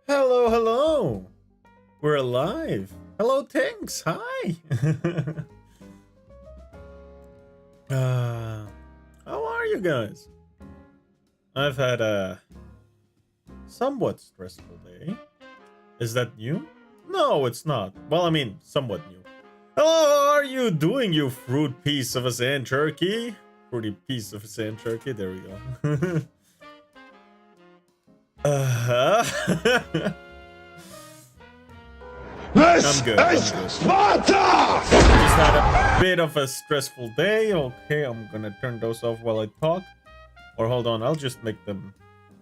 Hello, hello. We're alive. Hello, Tinks. Hi. How are you guys? I've had a somewhat stressful day. Is that new? No, it's not. Well, I mean, somewhat new. Hello, how are you doing, you fruit piece of a sand turkey? Fruity piece of a sand turkey. There we go. This I'm good. is Sparta! Just had a bit of a stressful day. Okay, I'm gonna turn those off while I talk. Or hold on, I'll just make them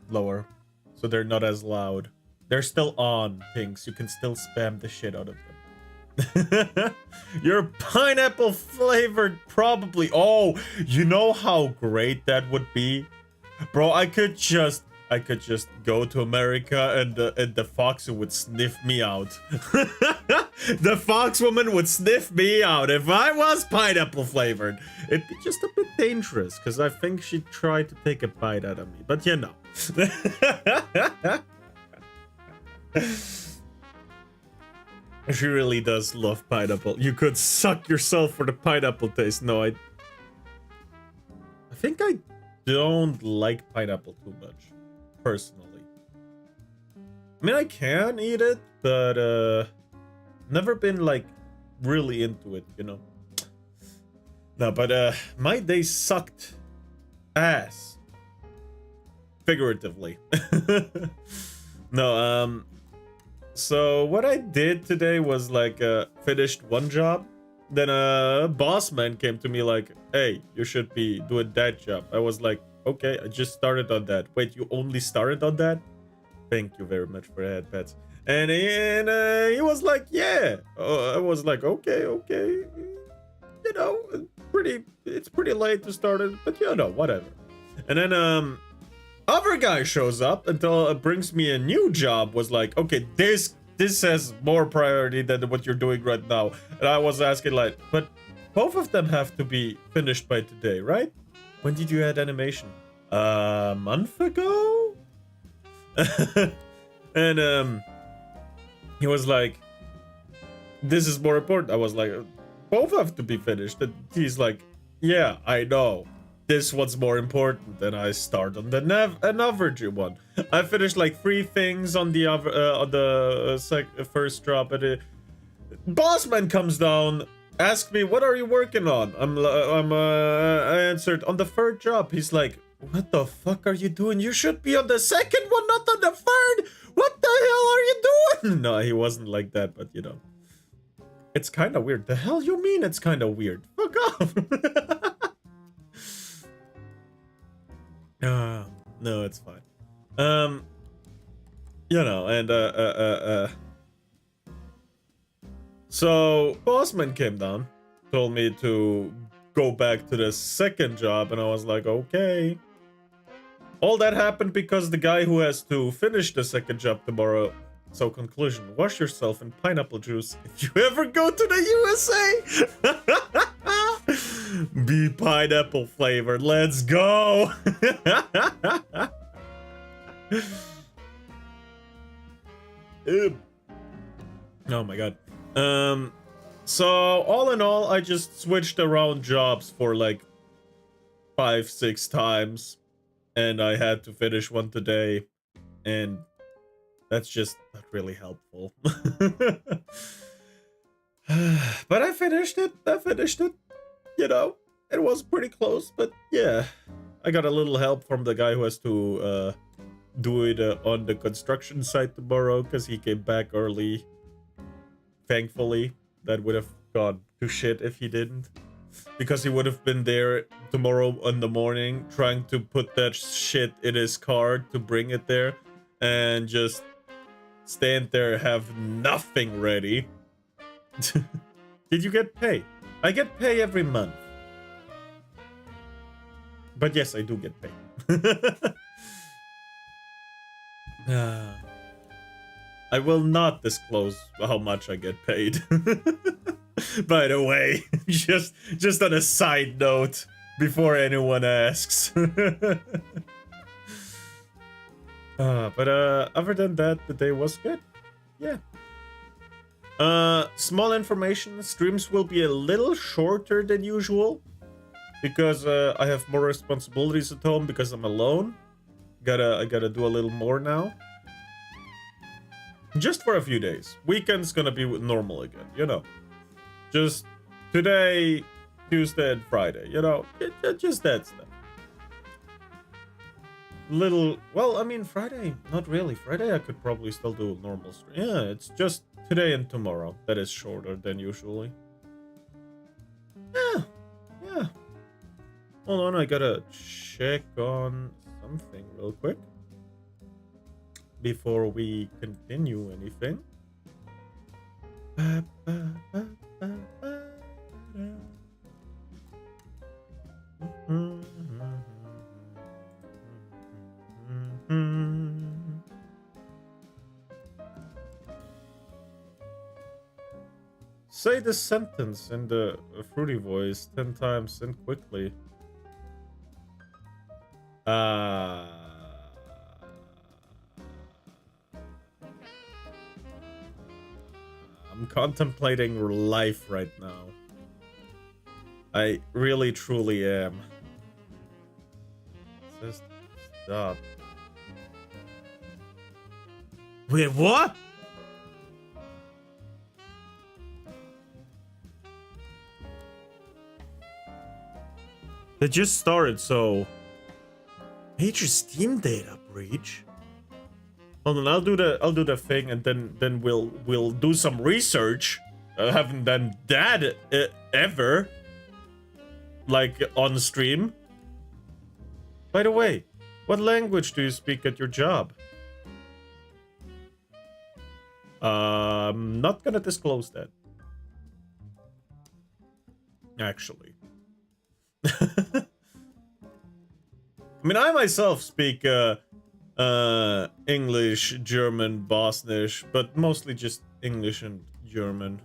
lower so they're not as loud. They're still on, things. You can still spam the shit out of them. Your pineapple flavored, probably. Oh, you know how great that would be? Bro, I could just go to America and the fox would sniff me out. The fox woman would sniff me out if I was pineapple flavored. It'd be just a bit dangerous because I think she'd try to take a bite out of me. But you know. She really does love pineapple. You could suck yourself for the pineapple taste. No, I think I don't like pineapple too much. Personally, I mean, I can eat it, but never been like really into it, you know. No, but my day sucked ass, figuratively. No, so what I did today was like finished one job, then a boss man came to me like, hey, you should be doing that job. I was like, okay, I just started on that. Wait, you only started on that? Thank you very much for that, pets. And he was like, yeah. I was like, okay. You know, it's pretty late to start it, but you know, whatever. And then other guy shows up until brings me a new job. Was like, okay, this has more priority than what you're doing right now. And I was asking like, but both of them have to be finished by today, right? When did you add animation? A month ago? And he was like, this is more important. I was like, both have to be finished. And he's like, yeah, I know. This one's more important. Then I start on the another one. I finished like 3 things on the first drop, and Bossman comes down, asks me, what are you working on? I answered, on the 3rd job. He's like, what the fuck are you doing? You should be on the 2nd one, not on the 3rd. What the hell are you doing? No, he wasn't like that, but you know. It's kind of weird. The hell you mean it's kind of weird? Fuck off. No, it's fine. You know, and so Bossman came down, told me to go back to the 2nd job, and I was like, okay. All that happened because the guy who has to finish the 2nd job tomorrow. So conclusion, wash yourself in pineapple juice if you ever go to the USA. Be pineapple flavored. Let's go. Oh my god. So all in all, I just switched around jobs for like 5-6 times, and I had to finish one today, and that's just not really helpful. But I finished it. You know, it was pretty close, but yeah, I got a little help from the guy who has to do it on the construction site tomorrow because he came back early. Thankfully, that would have gone to shit if he didn't, because he would have been there tomorrow in the morning trying to put that shit in his car to bring it there, and just stand there, have nothing ready. Did you get pay? I get pay every month. But yes, I do get pay. I will not disclose how much I get paid. By the way, just on a side note, before anyone asks. But other than that, the day was good. Yeah. Small information, streams will be a little shorter than usual because I have more responsibilities at home because I'm alone. I gotta do a little more now. Just for a few days. Weekend's gonna be normal again, you know. Just today, Tuesday, and Friday, you know. Just that stuff. Well, I mean, Friday, not really. Friday I could probably still do a normal stream. Yeah, it's just today and tomorrow that is shorter than usually. Yeah. Hold on, I gotta check on something real quick before we continue anything. Say the sentence in the fruity voice 10 times and quickly. I'm contemplating life right now. I really truly am. Just stop. Wait, what? They just started, so major Steam data breach. Hold on, I'll do the thing, and then we'll do some research. I haven't done that ever, like on stream. By the way, what language do you speak at your job? I'm not gonna disclose that. Actually. I mean, I myself speak English, German, Bosnish, but mostly just English and German.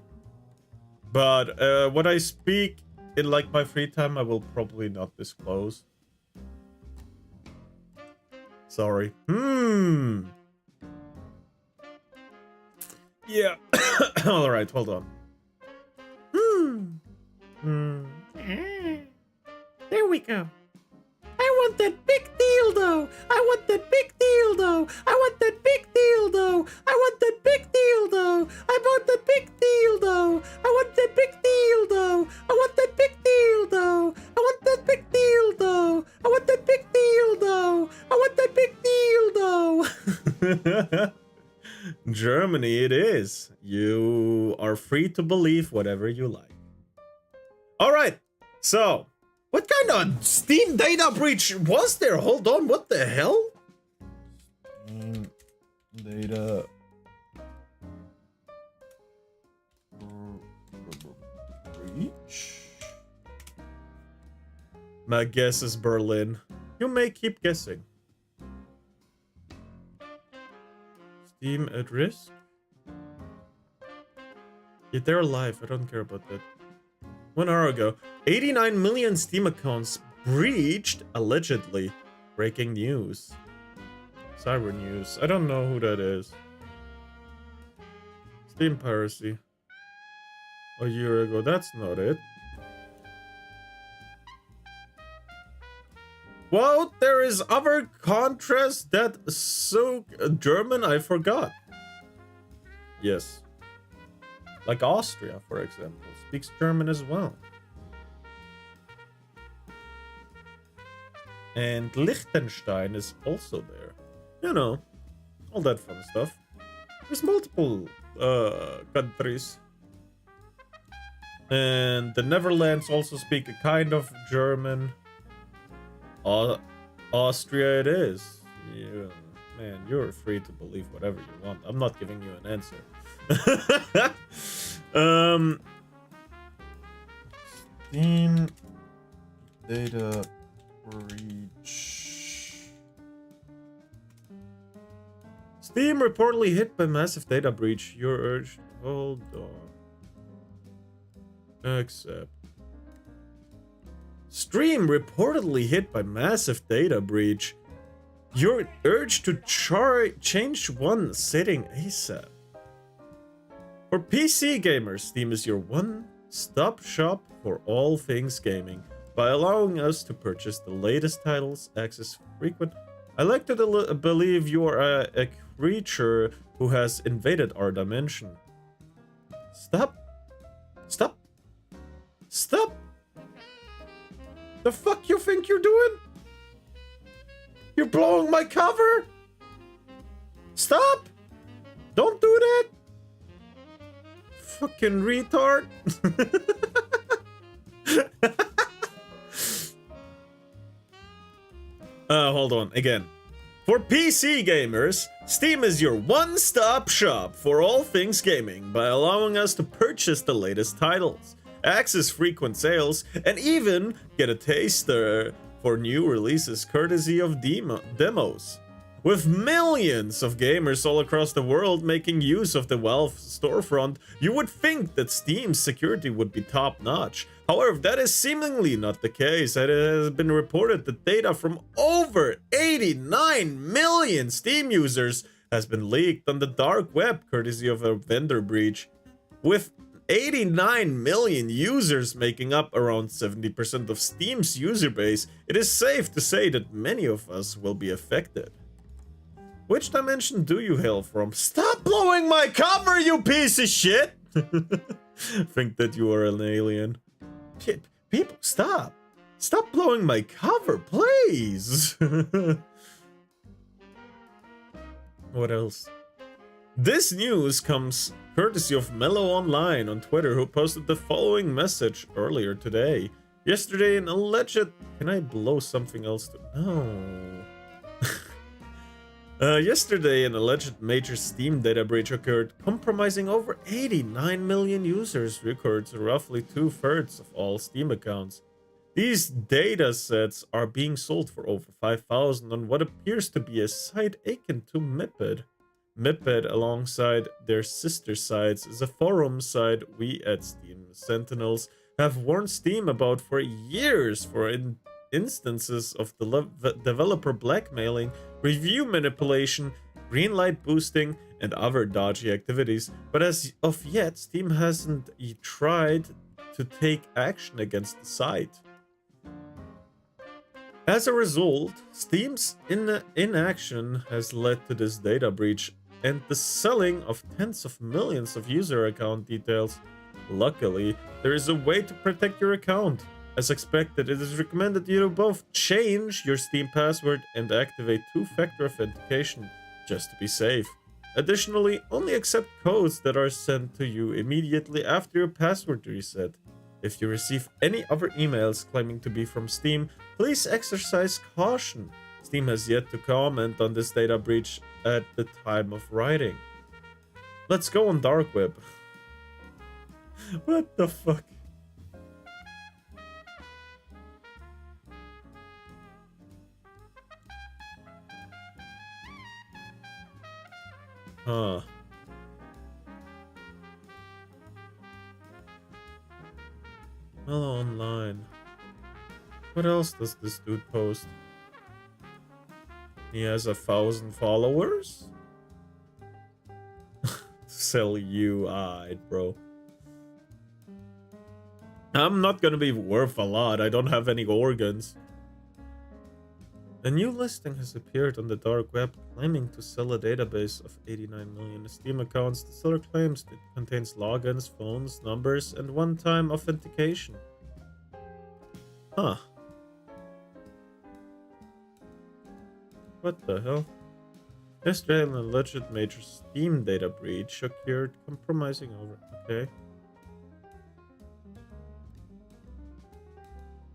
But what I speak in like my free time, I will probably not disclose. Sorry. Yeah. All right, hold on. There we go. I want that big dildo. I want that big dildo. I want that big dildo. I want that big dildo. I want that big dildo. I want that big dildo. I want that big dildo. I want that big dildo. I want that big dildo. I want that big dildo. Germany it is. You are free to believe whatever you like. All right. So, what kind of Steam data breach was there? Hold on, what the hell? Steam data breach? My guess is Berlin. You may keep guessing. Steam at risk? Yeah, they're alive. I don't care about that. 1 hour ago, 89 million Steam accounts breached, allegedly. Breaking news. Cyber news. I don't know who that is. Steam piracy. A year ago. That's not it. Well, there is other countries that so German I forgot. Yes. Like Austria, for example, speaks German as well. And Liechtenstein is also there. You know, all that fun stuff. There's multiple countries. And the Netherlands also speak a kind of German. Austria it is. Yeah, man, you're free to believe whatever you want. I'm not giving you an answer. Steam data breach. Steam reportedly hit by massive data breach. You're urged. Hold on. Accept. Stream reportedly hit by massive data breach. Your urge to change one setting ASAP. For PC gamers, Steam is your one-stop shop for all things gaming. By allowing us to purchase the latest titles, access frequent... I like to believe you are a creature who has invaded our dimension. Stop. Stop. Stop. The fuck you think you're doing? You're blowing my cover? Stop. Don't do that. Fucking retard. Hold on, again. For PC gamers, Steam is your one-stop shop for all things gaming by allowing us to purchase the latest titles, access frequent sales, and even get a taster for new releases courtesy of demos. With millions of gamers all across the world making use of the Valve storefront, you would think that Steam's security would be top-notch. However, that is seemingly not the case, and it has been reported that data from over 89 million Steam users has been leaked on the dark web courtesy of a vendor breach. With 89 million users making up around 70% of Steam's user base, it is safe to say that many of us will be affected. Which dimension do you hail from? Stop blowing my cover, you piece of shit! Think that you are an alien. People, stop. Stop blowing my cover, please! What else? This news comes courtesy of Mellow Online on Twitter, who posted the following message earlier today. Yesterday, an alleged... Can I blow something else to... No... Yesterday, an alleged major Steam data breach occurred, compromising over 89 million users' records, roughly 2/3 of all Steam accounts. These data sets are being sold for over 5,000 on what appears to be a site akin to Miped. Miped, alongside their sister sites, is a forum site we at Steam Sentinels have warned Steam about for years for instances of the developer blackmailing, review manipulation, green light boosting, and other dodgy activities, but as of yet, Steam hasn't tried to take action against the site. As a result, Steam's inaction has led to this data breach and the selling of tens of millions of user account details. Luckily, there is a way to protect your account. As expected, it is recommended you both change your Steam password and activate two-factor authentication just to be safe. Additionally, only accept codes that are sent to you immediately after your password reset. If you receive any other emails claiming to be from Steam, please exercise caution. Steam has yet to comment on this data breach at the time of writing. Let's go on dark web. What the fuck? Huh. Hello online. What else does this dude post? He has 1,000 followers? Sell you, alright, bro. I'm not gonna be worth a lot. I don't have any organs. A new listing has appeared on the dark web claiming to sell a database of 89 million Steam accounts. The seller claims it contains logins, phones, numbers, and one-time authentication. Huh. What the hell? Yesterday, an alleged major Steam data breach occurred, compromising over... Okay.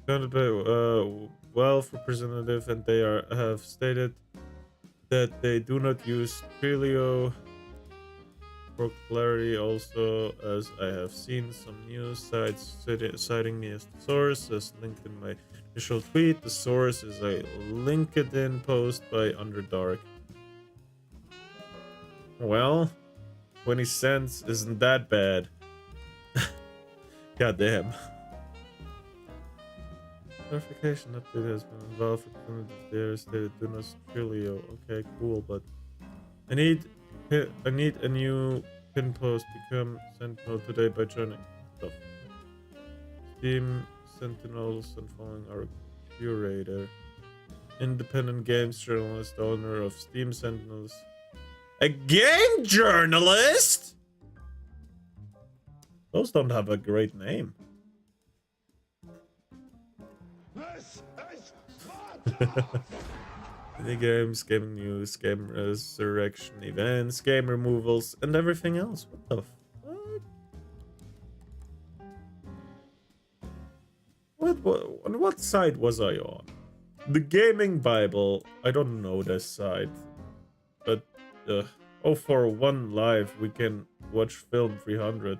Founded by Valve representative, and they have stated that they do not use Twilio. For clarity, also, as I have seen some news sites citing me as the source, as linked in my initial tweet. The source is a LinkedIn post by Underdark. Well, 20 cents isn't that bad. God damn. Clarification update has been involved for communities there stated do not Trilio. Okay, cool, but I need a new pin post become Sentinel today by joining stuff. Steam Sentinels and following our curator. Independent games journalist, owner of Steam Sentinels. A game journalist? Those don't have a great name. Mini games, game news, game resurrection events, game removals, and everything else. What the fuck? On what side was I on? The Gaming Bible. I don't know this side. But, oh, for one live, we can watch film 300.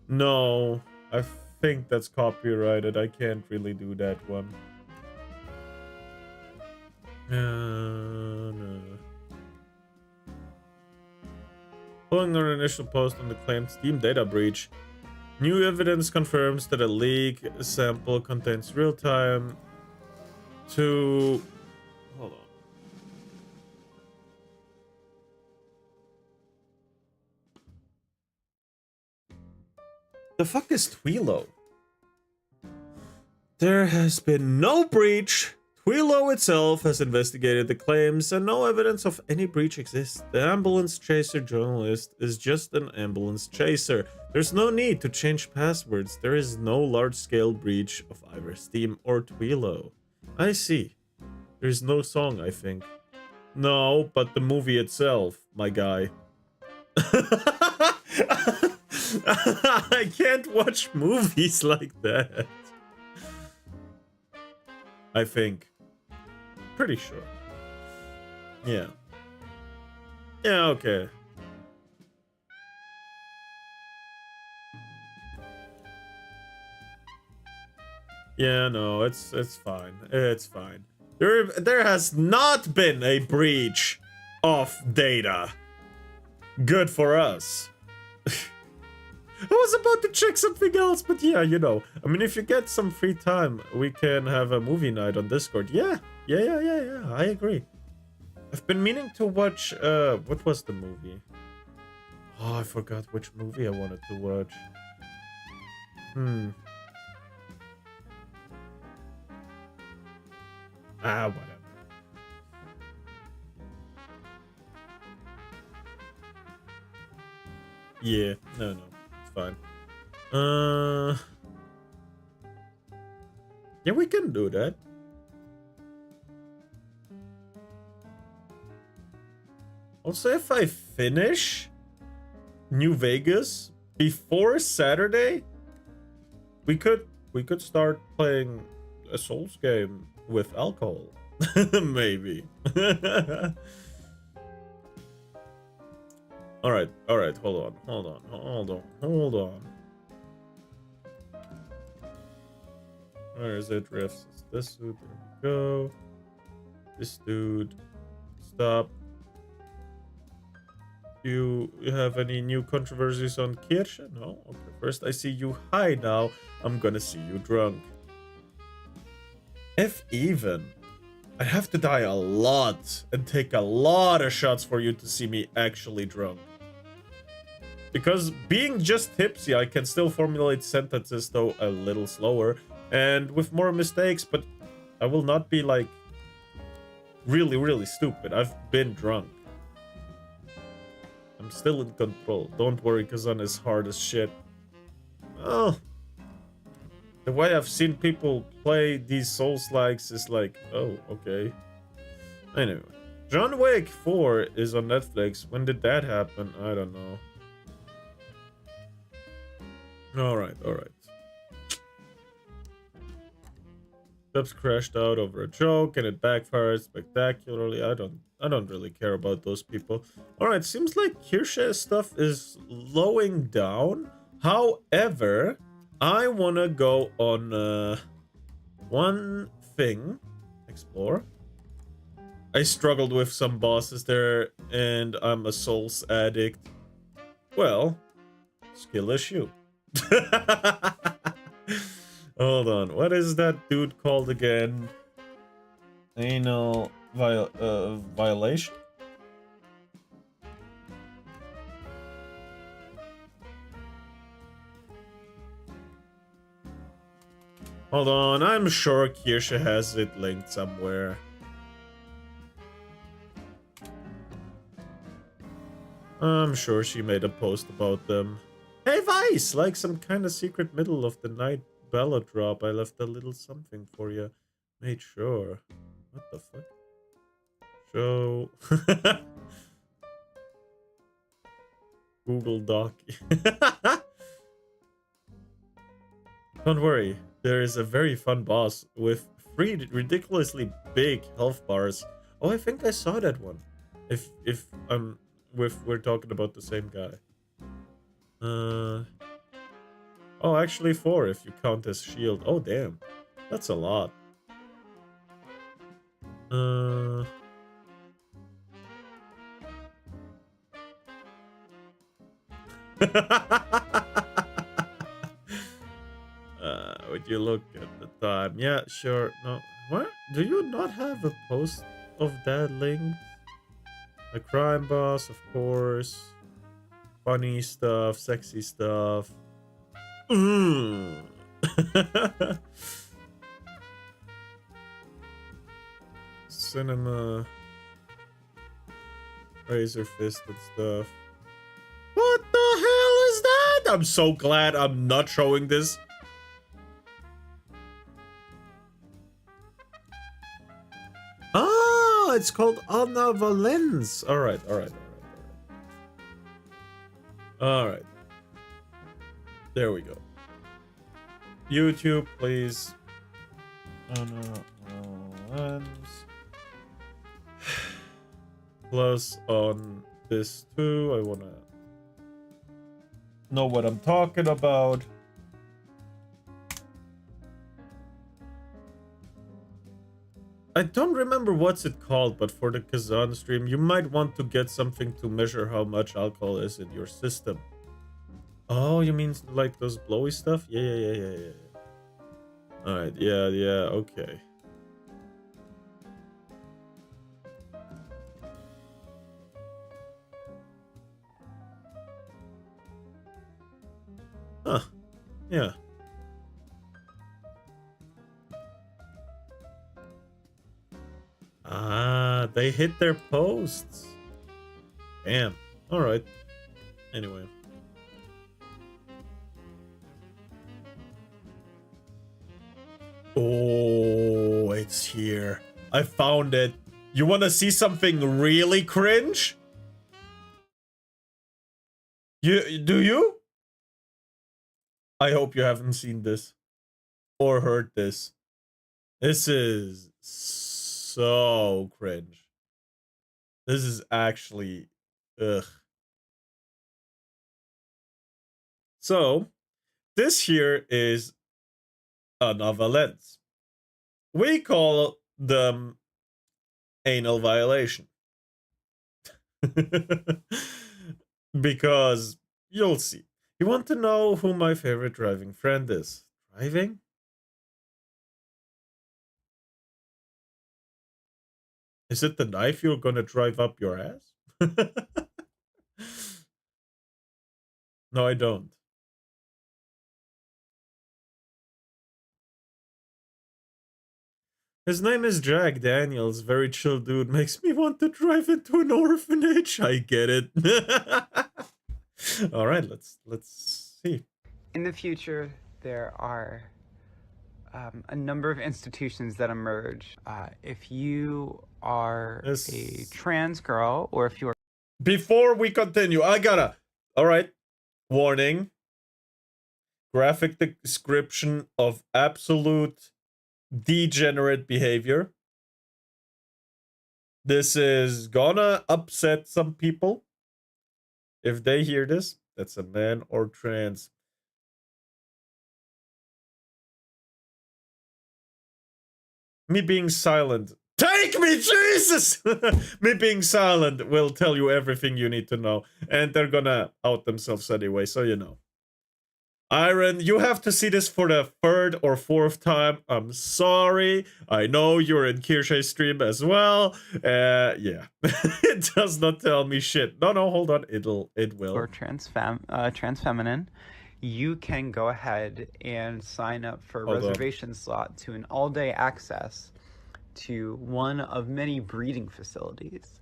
No, I think that's copyrighted. I can't really do that one. No. Following our initial post on the claimed Steam data breach, new evidence confirms that a leak sample contains real-time to... Hold on. The fuck is Twilo? There has been no breach. Twilo itself has investigated the claims and no evidence of any breach exists. The ambulance chaser journalist is just an ambulance chaser. There's no need to change passwords. There is no large-scale breach of either Steam or Twilo. I see. There's no song, I think. No, but the movie itself, my guy. I can't watch movies like that. I think. Pretty sure. Yeah. Yeah, okay. Yeah, no, it's fine. It's fine. There has not been a breach of data. Good for us. I was about to check something else, but yeah, you know. I mean, if you get some free time, we can have a movie night on Discord. Yeah. I agree. I've been meaning to watch, what was the movie? Oh, I forgot which movie I wanted to watch. Whatever. Yeah, no, it's fine. Yeah, we can do that. Also, if I finish New Vegas before Saturday, we could start playing a Souls game with alcohol. Maybe. All right, hold on. Where is it? Rifts. It's this dude. There we go. This dude. Stop. You have any new controversies on Kirche? No? Okay, first I see you high now. I'm gonna see you drunk. If even. I'd have to die a lot and take a lot of shots for you to see me actually drunk. Because being just tipsy, I can still formulate sentences, though a little slower and with more mistakes, but I will not be like really stupid. I've been drunk. I'm still in control. Don't worry, Kazan is hard as shit. Oh. The way I've seen people play these Souls-likes is like, oh, okay. Anyway. John Wick 4 is on Netflix. When did that happen? I don't know. Alright. Dubs crashed out over a joke and it backfired spectacularly. I don't really care about those people. Alright, seems like Kirche's stuff is slowing down. However, I wanna go on one thing. Explore. I struggled with some bosses there and I'm a Souls addict. Well, skill issue. Hold on. What is that dude called again? Anal violation? Hold on. I'm sure Kirsche has it linked somewhere. I'm sure she made a post about them. Hey Vice! Like some kind of secret middle of the night Bella drop. I left a little something for you. Made sure. What the fuck? Show. Google Doc. Don't worry. There is a very fun boss with 3 ridiculously big health bars. Oh, I think I saw that one. If we're talking about the same guy. Oh, actually 4 if you count as shield. Oh, damn. That's a lot. Would you look at the time? Yeah, sure. No. What? Do you not have a post of that link? A crime boss, of course. Funny stuff, sexy stuff. Cinema. Razor fisted stuff. What the hell is that? I'm so glad I'm not showing this. Oh, it's called Anna Valens. Alright. Alright. There we go. YouTube, please. Anna Valens. Plus on this too. I wanna know what I'm talking about. I don't remember what's it called, but for the Kazan stream, you might want to get something to measure how much alcohol is in your system. Oh, you mean like those blowy stuff? Yeah. Alright, yeah, okay. Huh. Yeah. Ah, they hit their posts. Damn. Alright. Anyway. Oh, it's here. I found it. You want to see something really cringe? Do you? I hope you haven't seen this or heard this. This is so cringe. This is actually ugh. So, this here is another lens. We call them anal violation. Because you'll see. You want to know who my favorite driving friend is? Driving? Is it the knife you're gonna drive up your ass? No, I don't. His name is Jack Daniels. Very chill dude. Makes me want to drive into an orphanage. I get it. All right, let's see. In the future, there are a number of institutions that emerge. If you are a trans girl, or if you're... Before we continue, I gotta... All right. Warning. Graphic description of absolute degenerate behavior. This is gonna upset some people. If they hear this, that's a man or trans. Me being silent. Take me, Jesus! Me being silent will tell you everything you need to know. And they're gonna out themselves anyway, so you know. Iron, you have to see this for the third or fourth time. I'm sorry. I know you're in Kirsch's stream as well. Yeah. It does not tell me shit. No, hold on. It will. Or trans feminine, you can go ahead and sign up for a reservation slot to an all-day access to one of many breeding facilities,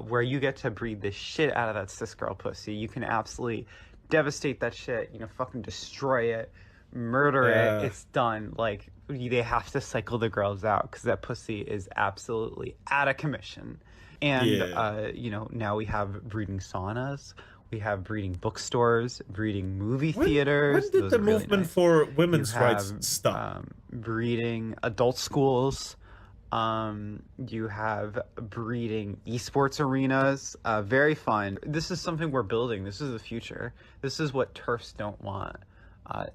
where you get to breed the shit out of that cis girl pussy. You can absolutely devastate that shit, fucking destroy it, murder it. It's done. Like, they have to cycle the girls out because that pussy is absolutely out of commission. And now we have breeding saunas, we have breeding bookstores, breeding movie theaters. When did the movement for women's rights stop? Breeding adult schools. You have breeding esports arenas. Very fun. This is something we're building. This is the future. This is what TERFs don't want.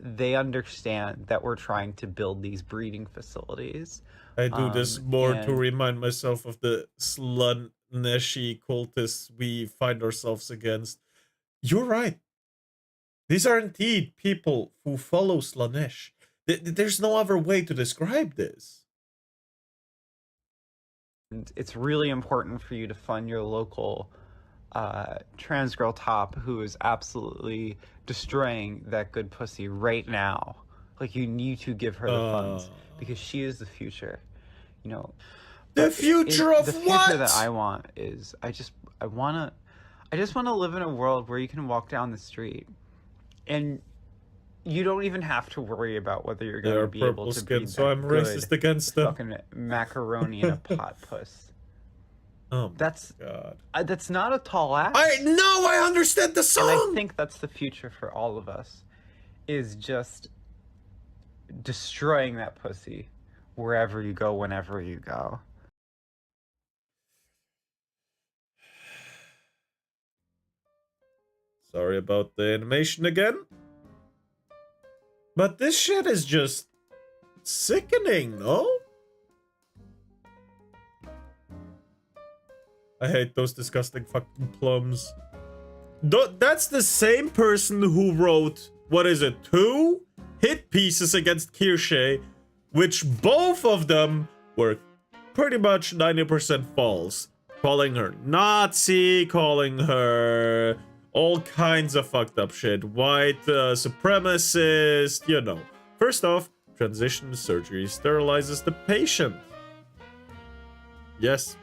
They understand that we're trying to build these breeding facilities. I do this more to remind myself of the Slaneshi cultists we find ourselves against. You're right. These are indeed people who follow Slanesh. There's no other way to describe this. It's really important for you to fund your local trans girl top who is absolutely destroying that good pussy right now. Like, you need to give her the funds because she is the future. The future of the what? future that I want is I just want to live in a world where you can walk down the street and you don't even have to worry about whether you're going to be able to breed so I'm racist against them. Fucking macaroni in a pot puss. Oh my that's God. That's not a tall ask. I understand the song. And I think that's the future for all of us, is just destroying that pussy wherever you go, whenever you go. Sorry about the animation again. But this shit is just sickening, no? I hate those disgusting fucking plums. That's the same person who wrote, what is it, 2 hit pieces against Kirsche, which both of them were pretty much 90% false. Calling her Nazi, calling her all kinds of fucked up shit. White supremacist, First off, transition surgery sterilizes the patient. Yes.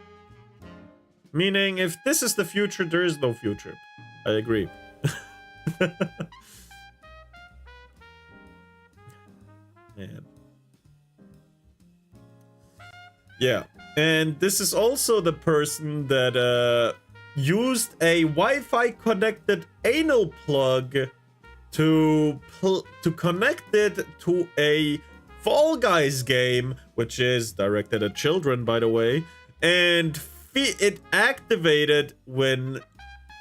Meaning, if this is the future, there is no future. I agree. Man. Yeah. And this is also the person that used a Wi-Fi connected anal plug to connect it to a Fall Guys game, which is directed at children, by the way, and it activated when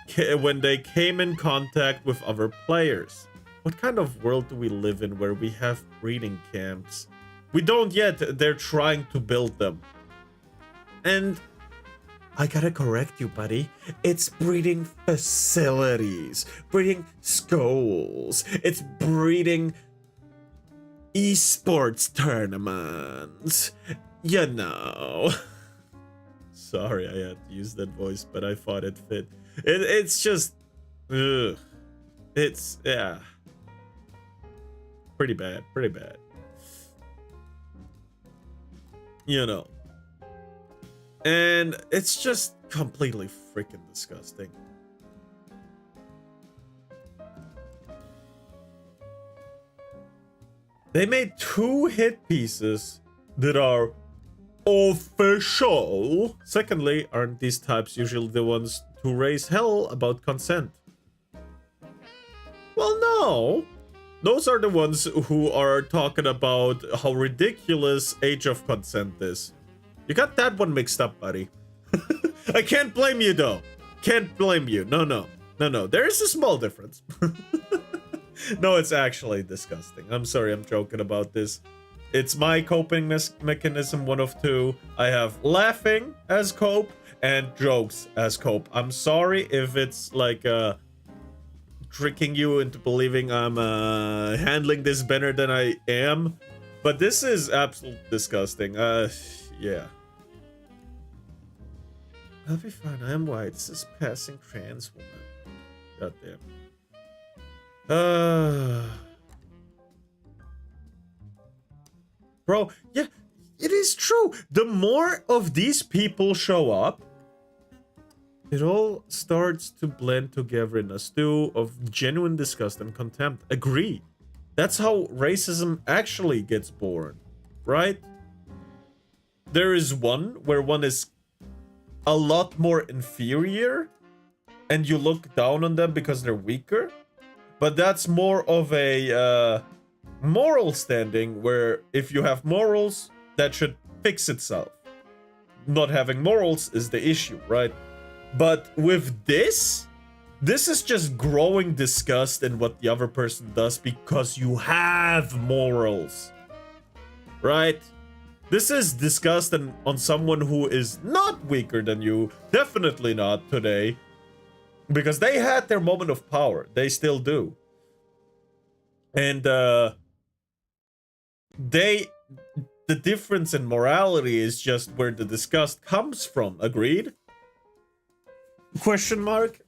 they came in contact with other players. What kind of world do we live in where we have breeding camps? We don't yet. They're trying to build them. And I gotta correct you, buddy. It's breeding facilities, breeding schools. It's breeding esports tournaments. Sorry, I had to use that voice, but I thought it fit. It's just, it's, yeah, pretty bad. And it's just completely freaking disgusting. They made 2 hit pieces that are official. Secondly, aren't these types usually the ones to raise hell about consent? Well, no. Those are the ones who are talking about how ridiculous age of consent is. You got that one mixed up, buddy. I can't blame you, though. Can't blame you. No. There is a small difference. No, it's actually disgusting. I'm sorry, I'm joking about this. It's my coping mechanism, one of 2. I have laughing as cope and jokes as cope. I'm sorry if it's like tricking you into believing I'm handling this better than I am. But this is absolutely disgusting. Yeah. I'll be fine. I am white. This is passing trans woman. Goddamn. Bro, yeah, it is true. The more of these people show up, it all starts to blend together in a stew of genuine disgust and contempt. Agree. That's how racism actually gets born, right? There is one where one is a lot more inferior and you look down on them because they're weaker. But that's more of a moral standing where if you have morals, that should fix itself. Not having morals is the issue, right? But with this is just growing disgust in what the other person does because you have morals, right? This is disgust on someone who is not weaker than you, definitely not today, because they had their moment of power. They still do. And the difference in morality is just where the disgust comes from. Agreed? Question mark?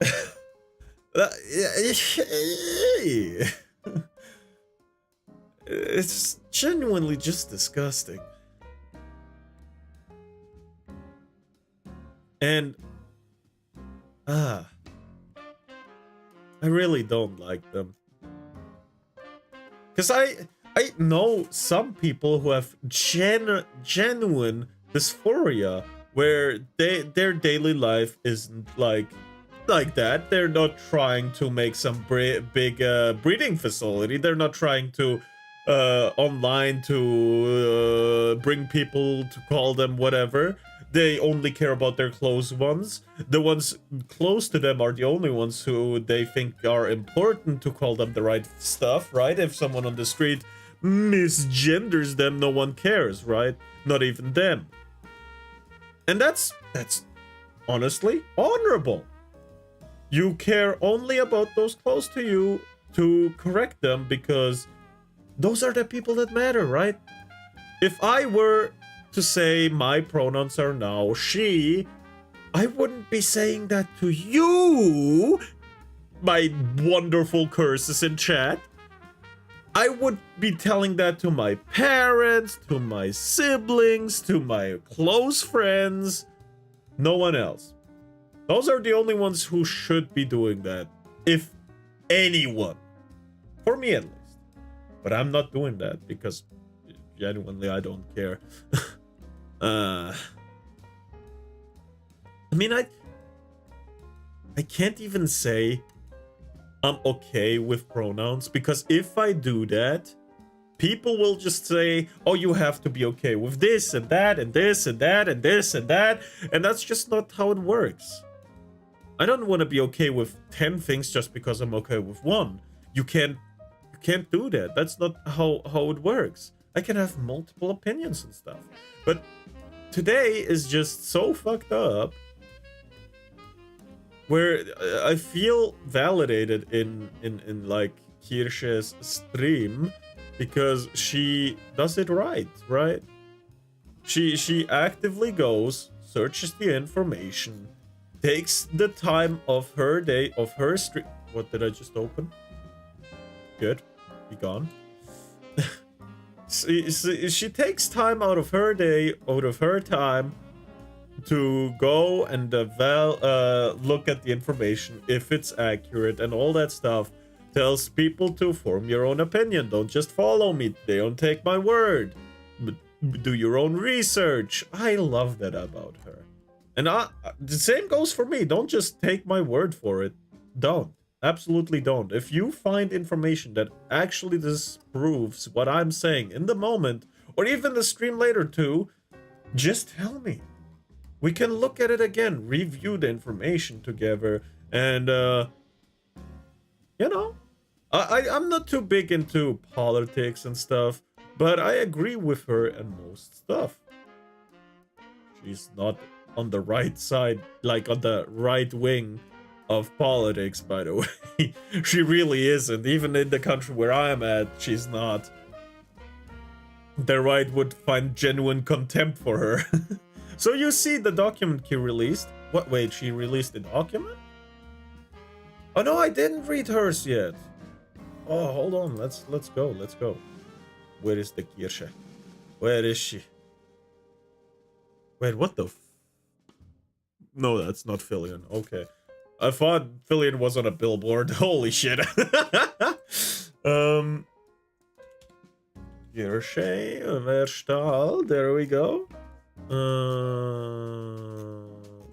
It's genuinely just disgusting. And I really don't like them. Because I know some people who have genuine dysphoria where their daily life isn't like that. They're not trying to make some big breeding facility. They're not trying to online to bring people to call them whatever. They only care about their close ones. The ones close to them are the only ones who they think are important to call them the right stuff, right? If someone on the street misgenders them, no one cares, right? Not even them. And that's honestly honorable. You care only about those close to you to correct them because those are the people that matter, right? If I were to say my pronouns are now she, I wouldn't be saying that to you, my wonderful curses in chat. I would be telling that to my parents, to my siblings, to my close friends, no one else. Those are the only ones who should be doing that, if anyone. For me at least. But I'm not doing that because genuinely I don't care. I mean, I can't even say I'm okay with pronouns because if I do that, people will just say, oh, you have to be okay with this and that and this and that and this and that, and that's just not how it works. I don't want to be okay with 10 things just because I'm okay with one. You can't do that. That's not how it works. I can have multiple opinions and stuff. But today is just so fucked up where I feel validated in like Kirsche's stream because she does it right? She actively goes, searches the information, takes the time of her day, of her stream. What did I just open? Good. Be gone. She takes time out of her day, out of her time, to go and look at the information, if it's accurate and all that stuff. Tells people to form your own opinion. Don't just follow me. They don't take my word. But do your own research. I love that about her. And the same goes for me. Don't just take my word for it. Don't. Absolutely don't. If you find information that actually disproves what I'm saying in the moment, or even the stream later too, just tell me. We can look at it again, review the information together, and you know, I'm not too big into politics and stuff, but I agree with her in most stuff. She's not on the right side, like on the right wing of politics, by the way. She really isn't. Even in the country where I am at, she's not. The right would find genuine contempt for her. So you see the document she released. What? Wait, she released the document? Oh no, I didn't read hers yet. Oh, hold on. Let's go. Let's go. Where is the Kirche? Where is she? Wait, what the No, that's not Fillion. Okay. I thought Fillion was on a billboard. Holy shit. Kirche, Verstal, there we go.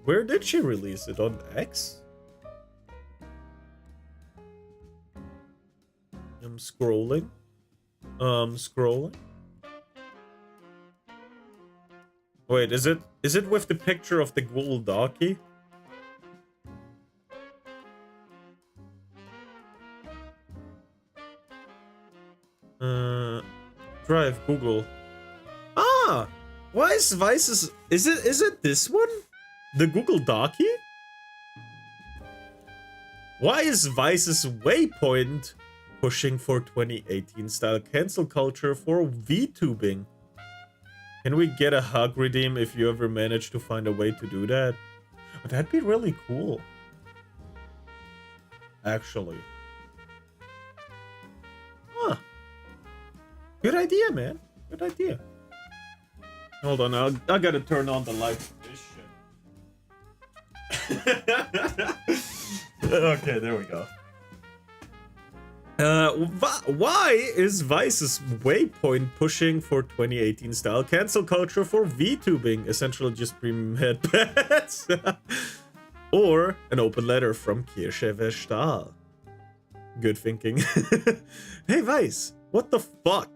Where did she release it? On X? I'm scrolling. Scrolling. Wait, is it with the picture of the Google Docky? Drive Google. Ah! Why is Vice's... Is it this one? The Google Docky? Why is Vice's Waypoint pushing for 2018 style cancel culture for VTubing? Can we get a hug redeem if you ever manage to find a way to do that? Oh, that'd be really cool. Actually. Huh. Good idea, man. Good idea. Hold on, I gotta turn on the light for this shit. Okay, there we go. Why is Vice's Waypoint pushing for 2018 style cancel culture for VTubing? Essentially just premium headbands. Or an open letter from Kirche Verstal. Good thinking. Hey Vice, what the fuck?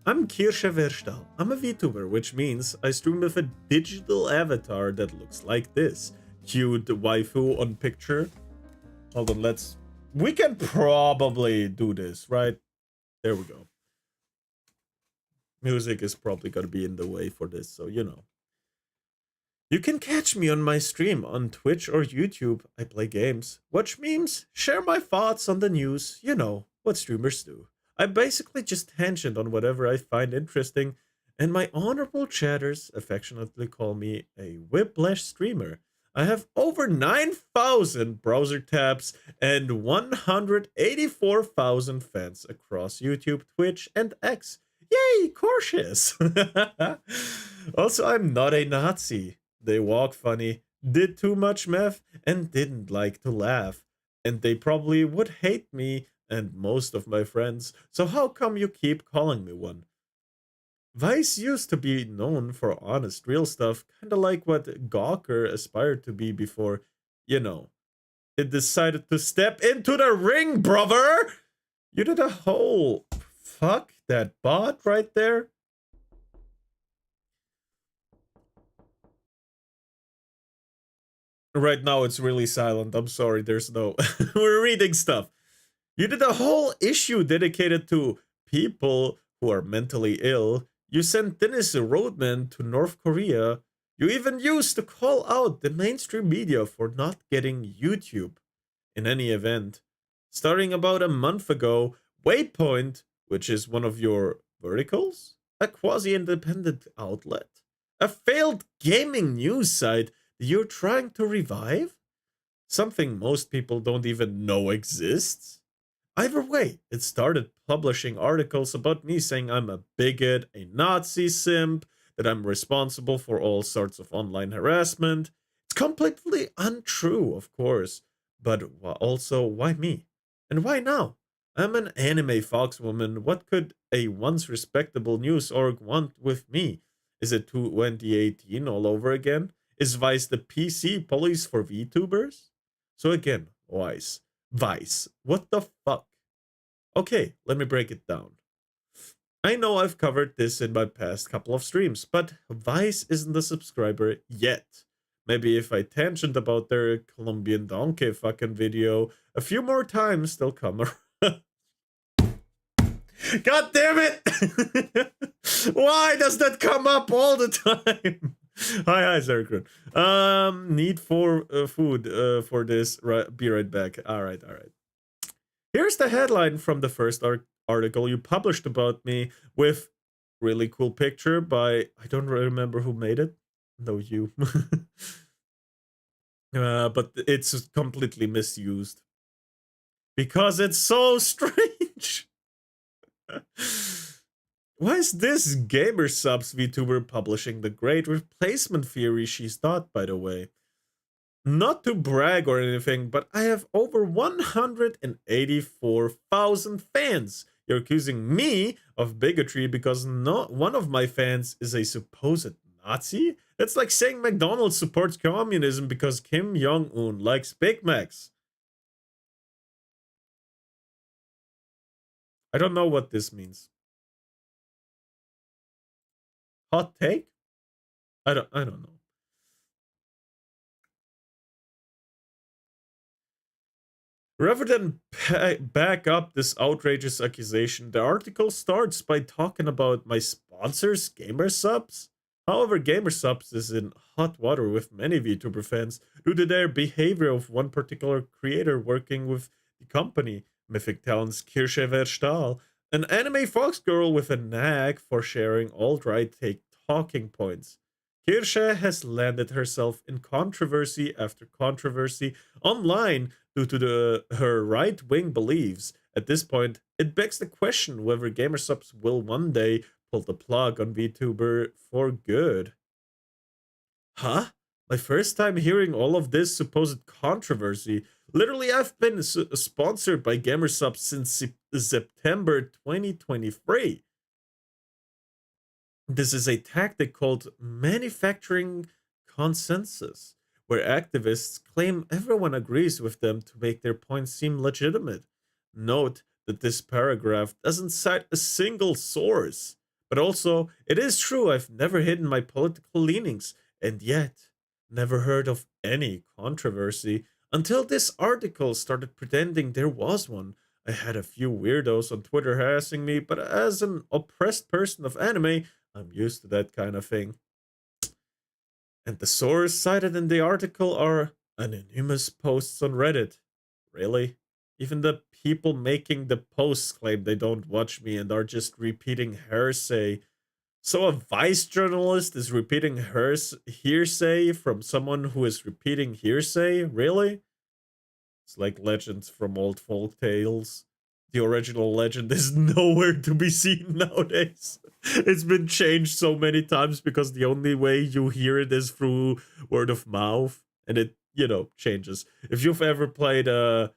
I'm Kirche Verstal. I'm a VTuber, which means I stream with a digital avatar that looks like this. Cute waifu on picture. Hold on, we can probably do this, right? There we go. Music is probably gonna be in the way for this, so you know. You can catch me on my stream on Twitch or YouTube. I play games, watch memes, share my thoughts on the news. You know, what streamers do. I basically just tangent on whatever I find interesting, and my honorable chatters affectionately call me a whiplash streamer. I have over 9,000 browser tabs and 184,000 fans across YouTube, Twitch, and X. Yay, cautious! Also, I'm not a Nazi. They walk funny, did too much meth, and didn't like to laugh. And they probably would hate me and most of my friends, so how come you keep calling me one? Vice used to be known for honest, real stuff, kinda like what Gawker aspired to be before, you know, it decided to step into the ring, brother! You did a whole... Fuck that bot right there? Right now it's really silent, I'm sorry, there's no... We're reading stuff. You did a whole issue dedicated to people who are mentally ill. You sent Dennis Rodman to North Korea. You even used to call out the mainstream media for not getting YouTube. In any event, starting about a month ago, Waypoint, which is one of your verticals, a quasi-independent outlet, a failed gaming news site that you're trying to revive, something most people don't even know exists. Either way, it started publishing articles about me saying I'm a bigot, a Nazi simp, that I'm responsible for all sorts of online harassment. It's completely untrue, of course, but also, why me? And why now? I'm an anime foxwoman. What could a once respectable news org want with me? Is it 2018 all over again? Is Vice the PC police for VTubers? So again, Vice, what the fuck? Okay, let me break it down. I know I've covered this in my past couple of streams, but Vice isn't a subscriber yet. Maybe if I tangent about their Colombian donkey fucking video a few more times, they'll come around. God damn it! Why does that come up all the time? Hi, Zerkun. Need for food for this. Right, be right back. All right, all right. Here's the headline from the first article you published about me with really cool picture by I don't remember who made it. No, you. But it's completely misused because it's so strange. Why is this gamer subs VTuber publishing the great replacement theory she's not, by the way? Not to brag or anything, but I have over 184,000 fans. You're accusing me of bigotry because not one of my fans is a supposed Nazi? That's like saying McDonald's supports communism because Kim Jong-un likes Big Macs. I don't know what this means. Hot take? I don't know. Rather than back up this outrageous accusation, the article starts by talking about my sponsors, GamerSubs. However, GamerSubs is in hot water with many VTuber fans due to their behavior of one particular creator working with the company, Mythic Talent's Kirsche Verstahl, an anime fox girl with a knack for sharing alt-right take talking points. Kirsche has landed herself in controversy after controversy online due to her right-wing beliefs. At this point, it begs the question whether GamerSubs will one day pull the plug on VTuber for good. Huh? My first time hearing all of this supposed controversy. Literally, I've been sponsored by GamerSubs since September 2023. This is a tactic called manufacturing consensus, where activists claim everyone agrees with them to make their points seem legitimate. Note that this paragraph doesn't cite a single source. But also, it is true I've never hidden my political leanings, and yet, never heard of any controversy until this article started pretending there was one. I had a few weirdos on Twitter harassing me, but as an oppressed person of anime, I'm used to that kind of thing. And the source cited in the article are anonymous posts on Reddit. Really? Even the people making the posts claim they don't watch me and are just repeating hearsay. So a vice journalist is repeating hearsay from someone who is repeating hearsay? Really? It's like legends from old folk tales. The original legend is nowhere to be seen nowadays. It's been changed so many times because the only way you hear it is through word of mouth, and it, changes. If you've ever played a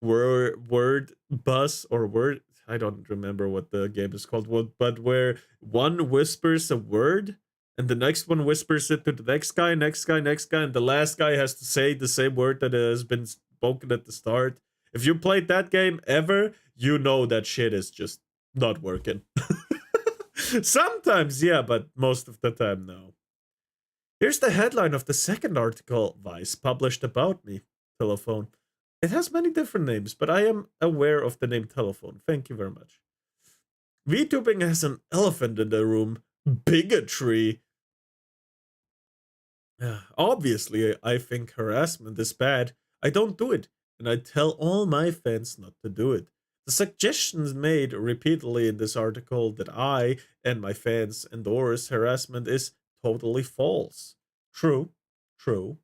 word bus or word, I don't remember what the game is called, but where one whispers a word and the next one whispers it to the next guy, and the last guy has to say the same word that has been spoken at the start. If you played that game ever, you know that shit is just not working. Sometimes, yeah, but most of the time, no. Here's the headline of the second article Vice published about me. Telephone. It has many different names, but I am aware of the name Telephone. Thank you very much. VTubing has an elephant in the room. Bigotry. Obviously, I think harassment is bad. I don't do it, and I tell all my fans not to do it. The suggestions made repeatedly in this article that I and my fans endorse harassment is totally false. True, true.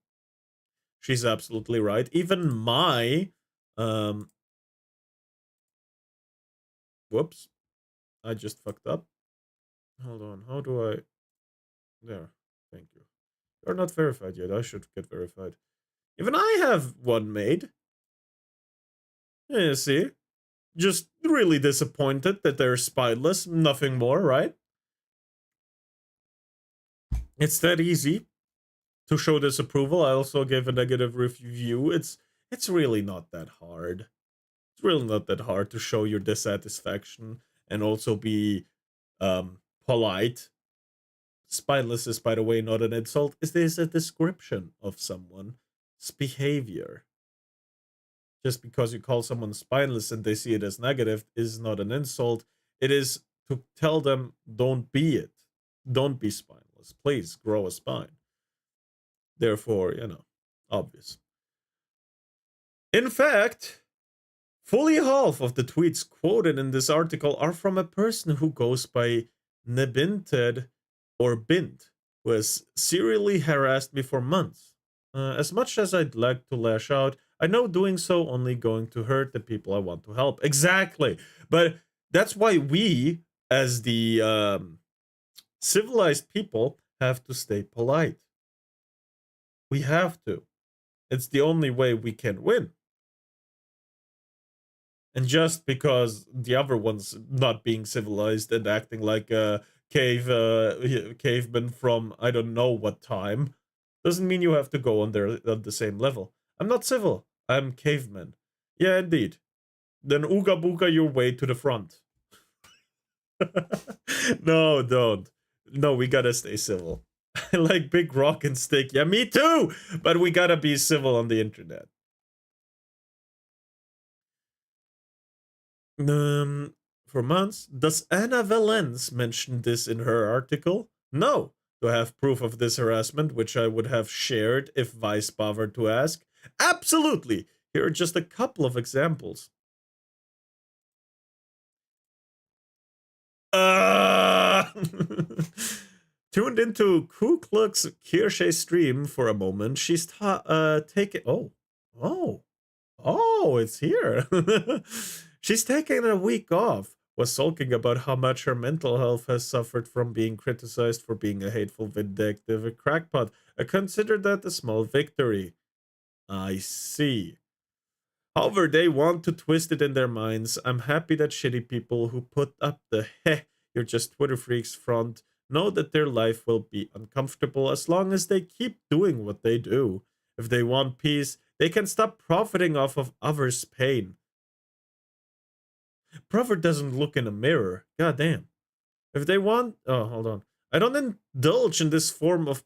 She's absolutely right. Even my, whoops, I just fucked up. Hold on, how do I, there, thank you. You're not verified yet, I should get verified. Even I have one made. Yeah, see? Just really disappointed that they're spineless, nothing more, right? It's that easy to show disapproval. I also gave a negative review. It's really not that hard. It's really not that hard to show your dissatisfaction and also be polite. Spineless is, by the way, not an insult. It is a description of someone's behavior. Just because you call someone spineless and they see it as negative is not an insult. It is to tell them, don't be it. Don't be spineless. ridiculous. Please grow a spine. Therefore, obvious. In fact, fully half of the tweets quoted in this article are from a person who goes by Nebinted or Bint, who has serially harassed me for months. As much as I'd like to lash out, I know doing so only going to hurt the people I want to help. Exactly. But that's why we, as the civilized people, have to stay polite. We have to. It's the only way we can win. And just because the other one's not being civilized and acting like a caveman from I don't know what time, doesn't mean you have to go on the same level. I'm not civil. I'm caveman. Yeah, indeed. Then ooga booga your way to the front. No, don't. No, we gotta stay civil. I like big rock and stick. Yeah, me too! But we gotta be civil on the internet. For months. Does Anna Valens mention this in her article? No. Do I have proof of this harassment, which I would have shared if Vice bothered to ask? Absolutely! Here are just a couple of examples. Tuned into Ku Klux Kirche's stream for a moment. She's taking... Oh, it's here. She's taken a week off, was sulking about how much her mental health has suffered from being criticized for being a hateful, vindictive, a crackpot. I consider that a small victory. I see. However, they want to twist it in their minds. I'm happy that shitty people who put up the you're just Twitter freaks front know that their life will be uncomfortable as long as they keep doing what they do. If they want peace, they can stop profiting off of others' pain. Prophet doesn't look in a mirror. God damn. If they want, hold on. I don't indulge in this form of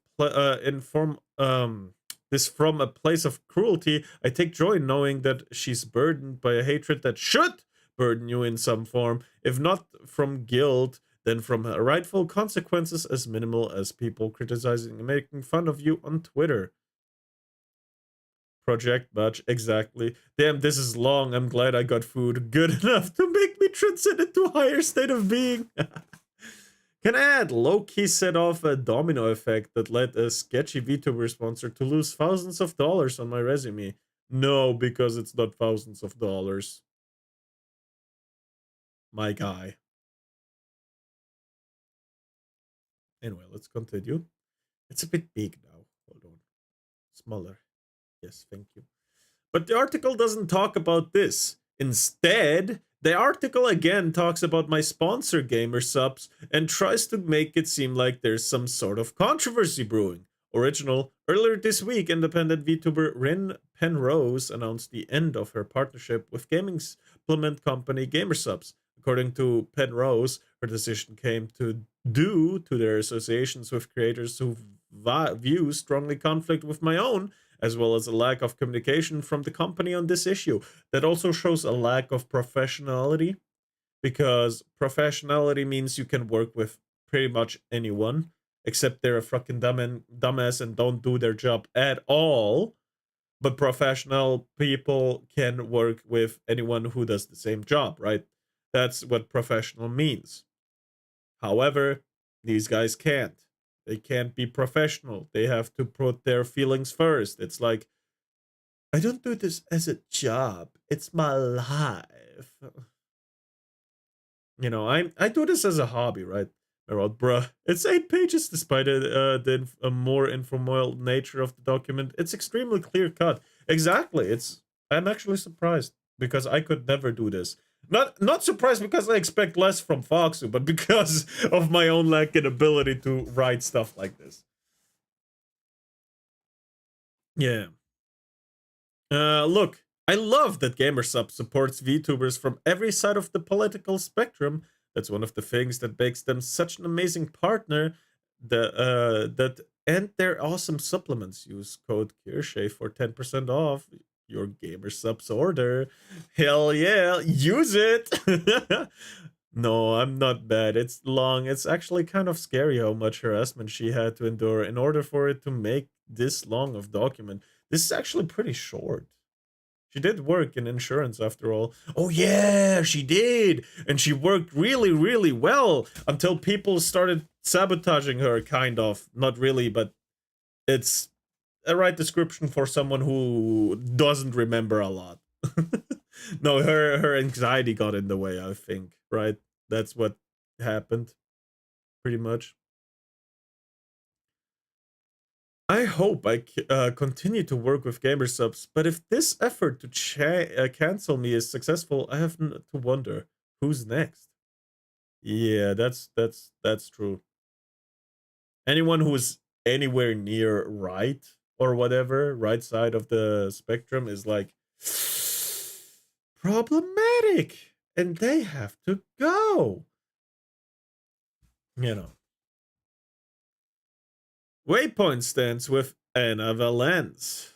this from a place of cruelty. I take joy in knowing that she's burdened by a hatred that should burden you in some form, if not from guilt, then from rightful consequences as minimal as people criticizing and making fun of you on Twitter. Project Batch, exactly. Damn, this is long. I'm glad I got food good enough to make me transcend into a higher state of being. Can I add low-key set off a domino effect that led a sketchy VTuber sponsor to lose thousands of dollars on my resume? No, because it's not thousands of dollars. My guy. Anyway, let's continue. It's a bit big now. Hold on. Smaller. Yes, thank you. But the article doesn't talk about this. Instead, the article again talks about my sponsor Gamer Subs and tries to make it seem like there's some sort of controversy brewing. Earlier this week, independent VTuber Rin Penrose announced the end of her partnership with gaming supplement company Gamer Subs. According to Penrose, her decision came due to their associations with creators who view strongly conflict with my own, as well as a lack of communication from the company on this issue. That also shows a lack of professionality, because professionality means you can work with pretty much anyone, except they're a fucking dumbass and don't do their job at all. But professional people can work with anyone who does the same job, right? That's what professional means. However, these guys can't. They can't be professional. They have to put their feelings first. It's like, I don't do this as a job. It's my life. You know, I do this as a hobby, right? I wrote, bruh, it's 8 pages despite the more informal nature of the document. It's extremely clear cut. Exactly. I'm actually surprised because I could never do this. Not surprised because I expect less from Foxu, but because of my own lack in ability to write stuff like this. Yeah. Look, I love that GamerSub supports VTubers from every side of the political spectrum. That's one of the things that makes them such an amazing partner. And their awesome supplements. Use code Kirsche for 10% off your GamerSubs order. Hell yeah, use it. No, I'm not bad. It's long. It's actually kind of scary how much harassment she had to endure in order for it to make this long of document. This is actually pretty short. She did work in insurance after all. Oh yeah, she did. And she worked really, really well until people started sabotaging her, kind of. Not really, but it's a right description for someone who doesn't remember a lot. No, her anxiety got in the way, I think, right? That's what happened, pretty much. I hope I continue to work with gamer subs, but if this effort to cancel me is successful, I have to wonder who's next. Yeah, that's true. Anyone who's anywhere near right or whatever, right side of the spectrum is like problematic, and they have to go. You know. Waypoint stands with an avalanche.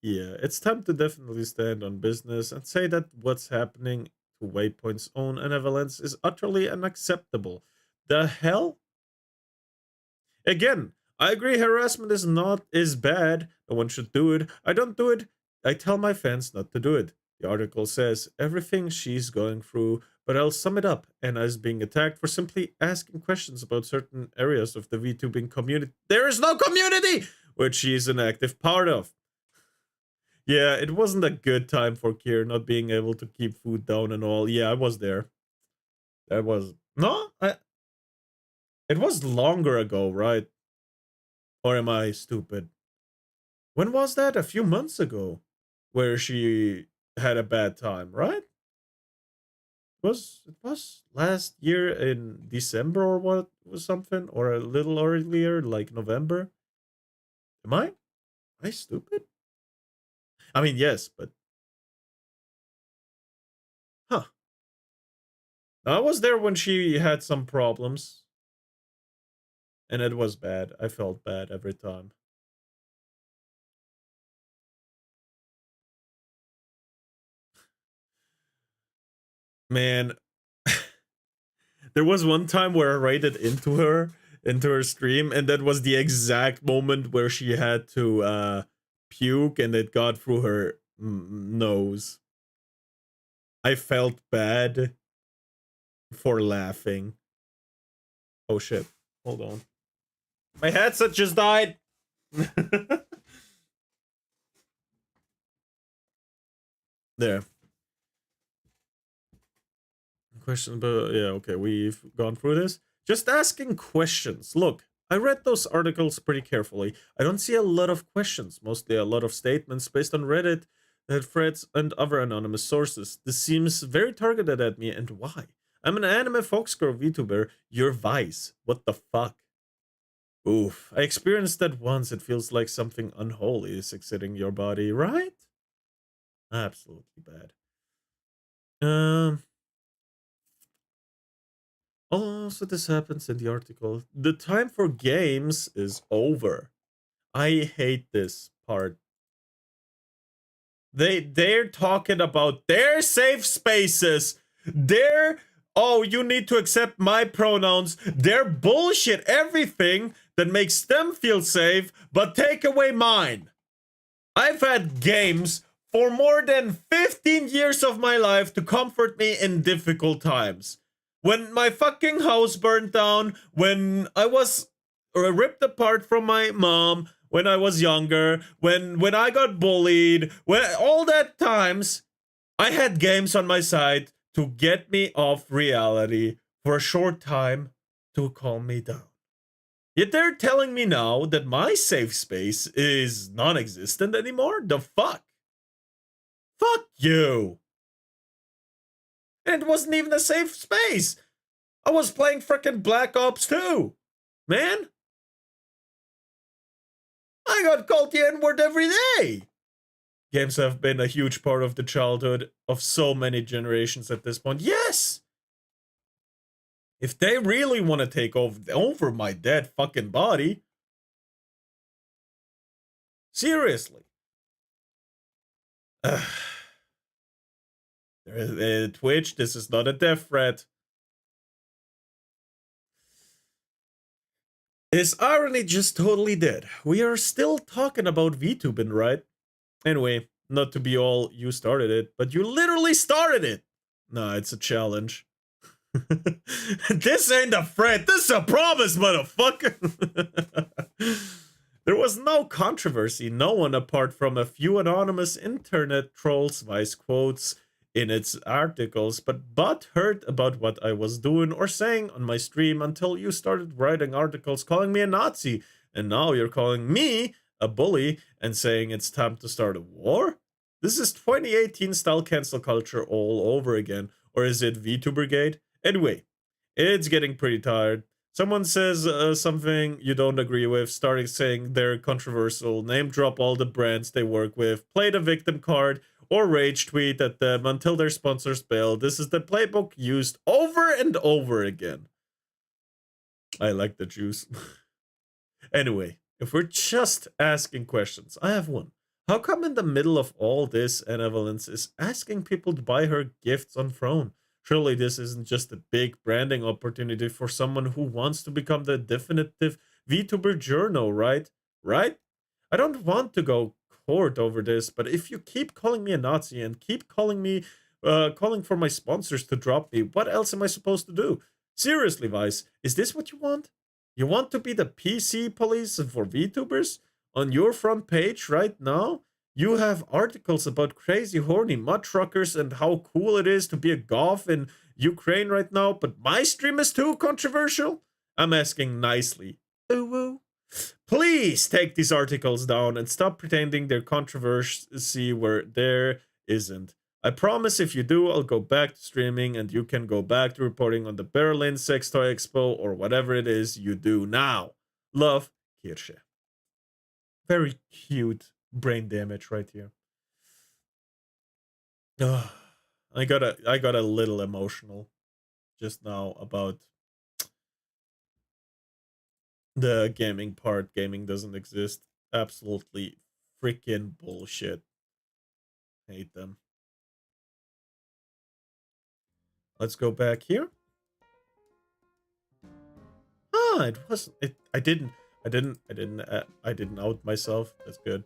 Yeah, it's time to definitely stand on business and say that what's happening to Waypoint's own and Avalanche is utterly unacceptable. The hell? Again, I agree harassment is bad. No one should do it. I don't do it. I tell my fans not to do it. The article says everything she's going through, but I'll sum it up. Anna is being attacked for simply asking questions about certain areas of the VTubing community. There is no community which she is an active part of. Yeah, it wasn't a good time for Kier not being able to keep food down and all. Yeah, I was there. That was no, it was longer ago, right? Or am I stupid? When was that? A few months ago, where she had a bad time, right? It was last year in December or what was something, or a little earlier, like November. Am I stupid? I mean, yes, but huh. I was there when she had some problems, and it was bad. I felt bad every time. Man, there was one time where I raided into her stream, and that was the exact moment where she had to puke, and it got through her nose. I felt bad for laughing. Oh shit! Hold on, my headset just died. There. Question, but yeah, okay, we've gone through this. Just asking questions. Look, I read those articles pretty carefully. I don't see a lot of questions, mostly a lot of statements based on Reddit, threads, and other anonymous sources. This seems very targeted at me, and why? I'm an anime folkscore VTuber. You're Vice. What the fuck? Oof. I experienced that once. It feels like something unholy is exiting your body, right? Absolutely bad. Also, this happens in the article. The time for games is over. I hate this part. They're talking about their safe spaces. Their oh, you need to accept my pronouns. Their bullshit everything that makes them feel safe, but take away mine. I've had games for more than 15 years of my life to comfort me in difficult times. When my fucking house burned down, when I was ripped apart from my mom, when I was younger, when I got bullied, when all that times, I had games on my side to get me off reality for a short time to calm me down. Yet they're telling me now that my safe space is non existent anymore? The fuck? Fuck you! And it wasn't even a safe space! I was playing frickin' Black Ops 2! Man! I got called the N-word every day! Games have been a huge part of the childhood of so many generations at this point. Yes! If they really want to take over my dead fucking body, seriously. Twitch, this is not a death threat. Is irony just totally dead? We are still talking about VTubing, right? Anyway, not to be all you started it, but you literally started it! Nah, it's a challenge. This ain't a threat, this is a promise, motherfucker! There was no controversy, no one apart from a few anonymous internet trolls vice quotes in its articles, but heard about what I was doing or saying on my stream until you started writing articles calling me a Nazi, and now you're calling me a bully and saying it's time to start a war? This is 2018 style cancel culture all over again, or is it VTubergate? Anyway, it's getting pretty tired. Someone says something you don't agree with, starting saying they're controversial, name drop all the brands they work with, play the victim card, or rage tweet at them until their sponsors bail. This is the playbook used over and over again. I like the juice. Anyway, if we're just asking questions, I have one. How come in the middle of all this, Anna Valence is asking people to buy her gifts on Throne? Surely this isn't just a big branding opportunity for someone who wants to become the definitive VTuber journo, right? Right? I don't want to go court over this, but if you keep calling me a Nazi and keep calling for my sponsors to drop me, what else am I supposed to do? Seriously, Vice, is this what you want? You want to be the PC police for VTubers? On your front page right now, you have articles about crazy horny mud truckers and how cool it is to be a goth in Ukraine right now, but my stream is too controversial? I'm asking nicely. Ooh. Please take these articles down and stop pretending there's controversy where there isn't. I promise if you do, I'll go back to streaming and you can go back to reporting on the Berlin Sex Toy Expo or whatever it is you do now. Love, Kirsche. Very cute brain damage right here. I got a little emotional just now about the gaming part. Gaming doesn't exist. Absolutely freaking bullshit. Hate them. Let's go back here. It wasn't. I didn't out myself. That's good.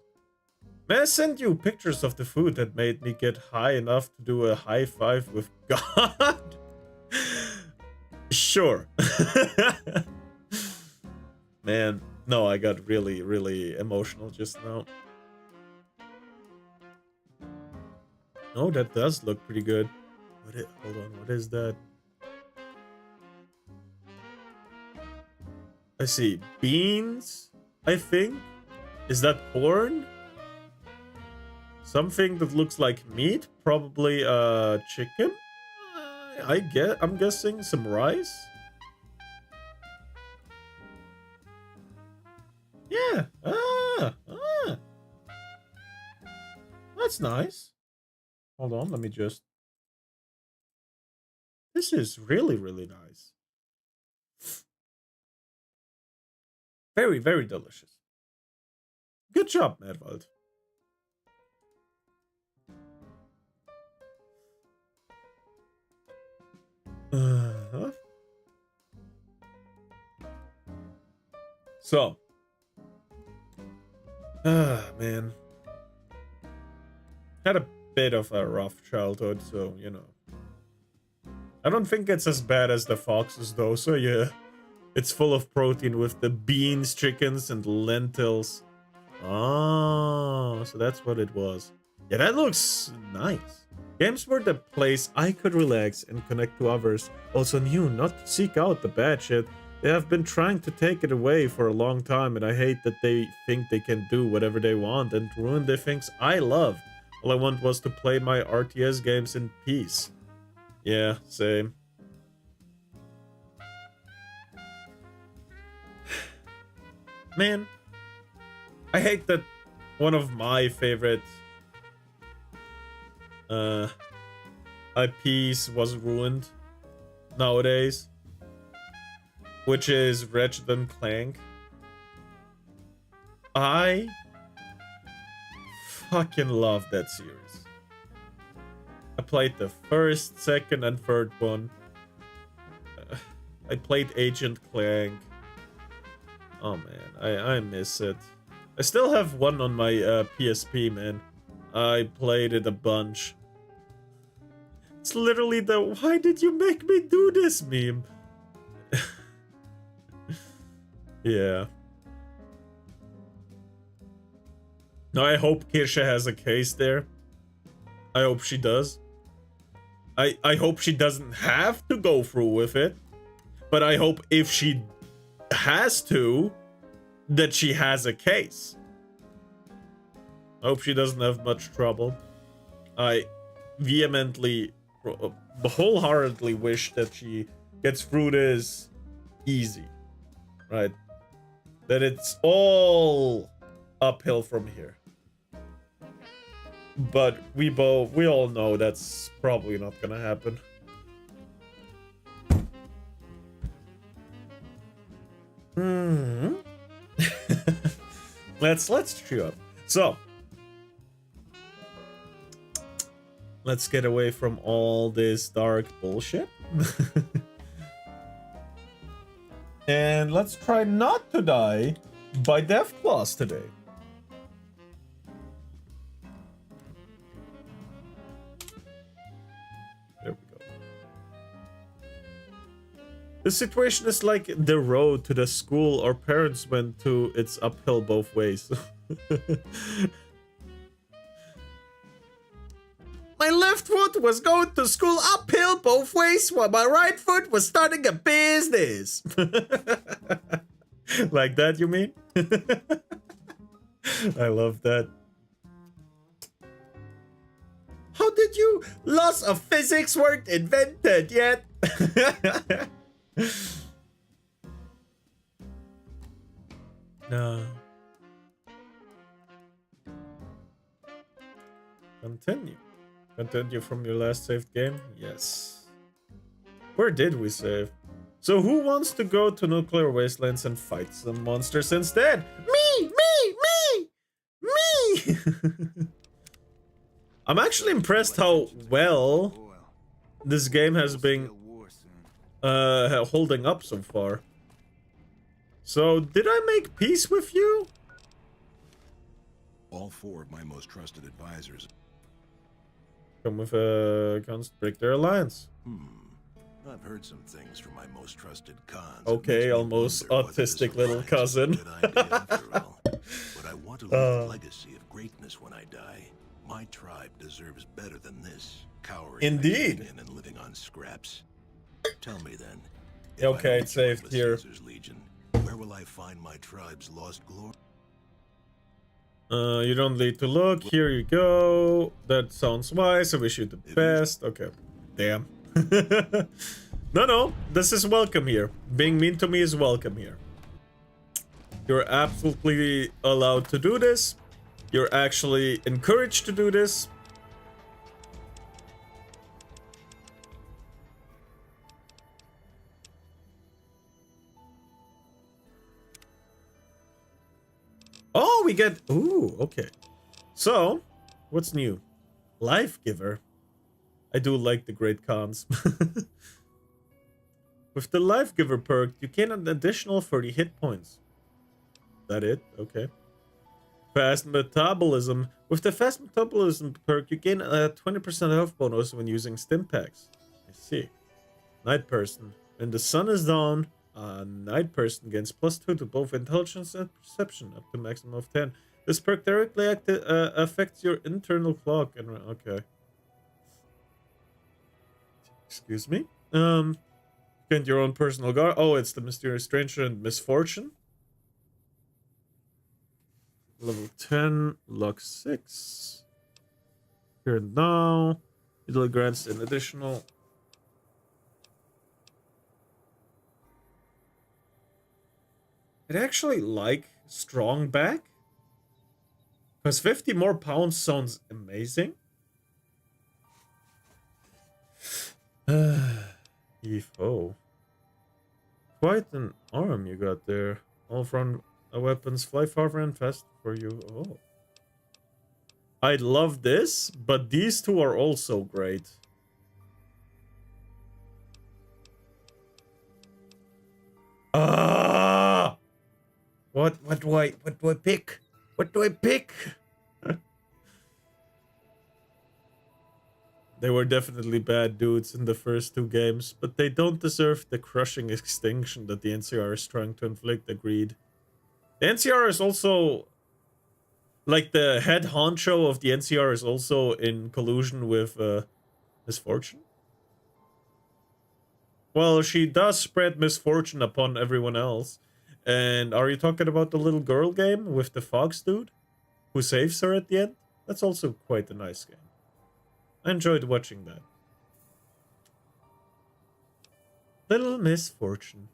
May I send you pictures of the food that made me get high enough to do a high five with God? Sure. Man, no, I got really, really emotional just now. Oh, that does look pretty good. Hold on, what is that? I see. Beans, I think? Is that corn? Something that looks like meat? Probably chicken? I'm guessing some rice? Yeah. That's nice. Hold on, let me just... This is really, really nice. Very, very delicious. Good job, Merwald. So. Man. Had a bit of a rough childhood, so, you know. I don't think it's as bad as the foxes, though, so yeah. It's full of protein with the beans, chickens, and lentils. Oh, so that's what it was. Yeah, that looks nice. Games were the place I could relax and connect to others. Also knew not to seek out the bad shit. They have been trying to take it away for a long time, and I hate that they think they can do whatever they want and ruin the things I love. All I want was to play my RTS games in peace. Yeah, same. Man, I hate that one of my favorite IPs was ruined nowadays, which is Ratchet and Clank. I fucking love that series. I played the first, second, and third one. I played Agent Clank. Oh man, I miss it. I still have one on my PSP, man. I played it a bunch. It's literally the "why did you make me do this" meme. Yeah. No, I hope Kirsche has a case there. I hope she does. I hope she doesn't have to go through with it. But I hope if she has to, that she has a case. I hope she doesn't have much trouble. I vehemently, wholeheartedly wish that she gets through this easy. Right? That it's all uphill from here. But we all know that's probably not gonna happen. Hmm. let's chew up. So let's get away from all this dark bullshit. And let's try not to die by deathclaws today. There we go. The situation is like the road to the school our parents went to. It's uphill both ways. My left foot was going to school uphill both ways while my right foot was starting a business. Like that, you mean? I love that. How did you? Laws of physics weren't invented yet. No. Continue. Continue from your last saved game? Yes. Where did we save? So who wants to go to Nuclear Wastelands and fight some monsters instead? Me! I'm actually impressed how well this game has been holding up so far. So, did I make peace with you? All 4 of my most trusted advisors. Come with a constant break their alliance. I've heard some things from my most trusted cons. Okay, almost autistic little cousin. But I want to leave a legacy of greatness when I die. My tribe deserves better than this. Cowering Indeed. and living on scraps. Tell me then. Okay, it's saved here. Legion, where will I find my tribe's lost glory? You don't need to look. Here you go. That sounds wise. I wish you the best. Okay. Damn. No. This is welcome here. Being mean to me is welcome here. You're absolutely allowed to do this. You're actually encouraged to do this. Oh, we get... Ooh, okay. So, what's new? Life Giver. I do like the great cons. With the Life Giver perk, you gain an additional 30 hit points. That it? Okay. Fast Metabolism. With the Fast Metabolism perk, you gain a 20% health bonus when using stim packs. I see. Night Person. When the sun is down, a night person gains +2 to both intelligence and perception, up to maximum of 10. This perk directly affects your internal clock. And okay. Excuse me. Get your own personal guard. Oh, it's the Mysterious Stranger and Misfortune. Level 10, luck 6. Here and now. It grants an additional. I'd actually like strong back. Because 50 more pounds sounds amazing. Oh. Quite an arm you got there. All front weapons fly farther and fast for you. Oh. I love this, but these two are also great. Ah! What do I pick? What do I pick? They were definitely bad dudes in the first 2 games, but they don't deserve the crushing extinction that the NCR is trying to inflict. Agreed. The NCR is also, like, the head honcho of the NCR is also in collusion with misfortune. Well, she does spread misfortune upon everyone else. And are you talking about the little girl game with the fox dude who saves her at the end? That's also quite a nice game. I enjoyed watching that. Little misfortune.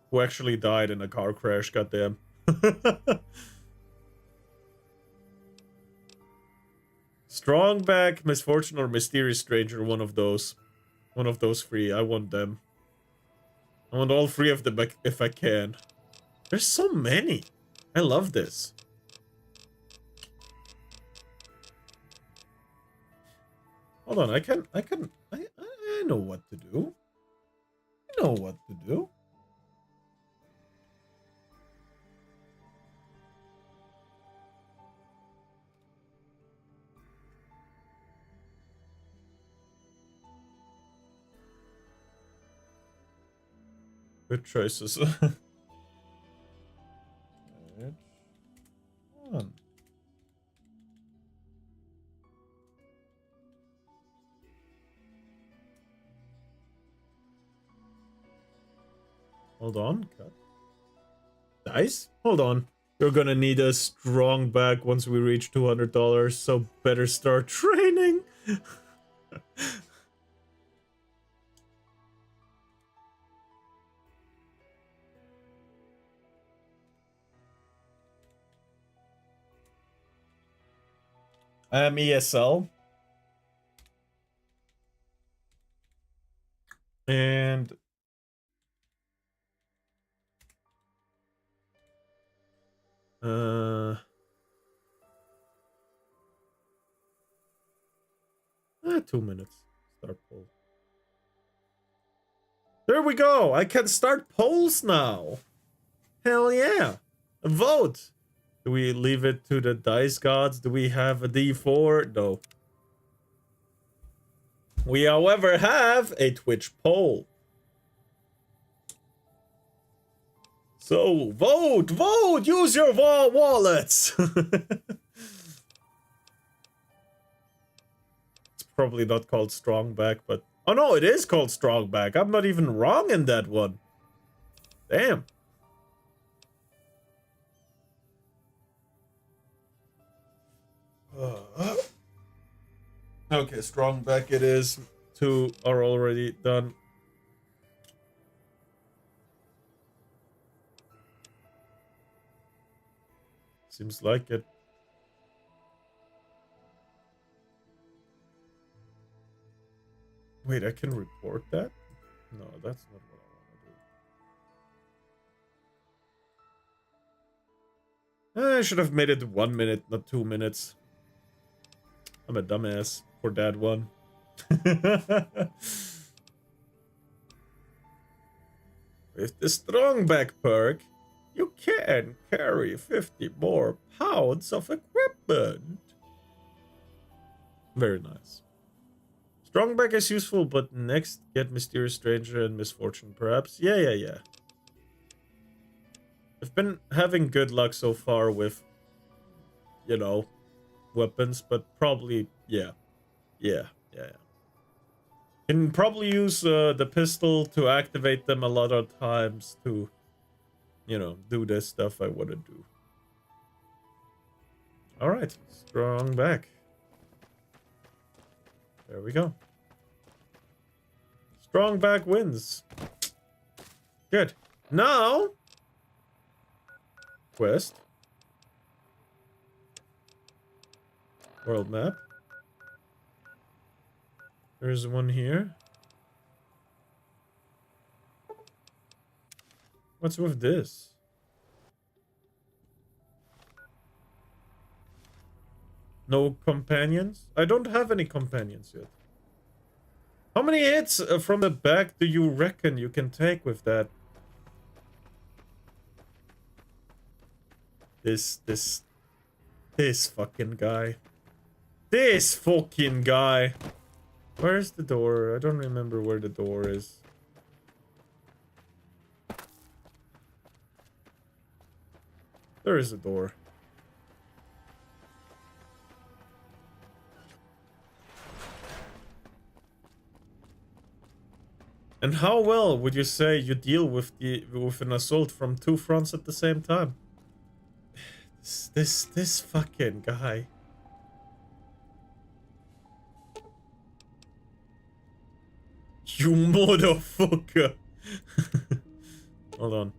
Who actually died in a car crash, goddamn. Strongback, misfortune, or mysterious stranger, one of those. One of those 3. I want them. I want all 3 of them if I can. There's so many. I love this. Hold on, I know what to do. I know what to do. Good choices. Good. On. Hold on, cut. Dice? Hold on. You're gonna need a strong back once we reach $200, so better start training. I am ESL. And 2 minutes. Start poll. There we go. I can start polls now. Hell yeah. A vote. Do we leave it to the dice gods? Do we have a D4? No. We, however, have a Twitch poll. So, vote! Vote! Use your wallets! It's probably not called Strongback, but... Oh no, it is called Strongback. I'm not even wrong in that one. Damn. Okay, Strongback it is. 2 are already done. Seems like it. Wait, I can report that? No, that's not what I want to do. I should have made it 1 minute, not 2 minutes. I'm a dumbass for that one. With the Strongback perk, you can carry 50 more pounds of equipment. Very nice. Strongback is useful, but next get Mysterious Stranger and Misfortune, perhaps. Yeah. I've been having good luck so far with, you know, weapons, but probably, yeah. Can probably use the pistol to activate them a lot of times to, you know, do this stuff I want to do. Alright, Strongback. There we go. Strongback wins. Good. Now, quest. World map. There's one here. What's with this? No companions? I don't have any companions yet. How many hits from the back do you reckon you can take with that? This fucking guy. This fucking guy. Where's the door? I don't remember where the door is. There is a door. And how well would you say you deal with an assault from two fronts at the same time? This fucking guy. You motherfucker. Hold on.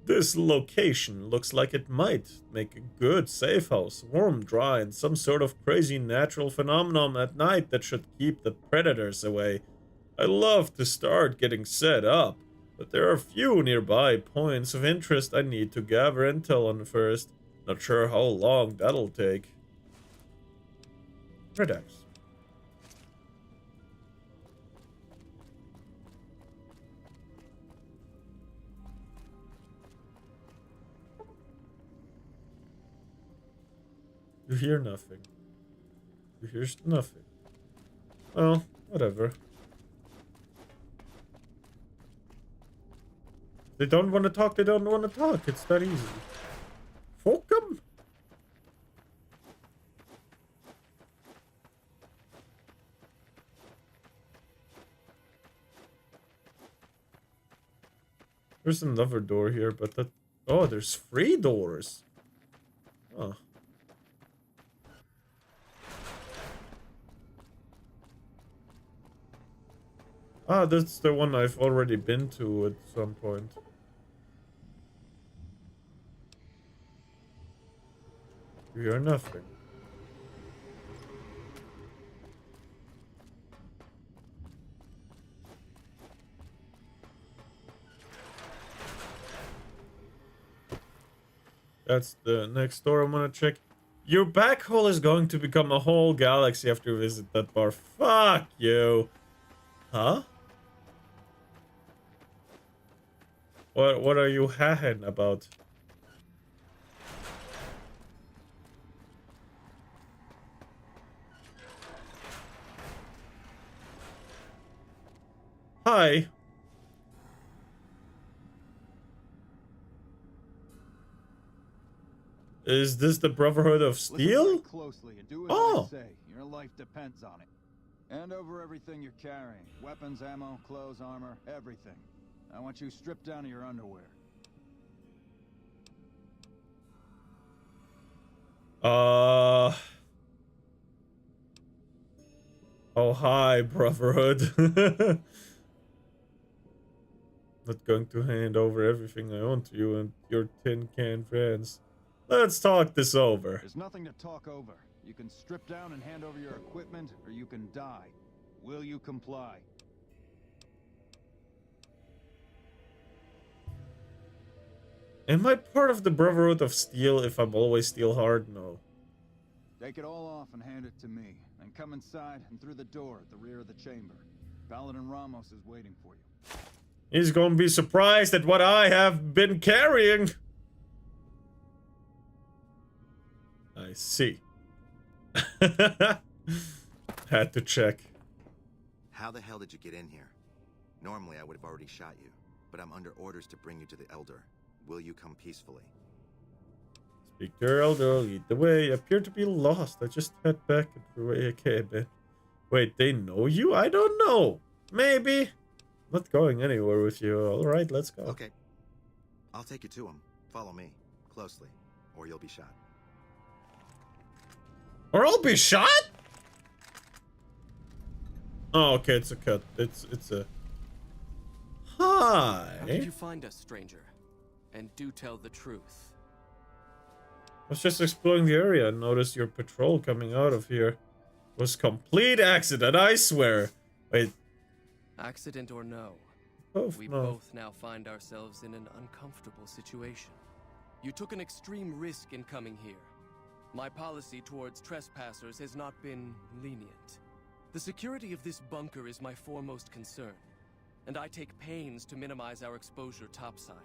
This location looks like it might make a good safe house. Warm, dry, and some sort of crazy natural phenomenon at night that should keep the predators away. I love to start getting set up, but there are a few nearby points of interest I need to gather intel on first. Not sure how long that'll take. Relax. You hear nothing. You hear nothing. Well, whatever. They don't want to talk, they don't want to talk. It's that easy. Fuck 'em. There's another door here, but that... Oh, there's 3 doors. Oh. Ah, that's the one I've already been to at some point. You hear nothing. That's the next door I'm gonna check. Your back hole is going to become a whole galaxy after you visit that bar. Fuck you. Huh? What are you hahing about? Hi. Is this the Brotherhood of Steel? Closely and do as I say. Your life depends on it. Hand over everything you're carrying. Weapons, ammo, clothes, armor, everything. I want you stripped down to your underwear. Oh, hi, Brotherhood. Not going to hand over everything I own to you and your tin can friends. Let's talk this over. There's nothing to talk over. You can strip down and hand over your equipment, or you can die. Will you comply? Am I part of the Brotherhood of Steel if I'm always steel hard? No. Take it all off and hand it to me. Then come inside and through the door at the rear of the chamber. Paladin Ramos is waiting for you. He's gonna be surprised at what I have been carrying. I see. Had to check. How the hell did you get in here? Normally I would have already shot you, but I'm under orders to bring you to the Elder. Will you come peacefully? Speak to your elder, lead the way. Appear to be lost. I just head back the way I came in. Wait, they know you? I don't know. Maybe. Not going anywhere with you. Alright, let's go. Okay. I'll take you to him. Follow me. Closely. Or you'll be shot. Or I'll be shot? Oh, okay, it's a cut. It's a... Hi. How did you find us, stranger? And do tell the truth. I was just exploring the area and noticed your patrol coming out of here. It was complete accident, I swear. Wait. Accident or no, we no. both now find ourselves in an uncomfortable situation. You took an extreme risk in coming here. My policy towards trespassers has not been lenient. The security of this bunker is my foremost concern, and I take pains to minimize our exposure topside.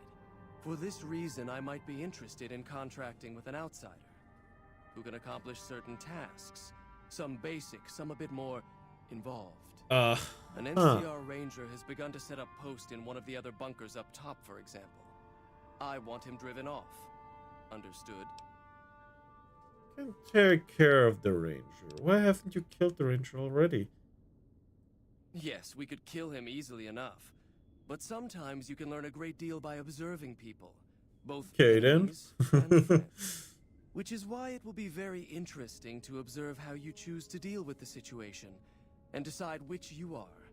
For this reason, I might be interested in contracting with an outsider who can accomplish certain tasks. Some basic, some a bit more involved. An NCR ranger has begun to set up post in one of the other bunkers up top, for example. I want him driven off. Understood? Can take care of the ranger. Why haven't you killed the ranger already? Yes, we could kill him easily enough. But sometimes you can learn a great deal by observing people. Both enemies and friends. Which is why it will be very interesting to observe how you choose to deal with the situation and decide which you are,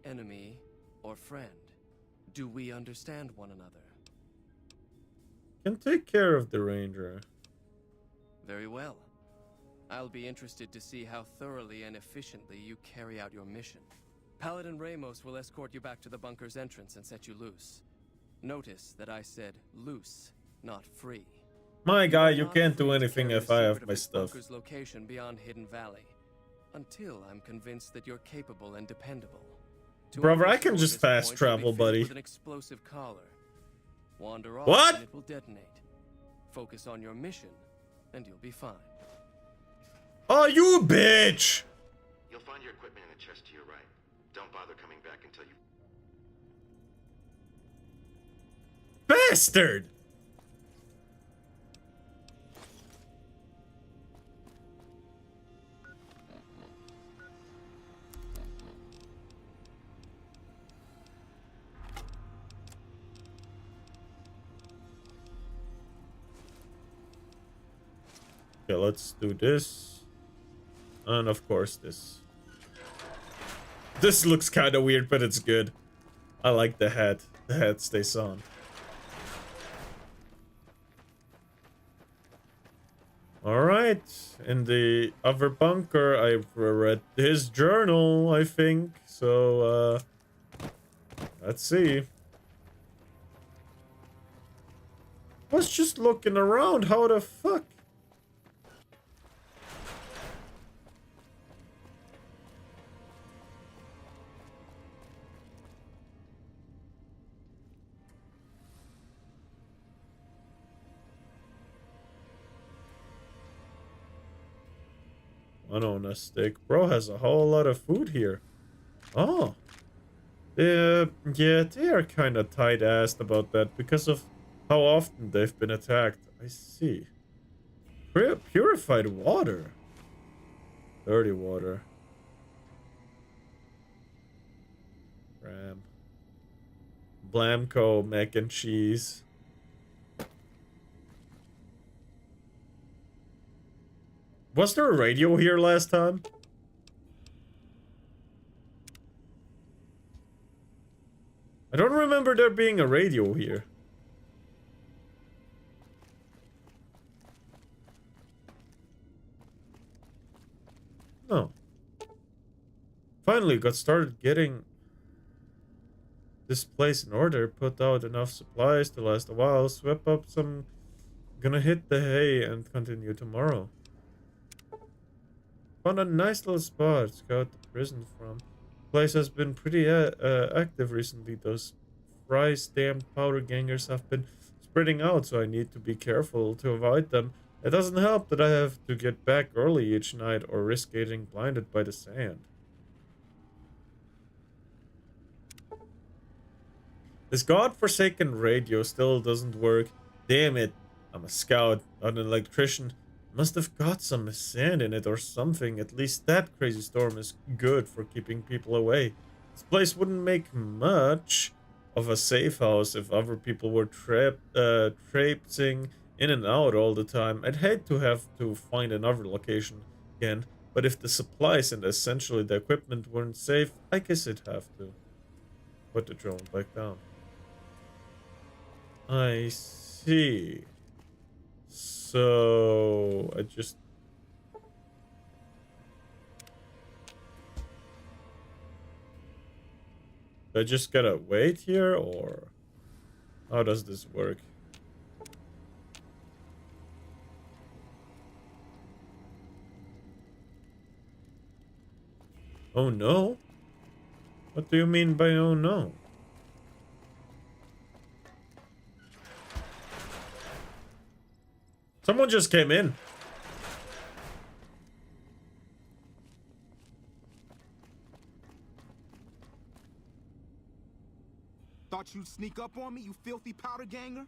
enemy or friend. Do we understand one another? Can take care of the ranger. Very well. I'll be interested to see how thoroughly and efficiently you carry out your mission. Paladin Ramos will escort you back to the bunker's entrance and set you loose. Notice that I said loose, not free. My guy, you can't do anything if I have my stuff. Bunker's location beyond Hidden Valley, until I'm convinced that you're capable and dependable. Brother, I can just fast travel, buddy. With an explosive collar. Wander off What? and it will detonate. Focus on your mission, and you'll be fine. Oh, you bitch! You'll find your equipment in the chest to your right. Don't bother coming back until you... Bastard! Okay, let's do this. And of course this. This looks kind of weird, but it's good. I like the hat. The hat stays on. Alright. In the other bunker, I read his journal, I think. So, let's see. Was just looking around. How the fuck? I don't know, stick. Bro has a whole lot of food here. Oh. Yeah, they are kind of tight-assed about that because of how often they've been attacked. I see. Purified water. Dirty water. Ram. Blamco mac and cheese. Was there a radio here last time? I don't remember there being a radio here. No. Finally got started getting this place in order, put out enough supplies to last a while, sweep up some... Gonna hit the hay and continue tomorrow. Found a nice little spot to scout the prison from. The place has been pretty active recently. Those fry stamped powder gangers have been spreading out, so I need to be careful to avoid them. It doesn't help that I have to get back early each night or risk getting blinded by the sand. This godforsaken radio still doesn't work. Damn it. I'm a scout, not an electrician. Must have got some sand in it or something. At least that crazy storm is good for keeping people away. This place wouldn't make much of a safe house if other people were traipsing in and out all the time. I'd hate to have to find another location again, but if the supplies and essentially the equipment weren't safe, I guess I'd have to. Put the drone back down. I see. So I just... I just gotta wait here, or how does this work? Oh no? What do you mean by oh no? Someone just came in. Thought you'd sneak up on me, you filthy powder ganger?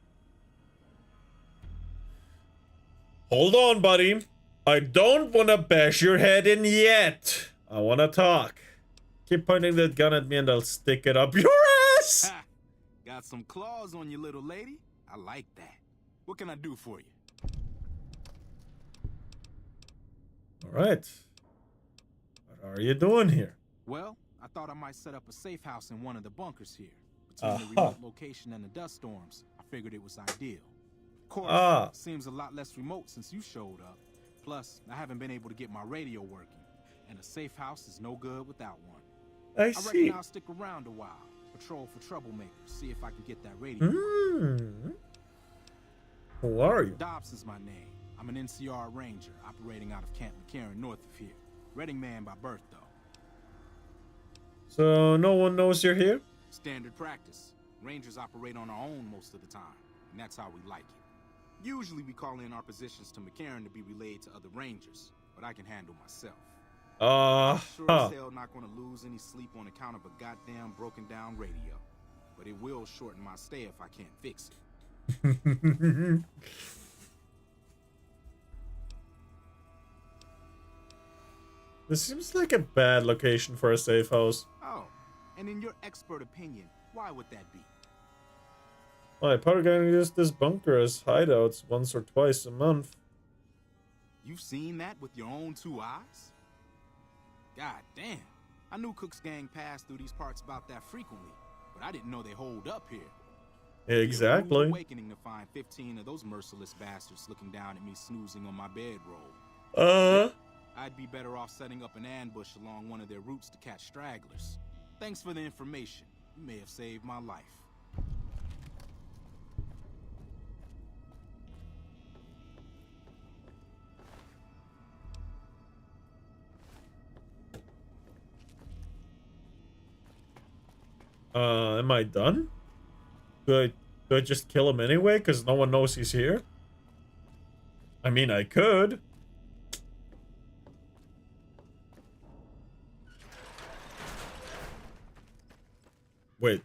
Hold on, buddy. I don't want to bash your head in yet. I want to talk. Keep pointing that gun at me and I'll stick it up your ass. Ha! Got some claws on you, little lady. I like that. What can I do for you? All right. What are you doing here? Well, I thought I might set up a safe house in one of the bunkers here. Between the remote location and the dust storms, I figured it was ideal. Of course, seems a lot less remote since you showed up. Plus, I haven't been able to get my radio working, and a safe house is no good without one. I reckon see. I'll stick around a while, patrol for troublemakers, see if I can get that radio. Who are you? Dobbs is my name. I'm an NCR ranger operating out of Camp McCarran north of here. Reading man by birth, though. So no one knows you're here? Standard practice. Rangers operate on our own most of the time, and that's how we like it. Usually we call in our positions to McCarran to be relayed to other rangers, but I can handle myself. Sure as hell not gonna lose any sleep on account of a goddamn broken down radio. But it will shorten my stay if I can't fix it. This seems like a bad location for a safe house. Oh, and in your expert opinion, why would that be? I probably gonna use this bunker as hideouts once or twice a month. You've seen that with your own two eyes? God damn. I knew Cook's gang passed through these parts about that frequently, but I didn't know they holed up here. Exactly. It was awakening to find 15 of those merciless bastards looking down at me snoozing on my bedroll. I'd be better off setting up an ambush along one of their routes to catch stragglers. Thanks for the information. You may have saved my life. Am I done? Do I just kill him anyway? Because no one knows he's here? I mean, I could. Wait.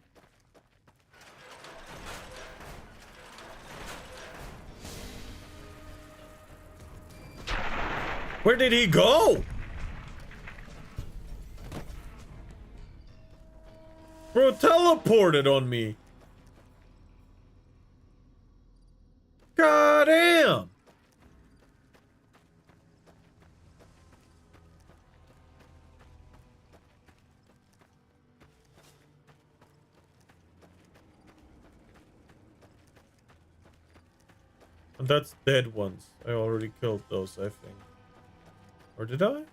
Where did he go? Bro, teleported on me. God damn. And that's dead ones. I already killed those, I think. Or did I?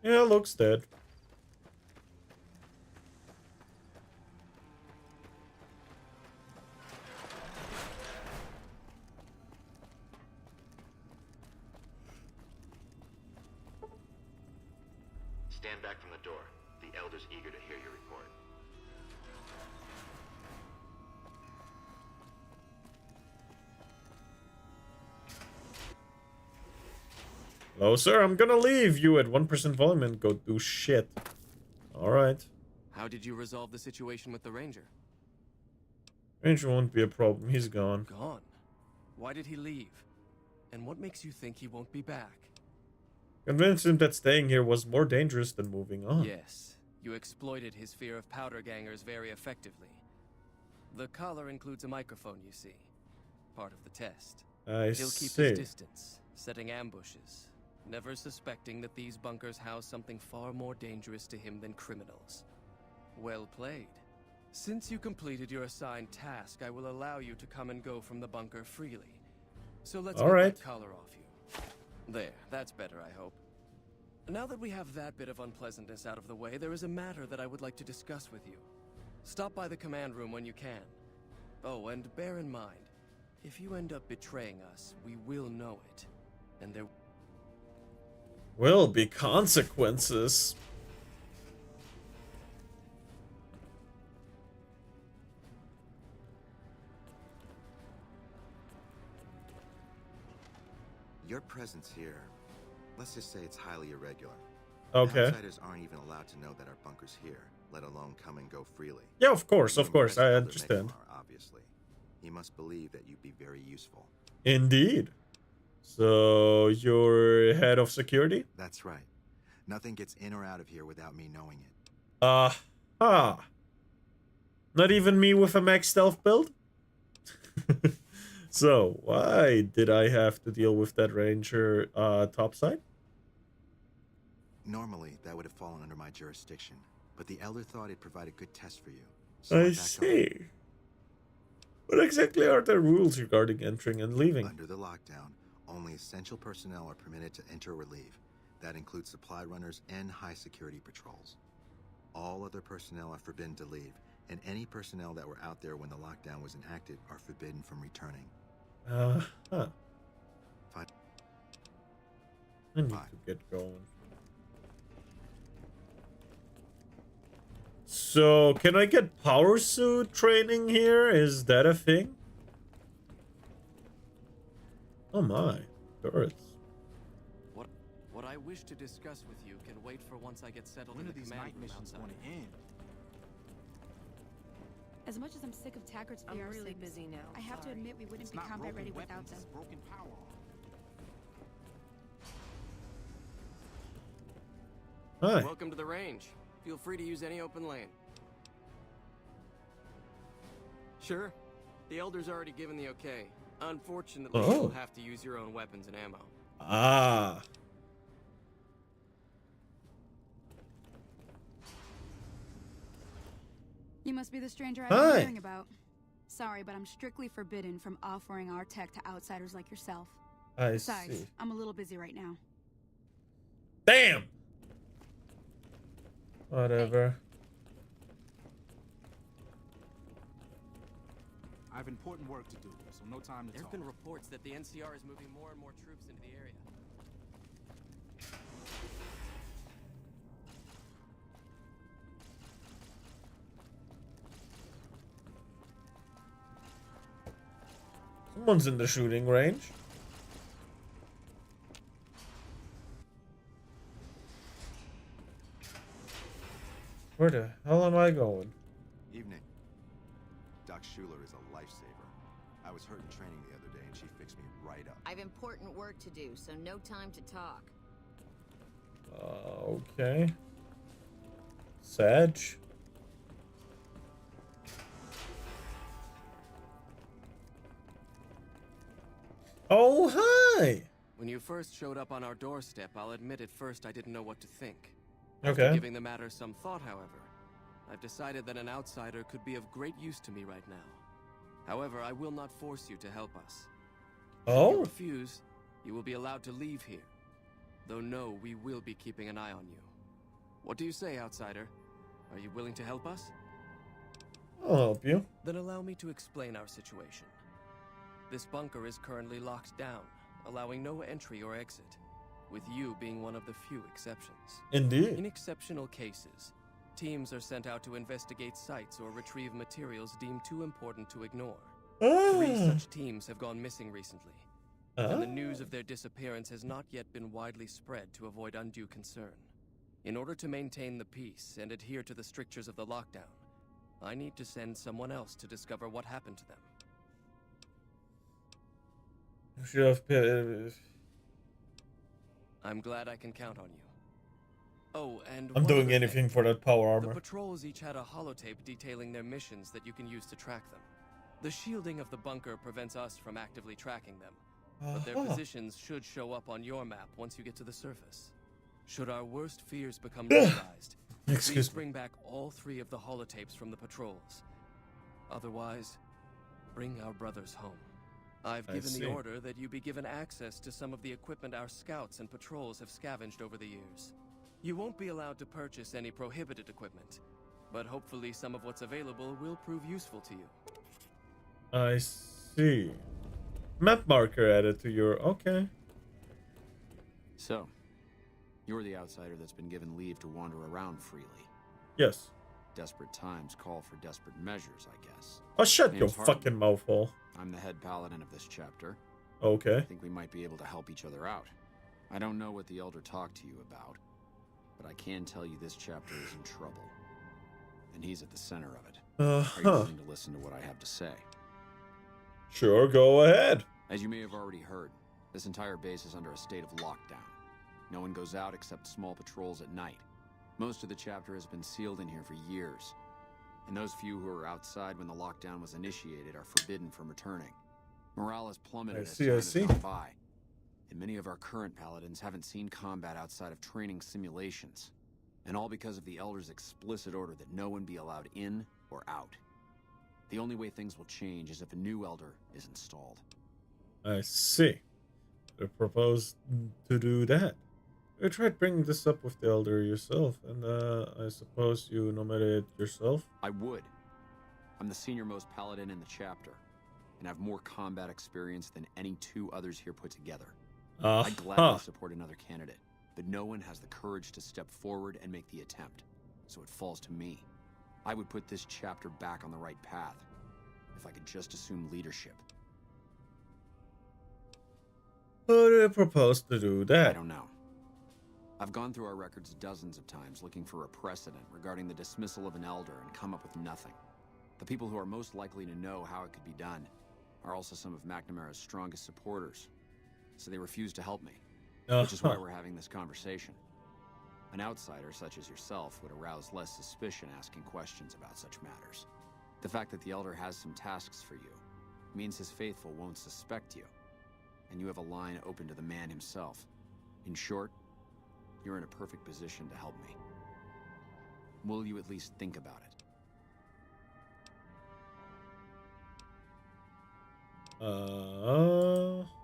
Yeah, looks dead. Stand back from the door. The Elder's eager to hear your report. Hello, sir. I'm gonna leave you at 1% volume and go do shit. Alright. How did you resolve the situation with the ranger? Ranger won't be a problem. He's gone. Gone? Why did he leave? And what makes you think he won't be back? Convinced him that staying here was more dangerous than moving on. Yes, you exploited his fear of powder gangers very effectively. The collar includes a microphone, you see. Part of the test. He'll keep his distance, setting ambushes, never suspecting that these bunkers house something far more dangerous to him than criminals. Well played. Since you completed your assigned task, I will allow you to come and go from the bunker freely. So let's get that collar off you. There, that's better, I hope. Now that we have that bit of unpleasantness out of the way, there is a matter that I would like to discuss with you. Stop by the command room when you can. Oh, and bear in mind, if you end up betraying us, we will know it. And there will be consequences. Your presence here, let's just say it's highly irregular. Okay. Outsiders aren't even allowed to know that our bunker's here, let alone come and go freely. Yeah, of course, You of and the course. rest I Elder understand. Megawar, obviously. He must believe that you'd be very useful. Indeed. So, you're head of security? That's right. Nothing gets in or out of here without me knowing it. Aha. Not even me with a max stealth build? So, why did I have to deal with that ranger topside? Normally, that would have fallen under my jurisdiction, but the Elder thought it'd provide a good test for you. So I backed off. see. What exactly are the rules regarding entering and leaving? Under the lockdown, only essential personnel are permitted to enter or leave. That includes supply runners and high security patrols. All other personnel are forbidden to leave, and any personnel that were out there when the lockdown was enacted are forbidden from returning. Huh. Fine. I need to get going. So, can I get power suit training here? Is that a thing? Oh my, turrets. What I wish to discuss with you can wait for once I get settled When in are the these command night room missions outside. going to end? As much as I'm sick of Taggart's I'm VR really sims, busy now. I have to Sorry. admit we wouldn't It's be not combat broken ready weapons, without them. it's broken power. Hi. Welcome to the range. Feel free to use any open lane. Sure. The Elder's already given the okay. Unfortunately, you'll have to use your own weapons and ammo. Ah. You must be the stranger I've Hi. been hearing about. Sorry, but I'm strictly forbidden from offering our tech to outsiders like yourself. I Besides, see. I'm a little busy right now. Damn. Whatever. I have important work to do, so no time to There have talk. been reports that the NCR is moving more and more troops into the area. Someone's in the shooting range. Where the hell am I going? Evening. Doc Schuler is a lifesaver. I was hurt in training the other day and she fixed me right up. I've important work to do, so no time to talk. Okay. Sag. Oh, hi! When you first showed up on our doorstep, I'll admit at first I didn't know what to think. Okay. After giving the matter some thought, however, I've decided that an outsider could be of great use to me right now. However, I will not force you to help us. If you Oh? refuse, you will be allowed to leave here. Though no, we will be keeping an eye on you. What do you say, outsider? Are you willing to help us? I'll help you. Then allow me to explain our situation. This bunker is currently locked down, allowing no entry or exit, with you being one of the few exceptions. Indeed. In exceptional cases, teams are sent out to investigate sites or retrieve materials deemed too important to ignore. 3 such teams have gone missing recently, and the news of their disappearance has not yet been widely spread to avoid undue concern. In order to maintain the peace and adhere to the strictures of the lockdown, I need to send someone else to discover what happened to them. You should have. I'm glad I can count on you. Oh, and I'm one doing other anything thing. for that power The armor. patrols each had a holotape detailing their missions that you can use to track them. The shielding of the bunker prevents us from actively tracking them, but their positions should show up on your map once you get to the surface. Should our worst fears become realized, please Excuse me. bring back all 3 of the holotapes from the patrols. Otherwise, bring our brothers home. I've I given see. the order that you be given access to some of the equipment our scouts and patrols have scavenged over the years. You won't be allowed to purchase any prohibited equipment, but hopefully some of what's available will prove useful to you. I see. Map marker added to your. Okay. So, you're the outsider that's been given leave to wander around freely. Yes. Desperate times call for desperate measures, I guess. Oh, shut your Name's Harvey. fucking mouth hole. I'm the head paladin of this chapter. Okay. I think we might be able to help each other out. I don't know what the Elder talked to you about, but I can tell you this chapter is in trouble. And he's at the center of it. Are you willing to listen to what I have to say? Sure, go ahead. As you may have already heard, this entire base is under a state of lockdown. No one goes out except small patrols at night. Most of the chapter has been sealed in here for years. And those few who were outside when the lockdown was initiated are forbidden from returning. Morale has plummeted as time has gone by. And many of our current paladins haven't seen combat outside of training simulations. And all because of the Elder's explicit order that no one be allowed in or out. The only way things will change is if a new Elder is installed. I see. You propose to do that. You tried bringing this up with the Elder yourself, and I suppose you nominated yourself? I would. I'm the senior-most paladin in the chapter, and have more combat experience than any two others here put together. I'd gladly support another candidate, but no one has the courage to step forward and make the attempt, so it falls to me. I would put this chapter back on the right path, if I could just assume leadership. How do you propose to do that? I don't know. I've gone through our records dozens of times looking for a precedent regarding the dismissal of an Elder and come up with nothing. The people who are most likely to know how it could be done are also some of McNamara's strongest supporters, so they refuse to help me, which is why we're having this conversation. An outsider such as yourself would arouse less suspicion asking questions about such matters. The fact that the Elder has some tasks for you means his faithful won't suspect you, and you have a line open to the man himself. In short, you're in a perfect position to help me. Will you at least think about it?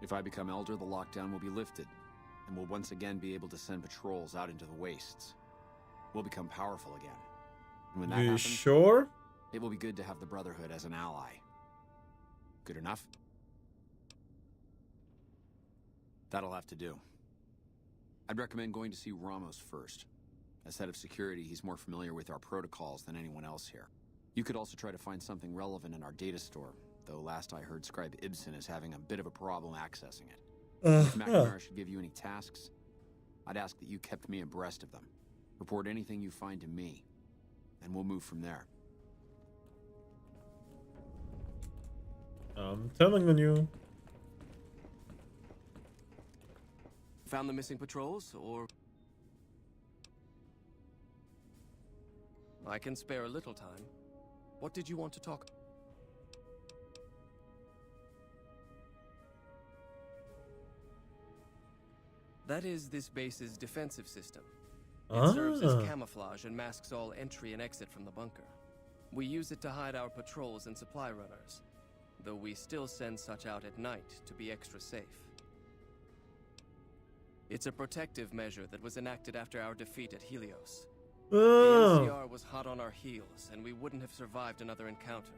If I become Elder, the lockdown will be lifted, and we'll once again be able to send patrols out into the wastes. We'll become powerful again. And when that happens, sure? It will be good to have the Brotherhood as an ally. Good enough? That'll have to do. I'd recommend going to see Ramos first. As head of security, he's more familiar with our protocols than anyone else here. You could also try to find something relevant in our data store, though last I heard Scribe Ibsen is having a bit of a problem accessing it. If McNamara should give you any tasks, I'd ask that you kept me abreast of them. Report anything you find to me, and we'll move from there. I'm telling you. Found the missing patrols, or... I can spare a little time. What did you want to talk? That is this base's defensive system. It serves as camouflage and masks all entry and exit from the bunker. We use it to hide our patrols and supply runners, though we still send such out at night to be extra safe. It's a protective measure that was enacted after our defeat at Helios. The NCR was hot on our heels, and we wouldn't have survived another encounter.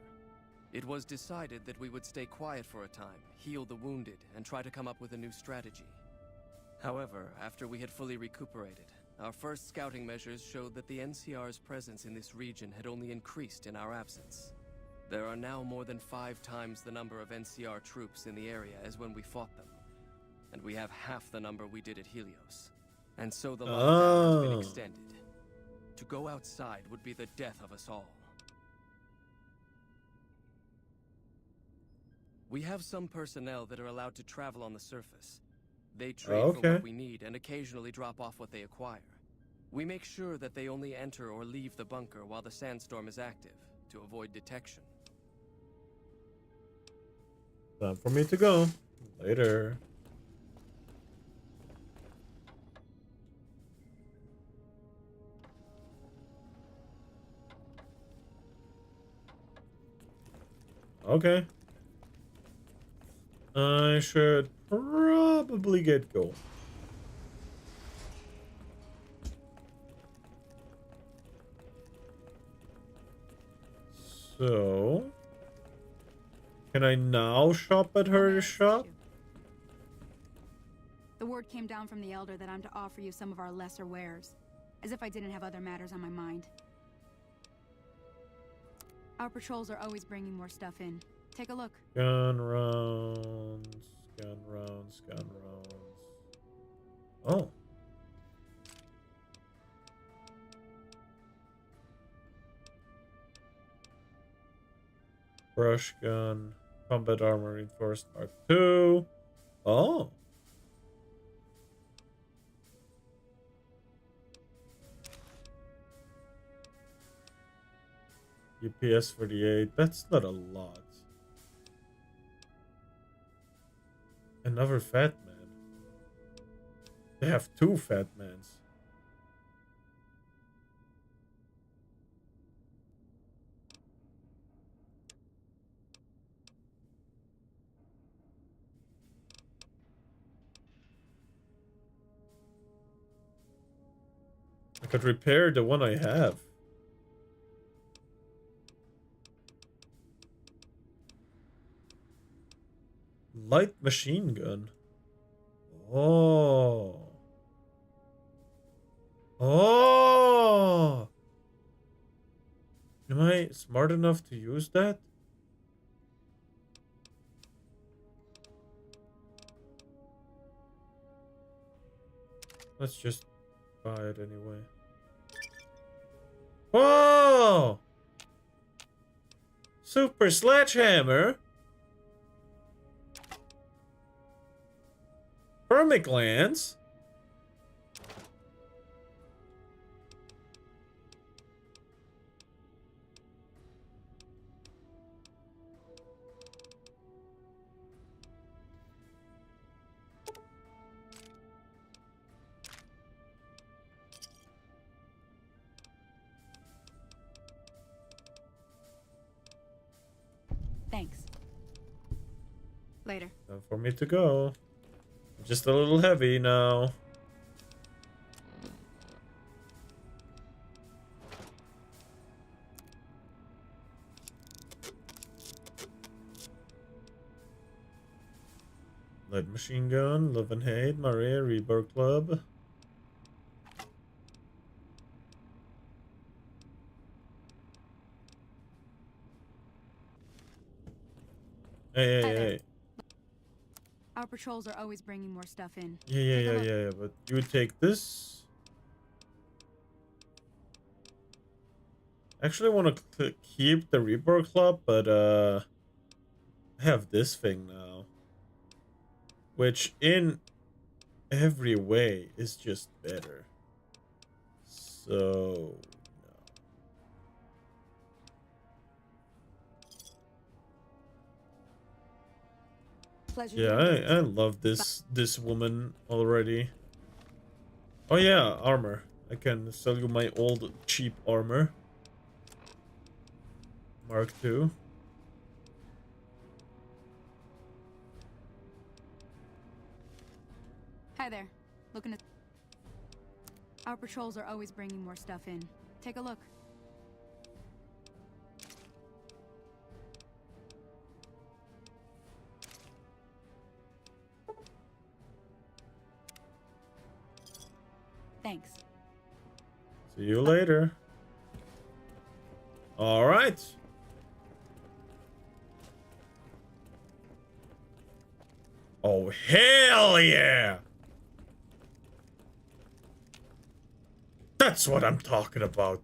It was decided that we would stay quiet for a time, heal the wounded, and try to come up with a new strategy. However, after we had fully recuperated, our first scouting measures showed that the NCR's presence in this region had only increased in our absence. There are now more than 5 times the number of NCR troops in the area as when we fought them. And we have half the number we did at Helios. And so the lockdown has been extended. To go outside would be the death of us all. We have some personnel that are allowed to travel on the surface. They trade for what we need and occasionally drop off what they acquire. We make sure that they only enter or leave the bunker while the sandstorm is active, to avoid detection. Time for me to go. Later. Okay. I should probably get going. So, can I now shop at her shop? The word came down from the Elder that I'm to offer you some of our lesser wares, as if I didn't have other matters on my mind. Our patrols are always bringing more stuff in. Take a look. Gun rounds, gun rounds, gun rounds. Oh. Brush gun, combat armor reinforced Mark II. Oh. UPS 48. That's not a lot. Another fat man. They have 2 fat mans. I could repair the one I have. Light machine gun. Oh. Oh. Am I smart enough to use that? Let's just buy it anyway. Whoa! Super sledgehammer. Vermiclans. Thanks. Later. Time for me to go. I'm just a little heavy now. Light machine gun, love and hate, Maria, Rebirth Club. Hey. Our patrols are always bringing more stuff in. Yeah, but you take this. Actually want to keep the Rebirth Club, but I have this thing now. Which in every way is just better. So Pleasure. yeah, I love this woman already. Oh yeah, armor. I can sell you my old cheap armor. Mark II. Hi there. Looking at... Our patrols are always bringing more stuff in. Take a look. Thanks. See you later. All right. Oh, hell yeah. That's what I'm talking about.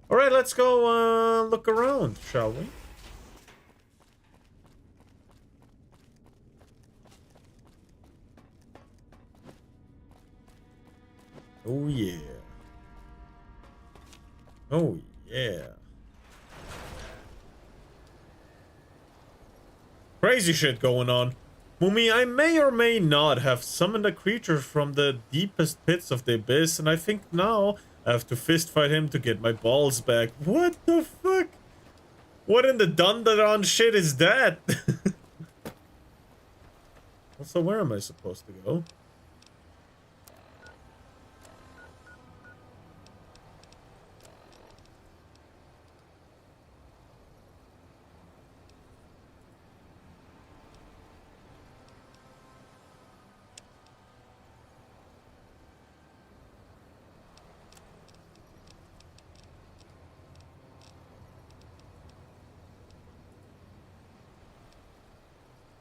All right, let's go look around, shall we? Oh yeah. Oh yeah. Crazy shit going on. Mumi, I may or may not have summoned a creature from the deepest pits of the abyss, and I think now I have to fist fight him to get my balls back. What the fuck? What in the Dundaron shit is that? Also, where am I supposed to go?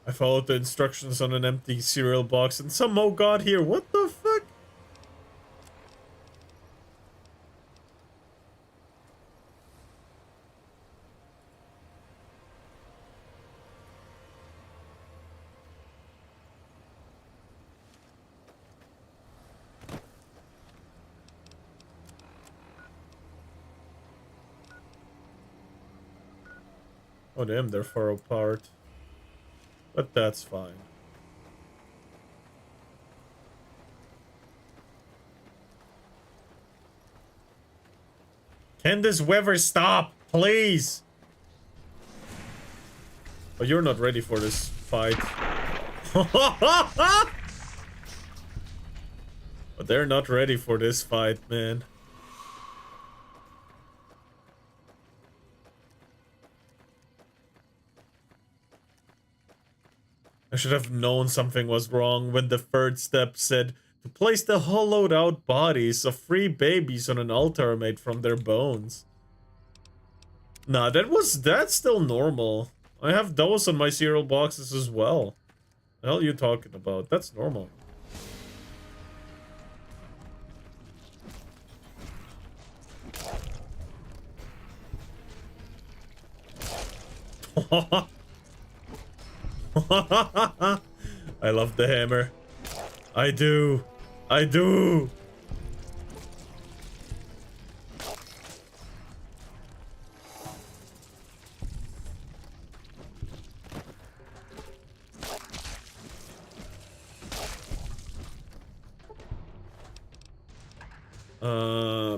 I followed the instructions on an empty cereal box and somehow got here. What the fuck? Oh damn, they're far apart. But that's fine. Can this weather stop, please? Oh, you're not ready for this fight. But they're not ready for this fight, man. I should have known something was wrong when the third step said to place the hollowed out bodies of 3 babies on an altar made from their bones. Nah, that's still normal. I have those on my cereal boxes as well. The hell are you talking about? That's normal. I love the hammer. I do. I do.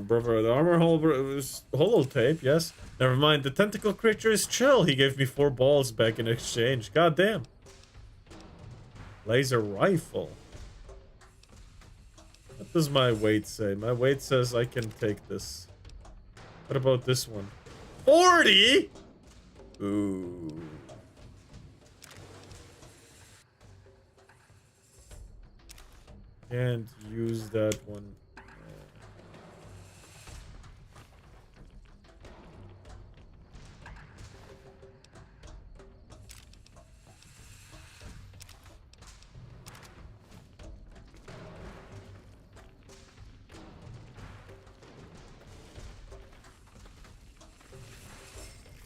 Brother, the armor hollow tape, yes. Never mind, the tentacle creature is chill. He gave me 4 balls back in exchange. God damn. Laser rifle. What does my weight say? My weight says I can take this. What about this one? 40? Ooh. Can't use that one.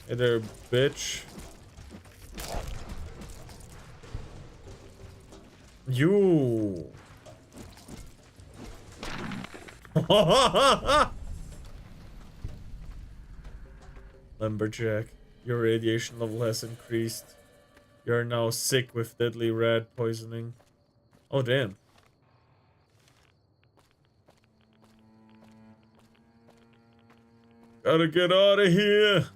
Hey there, bitch. You. Lumberjack, your radiation level has increased. You're now sick with deadly rat poisoning. Oh, damn. Gotta get out of here.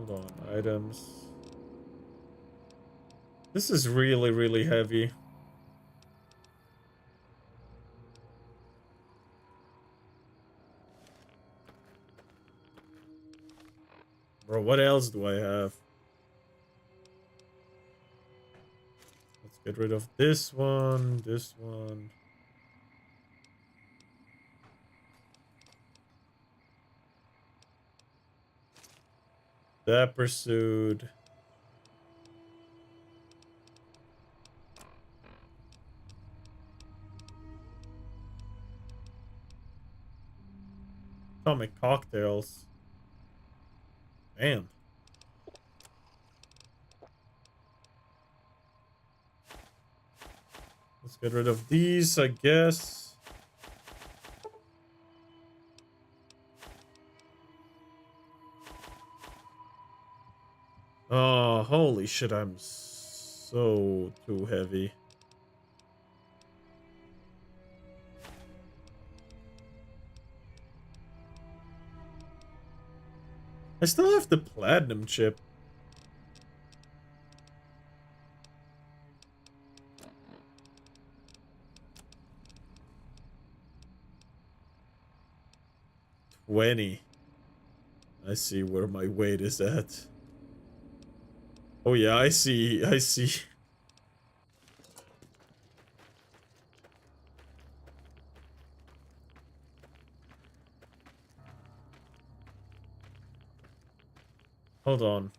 Hold on, items. This is really, really heavy. Bro, what else do I have? Let's get rid of this one, this one. That pursued. Atomic cocktails. Damn. Let's get rid of these, I guess. Oh, holy shit, I'm so too heavy. I still have the platinum chip. $20. I see where my weight is at. Oh yeah, I see. Hold on.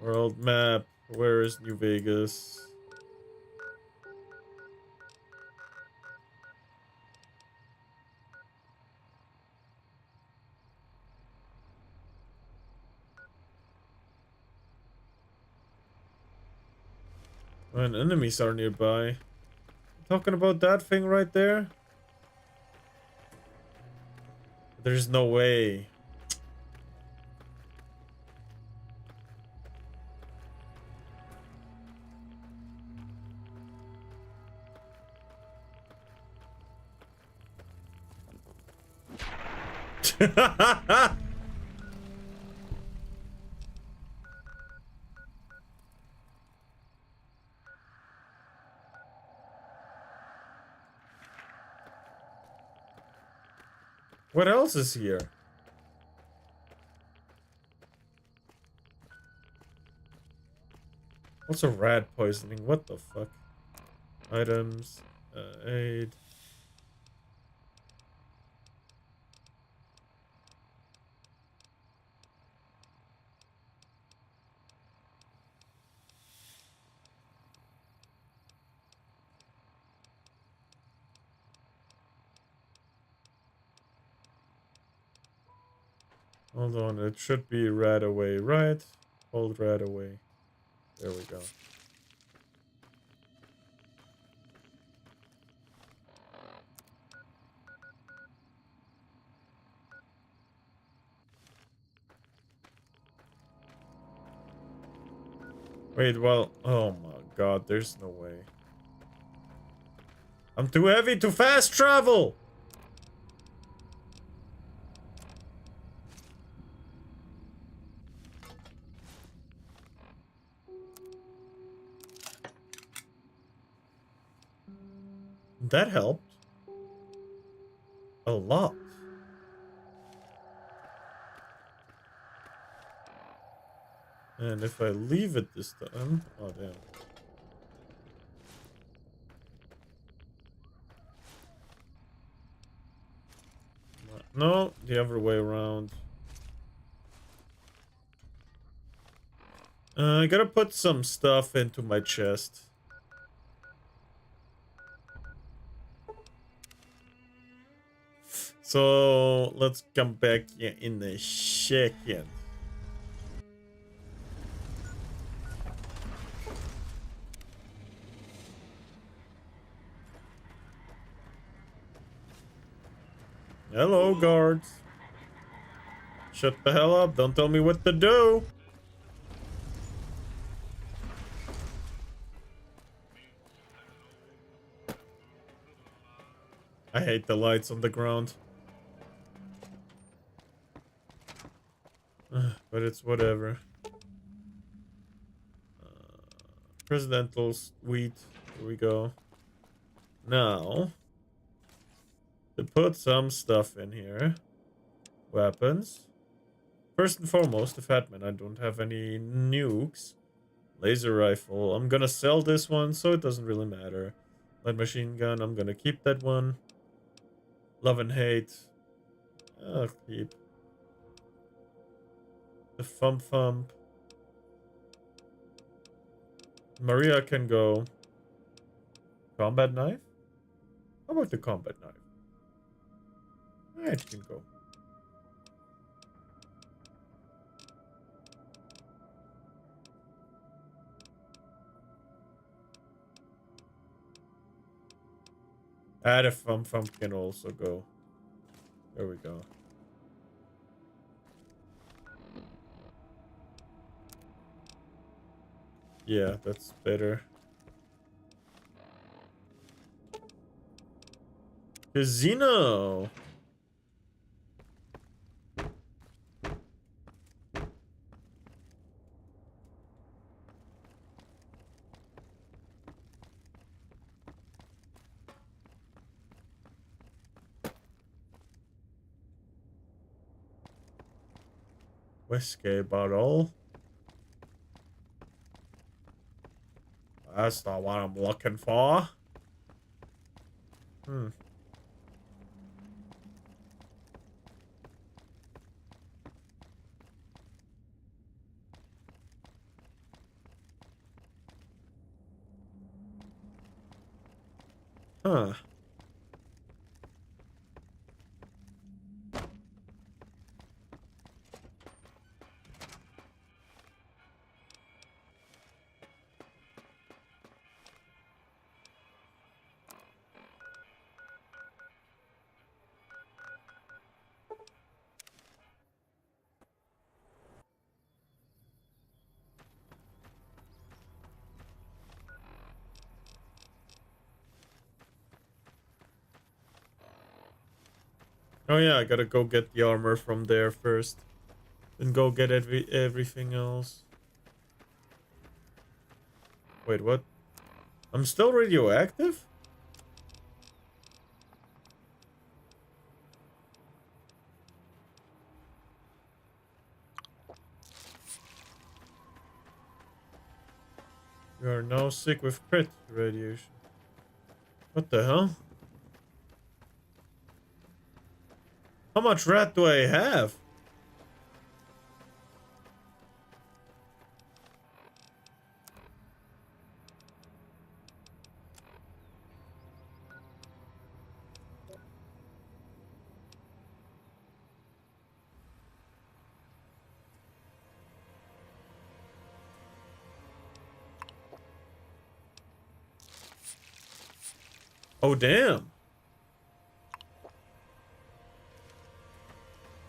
World map. Where is New Vegas? When enemies are nearby. Talking about that thing right there? There's no way. What else is here? What's a rat poisoning? What the fuck? Items, aid. Hold on, it should be right away, right? Hold right away. There we go. Wait, well, oh my god, there's no way. I'm too heavy to fast travel! That helped. A lot. And if I leave it this time... Oh, damn. No, the other way around. I gotta put some stuff into my chest. So, let's come back in a second. Hello, guards. Shut the hell up. Don't tell me what to do. I hate the lights on the ground. But it's whatever. Presidential suite. Here we go. Now, to put some stuff in here. Weapons. First and foremost, the Fatman. I don't have any nukes. Laser rifle. I'm gonna sell this one, so it doesn't really matter. Light machine gun. I'm gonna keep that one. Love and hate. I'll keep. The thump. Maria can go. Combat knife? How about the combat knife? It can go. The thump can also go. There we go. Yeah, that's better. Casino! Whiskey bottle. That's not what I'm looking for. Huh. Oh yeah, I gotta go get the armor from there first. Then go get everything else. Wait, what? I'm still radioactive? You are now sick with crit radiation. What the hell? How much rat do I have? Oh, damn.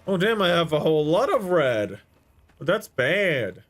Oh, damn, I have a whole lot of red. That's bad.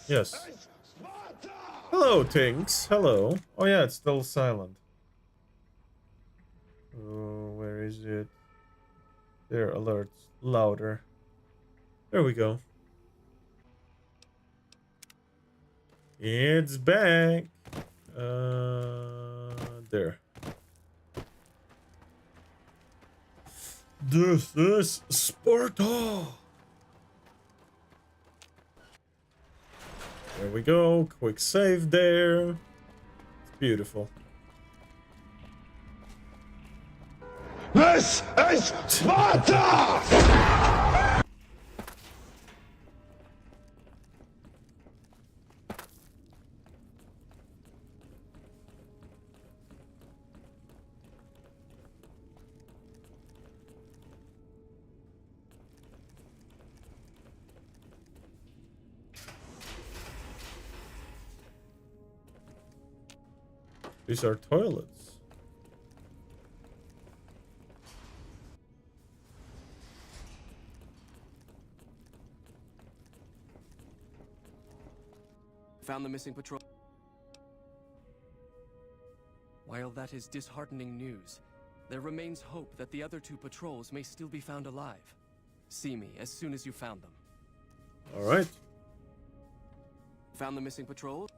Yes. Hello, Tinks. Hello. Oh yeah, it's still silent. Oh, where is it? There, alerts. Louder. There we go. It's back. There. This is Sparta. There we go. Quick save there. It's beautiful. This is Sparta! These are toilets. Found the missing patrol. While that is disheartening news, there remains hope that the other 2 patrols may still be found alive. See me as soon as you found them. All right. Found the missing patrol?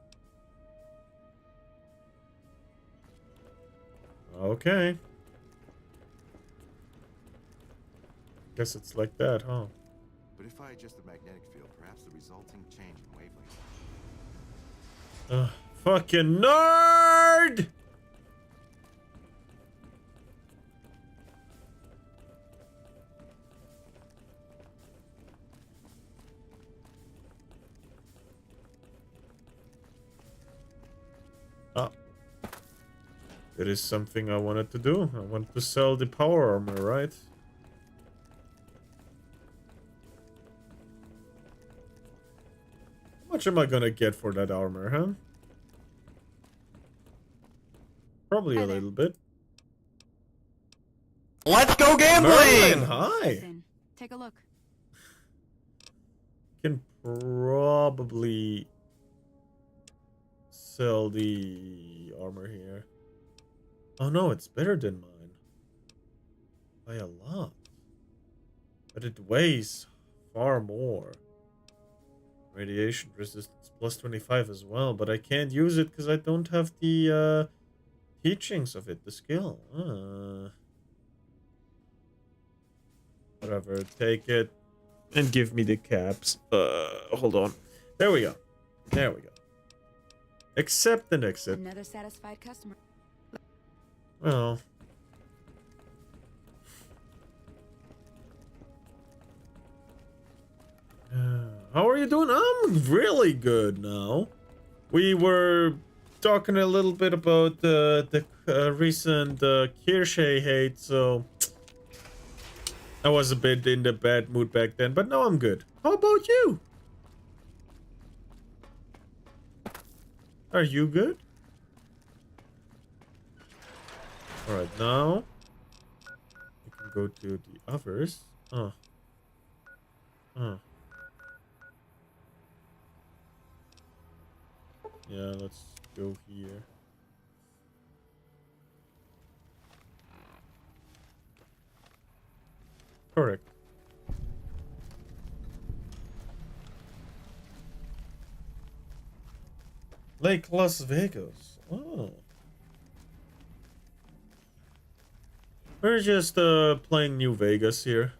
Okay. Guess it's like that, huh? But if I adjust the magnetic field, perhaps the resulting change in wavelength. Fucking nerd! Ah. It is something I wanted to do. I wanted to sell the power armor, right? How much am I gonna get for that armor, huh? Probably a little bit. Let's go gambling! Merlin, hi! Take a look. Can probably sell the armor here. Oh no, it's better than mine. By a lot. But it weighs far more. Radiation resistance plus 25 as well, but I can't use it because I don't have the teachings of it, the skill. Whatever, take it and give me the caps. Hold on. There we go. There we go. Accept and exit. Another satisfied customer. Well. How are you doing? I'm really good now. We were talking a little bit about the recent Kirche hate, so I was a bit in the bad mood back then, but now I'm good. How about you? Are you good? Alright, now we can go to the others. Yeah, let's go here. Correct. Lake Las Vegas. Oh. We're just playing New Vegas here.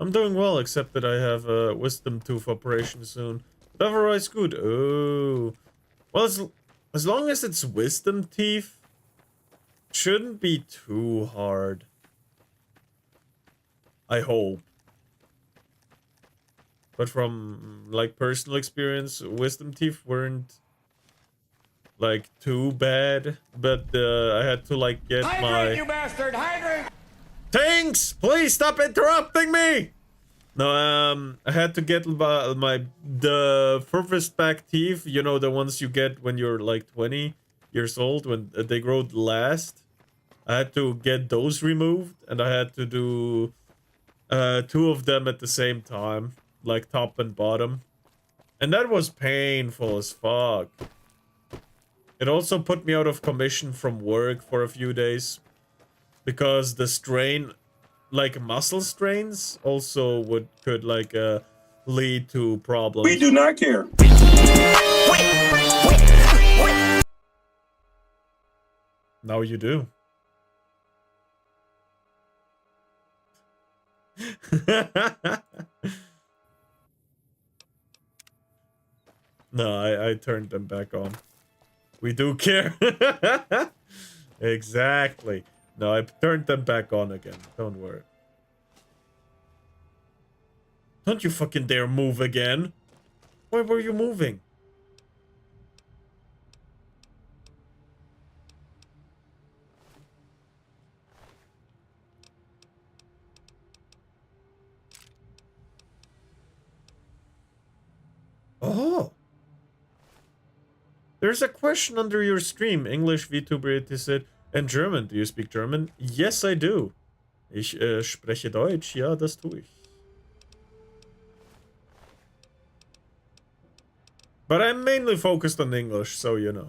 I'm doing well, except that I have a wisdom tooth operation soon. But otherwise good. Oh. Well, as long as it's wisdom teeth, it shouldn't be too hard. I hope. But from like personal experience, wisdom teeth weren't like too bad. But I had to like get Hydrate, you bastard! Hydrate! Thanks! Please stop interrupting me! No, I had to get the furthest back teeth, you know, the ones you get when you're like 20 years old, when they grow last. I had to get those removed, and I had to do 2 of them at the same time, like top and bottom. And that was painful as fuck. It also put me out of commission from work for a few days, because the strain, like muscle strains, also could like lead to problems. We do not care. Now you do. No, I turned them back on. We do care. Exactly. No, I turned them back on again. Don't worry. Don't you fucking dare move again. Why were you moving? Oh. There's a question under your stream. English, VTuber, it said. And German. Do you speak German? Yes, I do. Ich spreche Deutsch. Ja, das tue ich. But I'm mainly focused on English, so you know.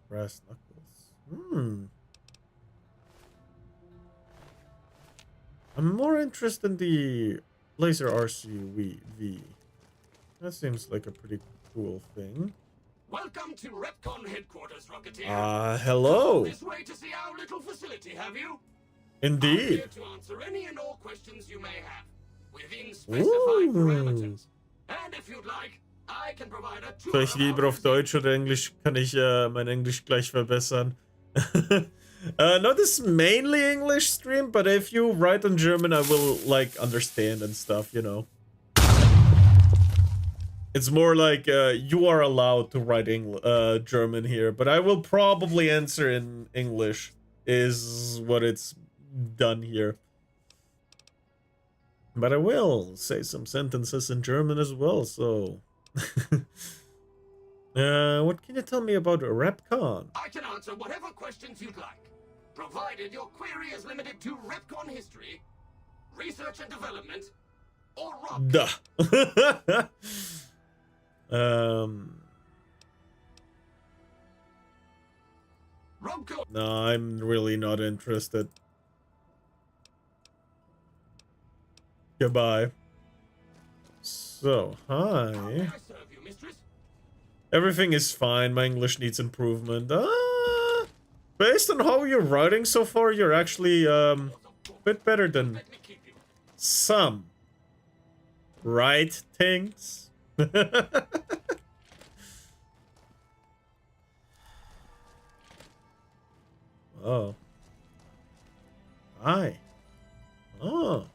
Brass knuckles. I'm more interested in the laser RCV. That seems like a pretty cool thing. Welcome to Repcon headquarters, Rocketeer. Hello. This way to see our little facility, have you? Indeed. I'm here to answer any and all questions you may have within specified parameters. And if you'd like, I can provide a tour. Soll ich lieber auf Deutsch oder Englisch? Kann ich mein Englisch gleich verbessern? No, this is mainly English stream, but if you write in German, I will like understand and stuff, you know. It's more like you are allowed to write German here, but I will probably answer in English, is what it's done here. But I will say some sentences in German as well, so... what can you tell me about Repcon? I can answer whatever questions you'd like, provided your query is limited to Repcon history, research and development, or rock. Duh. No, I'm really not interested. Goodbye. So, hi. Everything is fine. My English needs improvement. Based on how you're writing so far, you're actually a bit better than some. Right things? Oh. Hi. Oh.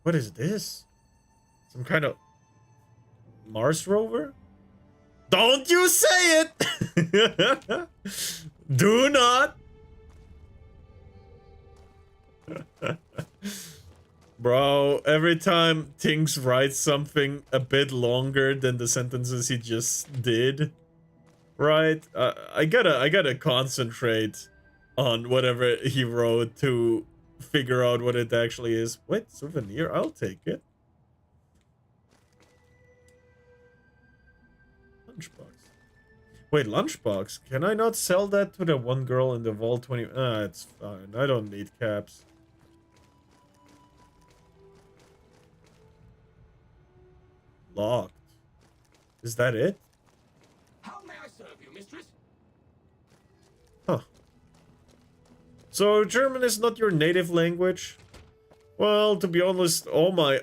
What is this? Some kind of Mars rover? Don't you say it! Do not! Bro, every time Tinks writes something a bit longer than the sentences he just did, right? I gotta concentrate on whatever he wrote to figure out what it actually is. Wait, souvenir? I'll take it. Lunchbox. Wait, lunchbox? Can I not sell that to the one girl in the vault 20? Ah, it's fine. I don't need caps. Locked. Is that it? How may I serve you, mistress? Huh. So German is not your native language? Well, to be honest, all my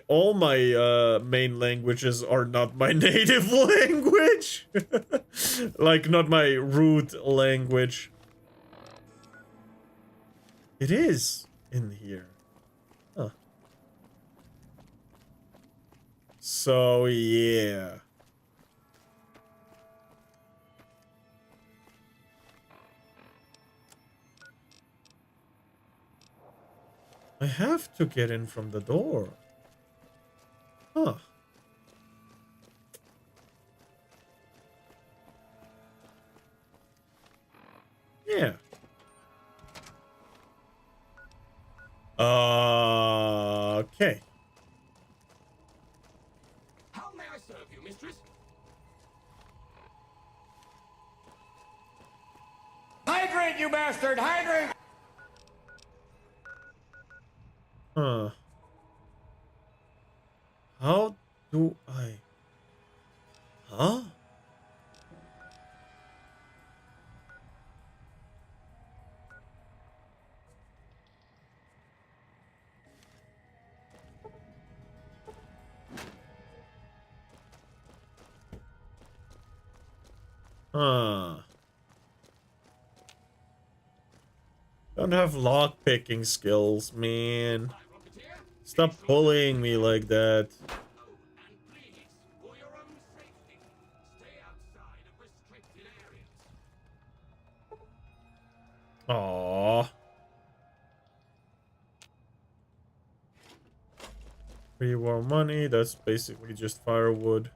main languages are not my native language. Like, not my root language. It is in here. Huh. So, yeah. I have to get in from the door. Huh. Yeah. Okay. How may I serve you, mistress? Hydrate, you bastard! Hydrate! Huh. How do I... Huh? Huh. Don't have lock-picking skills, man. Stop bullying me like that. Aww. Pre-war money, that's basically just firewood.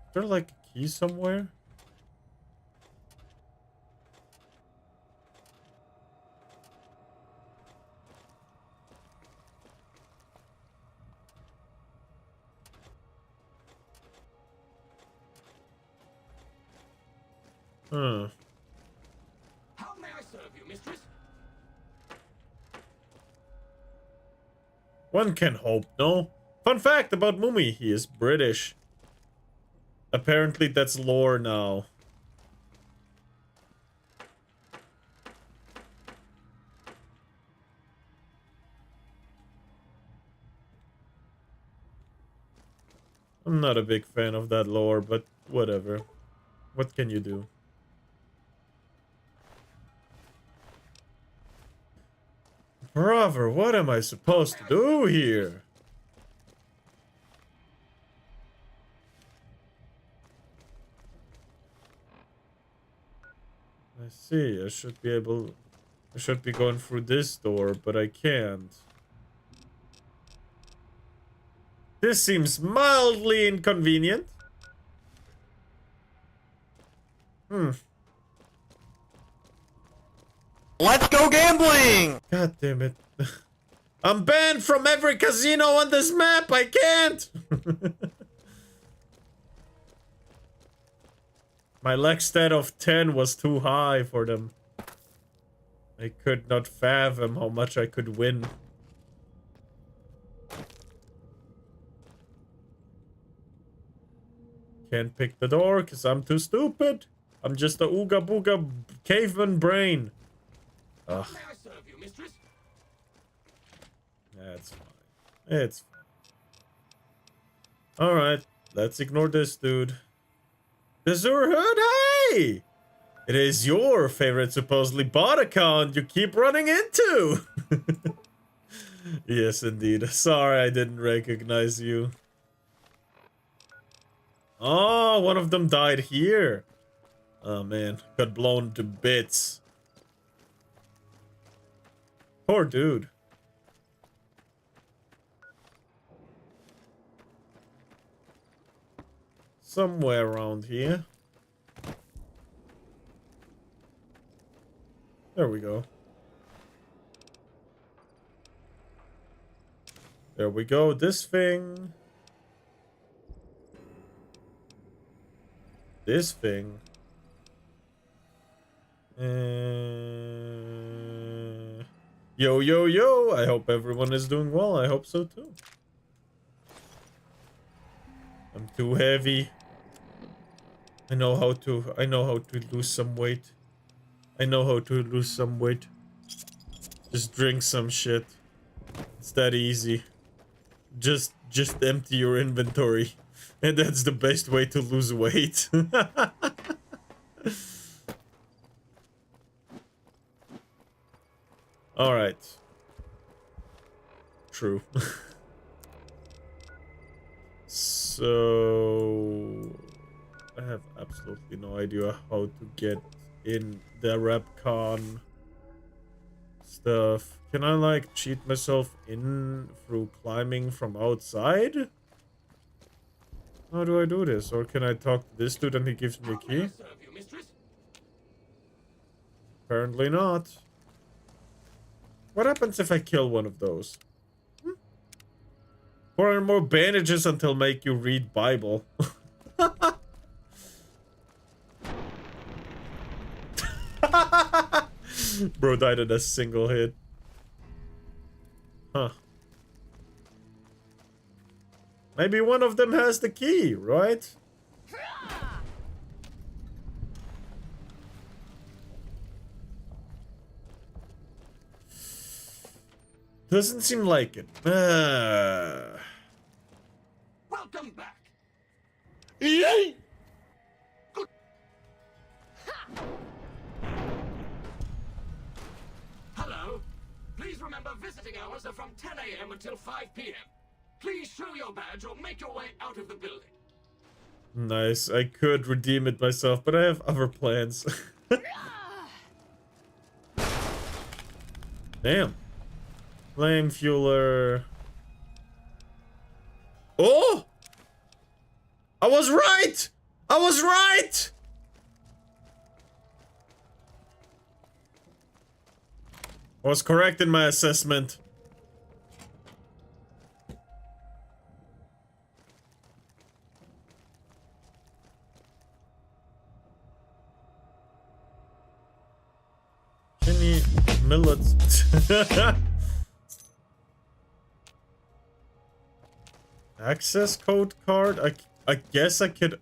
Is there like a key somewhere? Huh. How may I serve you, mistress? One can hope, no? Fun fact about Mummy, he is British. Apparently that's lore now. I'm not a big fan of that lore, but whatever. What can you do? Brother, what am I supposed to do here? I see, I should be going through this door, but I can't. This seems mildly inconvenient. Let's go gambling! God damn it. I'm banned from every casino on this map. I can't. My Lex stat of 10 was too high for them. I could not fathom how much I could win. Can't pick the door because I'm too stupid. I'm just a ooga booga caveman brain. Ugh. May I serve you, mistress? That's fine. It's fine. Alright, let's ignore this dude. The Zurhood, hey! It is your favorite supposedly bot account you keep running into! Yes, indeed. Sorry I didn't recognize you. Oh, one of them died here. Oh man, got blown to bits. Poor dude. Somewhere around here. There we go. There we go. This thing. This thing. Yo, yo, yo. I hope everyone is doing well. I hope so too. I'm too heavy. I know how to lose some weight. I know how to lose some weight. Just drink some shit. It's that easy. Just empty your inventory. And that's the best way to lose weight. Alright. True. So... I have absolutely no idea how to get in the Repcon stuff. Can I, like, cheat myself in through climbing from outside? How do I do this? Or can I talk to this dude and he gives me a key? Apparently not. What happens if I kill one of those? 400 more bandages until make you read Bible. Bro died in a single hit. Huh. Maybe one of them has the key, right? Doesn't seem like it. Welcome back. Yay! Good. Hello. Please remember visiting hours are from 10 a.m. until 5 p.m. Please show your badge or make your way out of the building. Nice. I could redeem it myself, but I have other plans. Damn. Flame fueler. Oh! I was right! I was right! I was correct in my assessment. Jimmy Millets. Access code card. I guess I can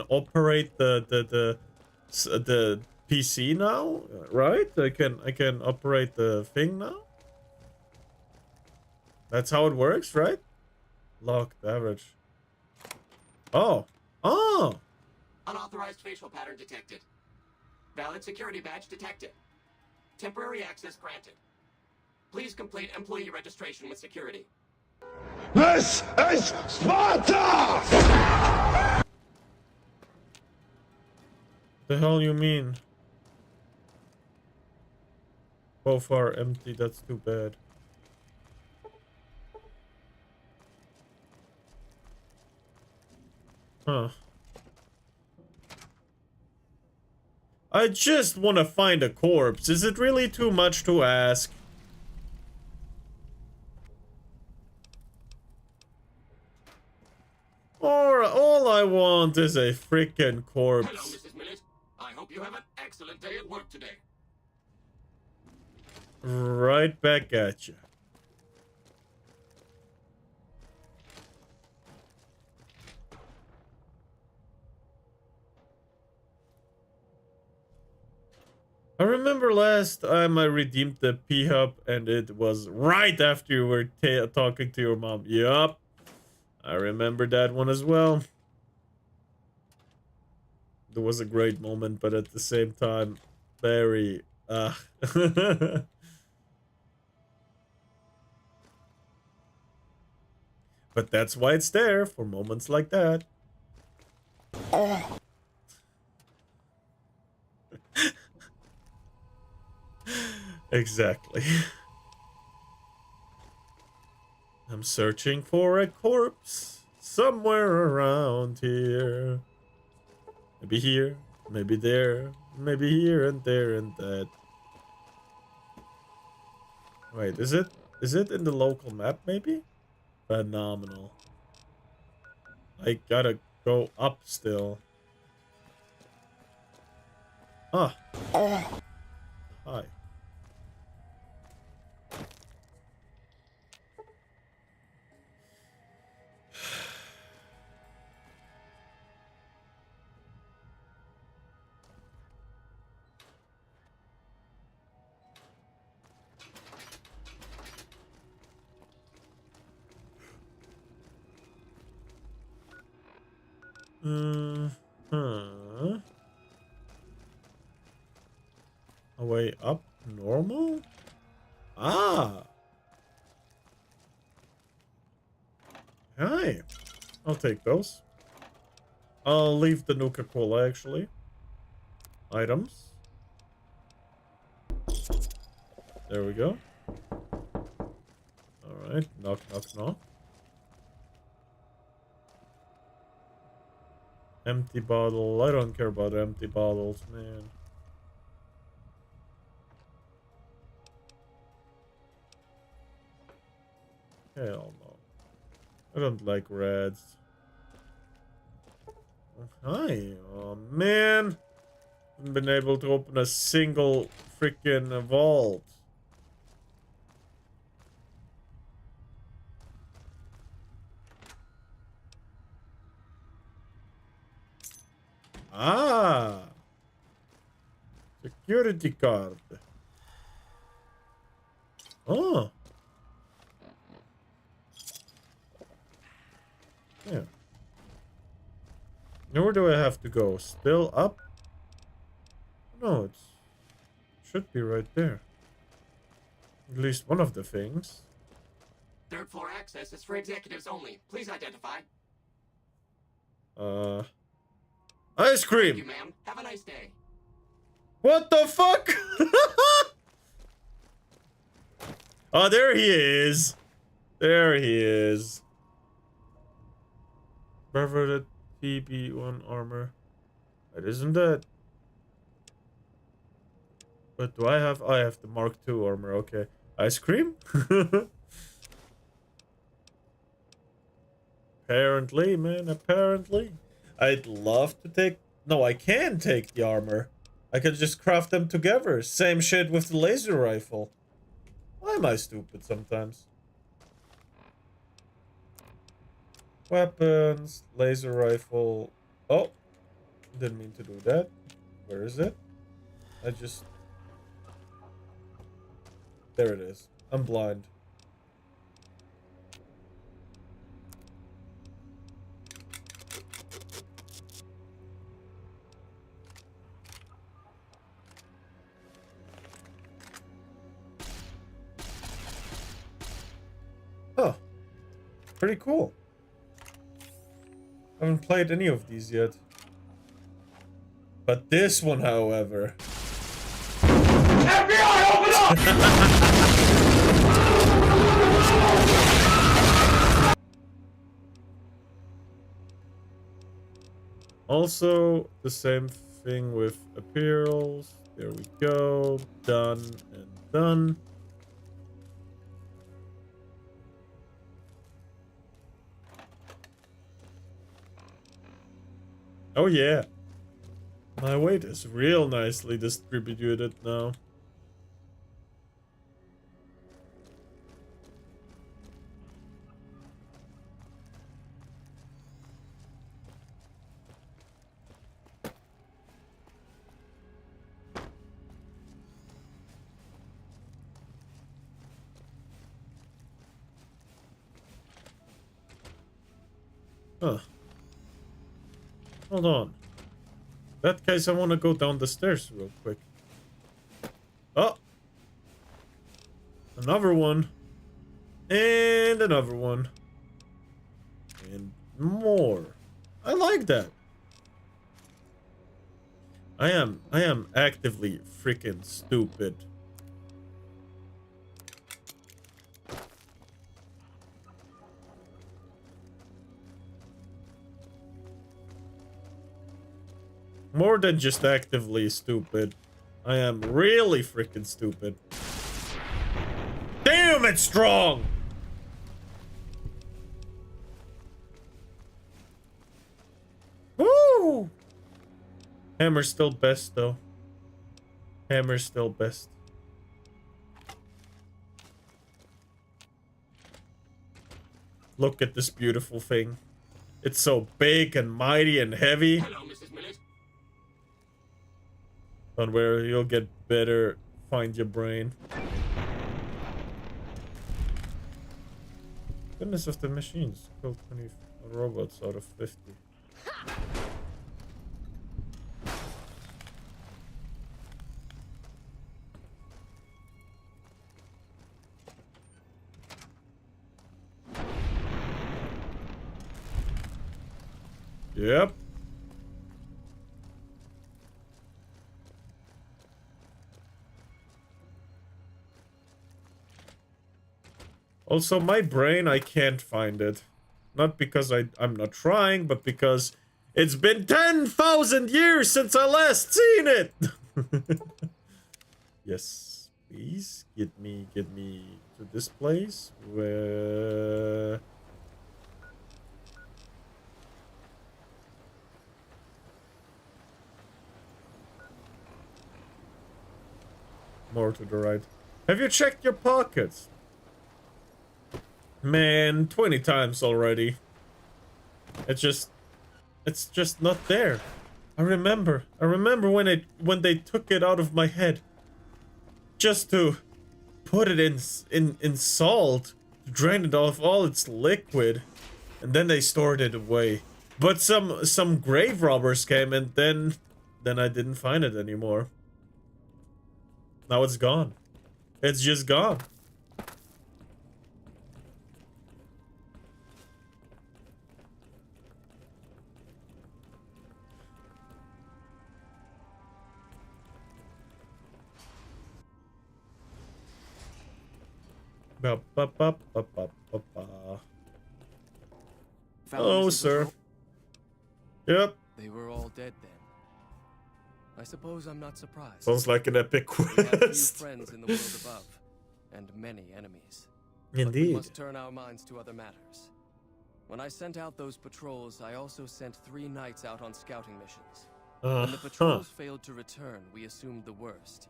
operate the PC now, right? I can operate the thing now. That's how it works, right? Locked average. Oh. Unauthorized facial pattern detected. Valid security badge detected. Temporary access granted. Please complete employee registration with security. This is Sparta! The hell you mean? Both are empty, that's too bad. Huh. I just want to find a corpse. Is it really too much to ask? Or all I want is a freaking corpse. Hello, Mrs. Millet. I hope you have an excellent day at work today. right back at you. I remember last time I redeemed the P-Hub and it was right after you were talking to your mom. Yup. I remember that one as well. It was a great moment, but at the same time, very... But that's why it's there, for moments like that. Exactly. I'm searching for a corpse somewhere around here. Maybe here, maybe there, maybe here and there and that. Wait, is it in the local map maybe? Phenomenal. I gotta go up still. Ah. Hi. Huh. A way up normal? Ah. Hi. I'll take those. I'll leave the Nuka-Cola actually. Items. There we go. Alright. Knock, knock, knock. Empty bottle. I don't care about empty bottles, man. Hell no. I don't like reds. Hi. Oh, man. Haven't been able to open a single freaking vault. Ah. Security card. Oh. Yeah. Now where do I have to go? Still up? No, it should be right there. At least one of the things. Third floor access is for executives only. Please identify. Ice cream! Thank you, ma'am. Have a nice day. What the fuck? Oh, there he is. There he is. Perverted TB1 armor. It isn't that. But do I have? I have the Mark II armor. Okay. Ice cream? Apparently, man. Apparently. I'd love to take... No, I can take the armor. I could just craft them together. Same shit with the laser rifle. Why am I stupid sometimes? Weapons, laser rifle. Oh, didn't mean to do that. Where is it? I just... There it is. I'm blind. Huh. Pretty cool. I haven't played any of these yet. But this one, however... FBI, open up! Also, the same thing with apparels. There we go. Done and done. Oh yeah. My weight is real nicely distributed now. Huh. Hold on. In that case, I want to go down the stairs real quick. Oh! Another one. And another one. And more. I like that. I am actively freaking stupid. More than just actively stupid. I am really freaking stupid. Damn, it's strong! Woo! Hammer's still best, though. Hammer's still best. Look at this beautiful thing. It's so big and mighty and heavy. Hello, Mrs. Millet. Don't worry, you'll get better. Find your brain. Goodness of the machines. Killed 20 robots out of 50. Yep. Also, my brain, I can't find it. Not because I'm not trying, but because it's been 10,000 years since I last seen it! Yes, please, get me to this place where... More to the right. Have you checked your pockets? Man, 20 times already. It's just not there. I remember when they took it out of my head. Just to put it in salt, to drain it off all its liquid, and then they stored it away. But some grave robbers came, and then I didn't find it anymore. Now it's gone. It's just gone. Ba, ba, ba, ba, ba, ba, ba. Oh, sir. Yep. They were all dead then. I suppose I'm not surprised. Sounds like an epic We have few quest. friends in the world above, and many enemies. Indeed. But we must turn our minds to other matters. When I sent out those patrols, I also sent 3 knights out on scouting missions. When the patrols failed to return, we assumed the worst,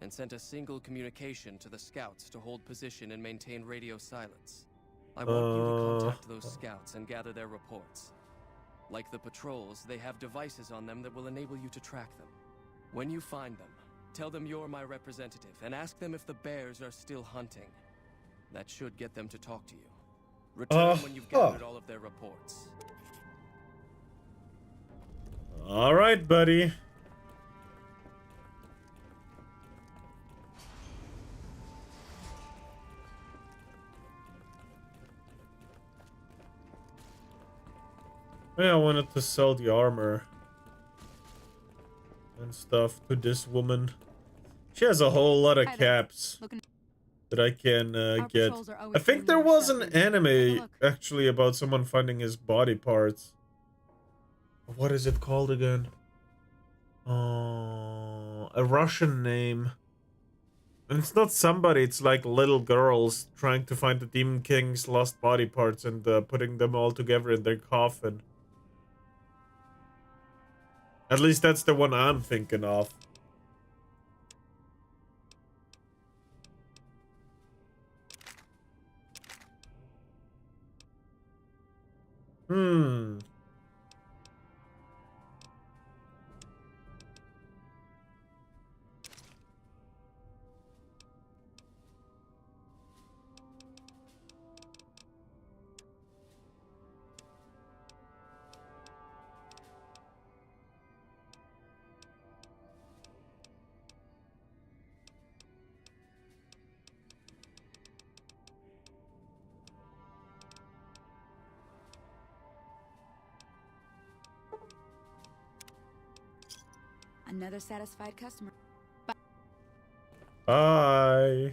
and sent a single communication to the scouts to hold position and maintain radio silence. I want you to contact those scouts and gather their reports. Like the patrols, they have devices on them that will enable you to track them. When you find them, tell them you're my representative and ask them if the bears are still hunting. That should get them to talk to you. Return when you've gathered all of their reports. All right, buddy. Yeah, I wanted to sell the armor and stuff to this woman. She has a whole lot of caps that I can get. I think there was an anime actually about someone finding his body parts. What is it called again? A Russian name. And it's not somebody, it's like little girls trying to find the Demon King's lost body parts and putting them all together in their coffin. At least that's the one I'm thinking of. Another satisfied customer. Bye.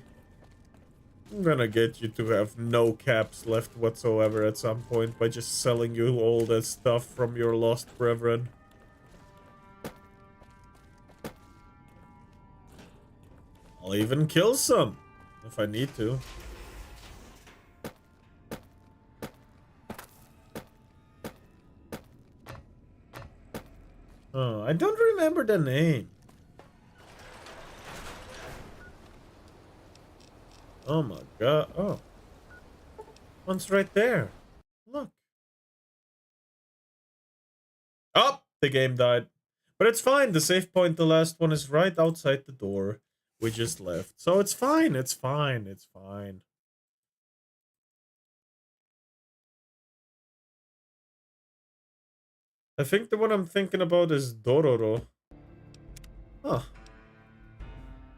I'm gonna get you to have no caps left whatsoever at some point by just selling you all that stuff from your lost brethren. I'll even kill some if I need to. Oh, I don't remember the name. Oh my god. Oh. One's right there. Look. Oh, the game died. But it's fine. The save point, the last one, is right outside the door. We just left. So it's fine. It's fine. It's fine. I think the one I'm thinking about is Dororo. Huh.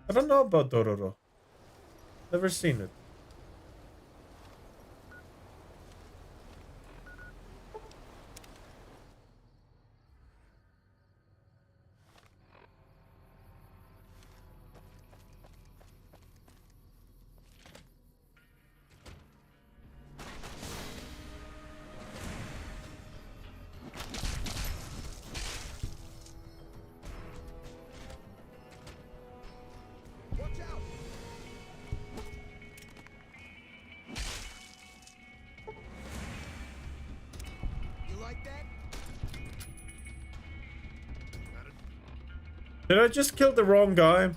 I don't know about Dororo. Never seen it. Did I just kill the wrong guy?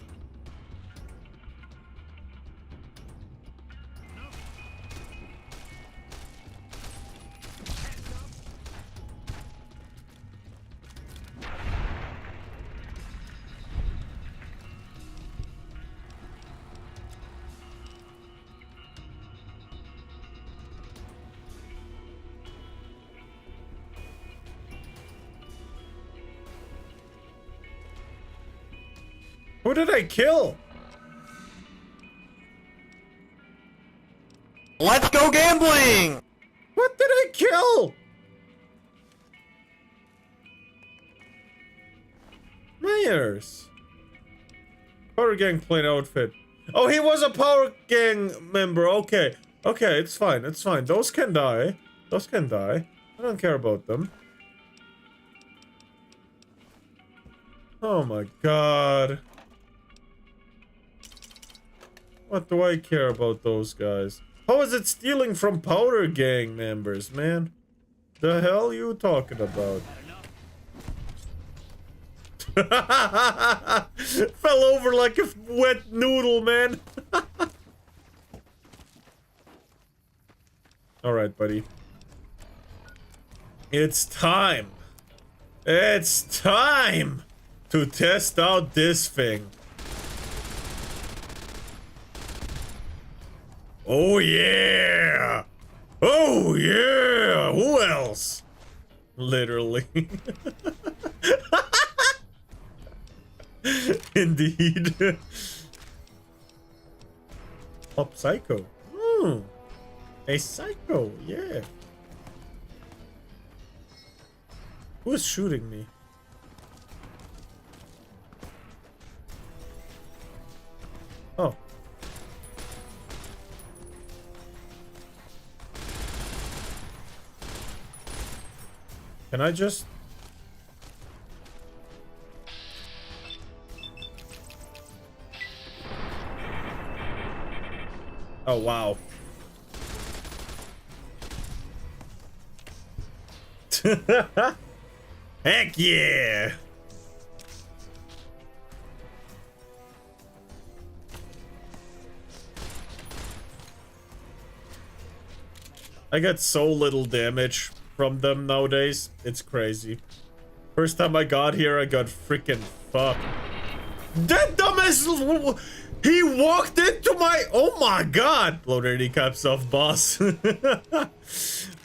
Who did I kill? Let's go gambling! What did I kill? Myers. Power Gang plain outfit. Oh, he was a Power Gang member. Okay. Okay, it's fine. It's fine. Those can die. Those can die. I don't care about them. Oh my god. What do I care about those guys? How is it stealing from Powder Gang members, man? The hell you talking about? Fell over like a wet noodle, man. Alright, buddy. It's time. It's time to test out this thing. Oh yeah! Oh yeah! Who else? Literally. Indeed. Pop Psycho. Hmm. A Psycho, yeah. Who is shooting me? Oh. Can I just... Oh, wow. Heck yeah! I got so little damage from them nowadays. It's crazy. First time I got here, I got freaking fucked. That dumbass... He walked into my... Oh my god! Blow dirty caps off, boss.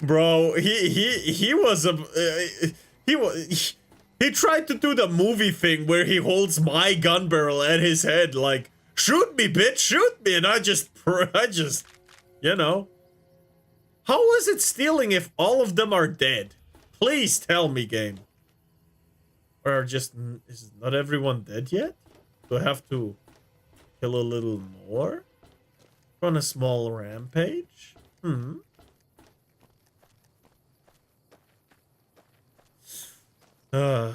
Bro, he was a... He tried to do the movie thing where he holds my gun barrel at his head like, shoot me, bitch, shoot me, and I just, you know. How is it stealing if all of them are dead? Please tell me, game. Or just, is not everyone dead yet? Do I have to kill a little more? On a small rampage? I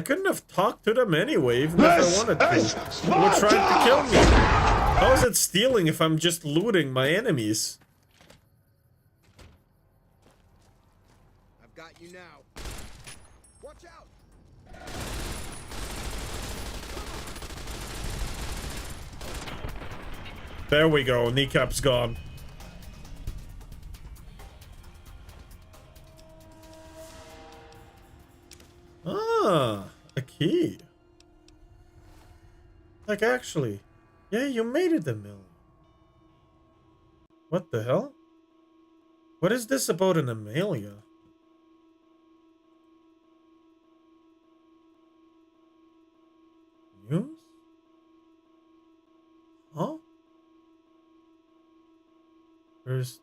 couldn't have talked to them anyway, even if I wanted to. They were trying to kill me. How is it stealing if I'm just looting my enemies? I've got you now. Watch out! There we go, kneecap's gone. Ah, a key. Like, actually, yeah, you made it, Amelia. What the hell? What is this about an Amelia? News? Huh? There's...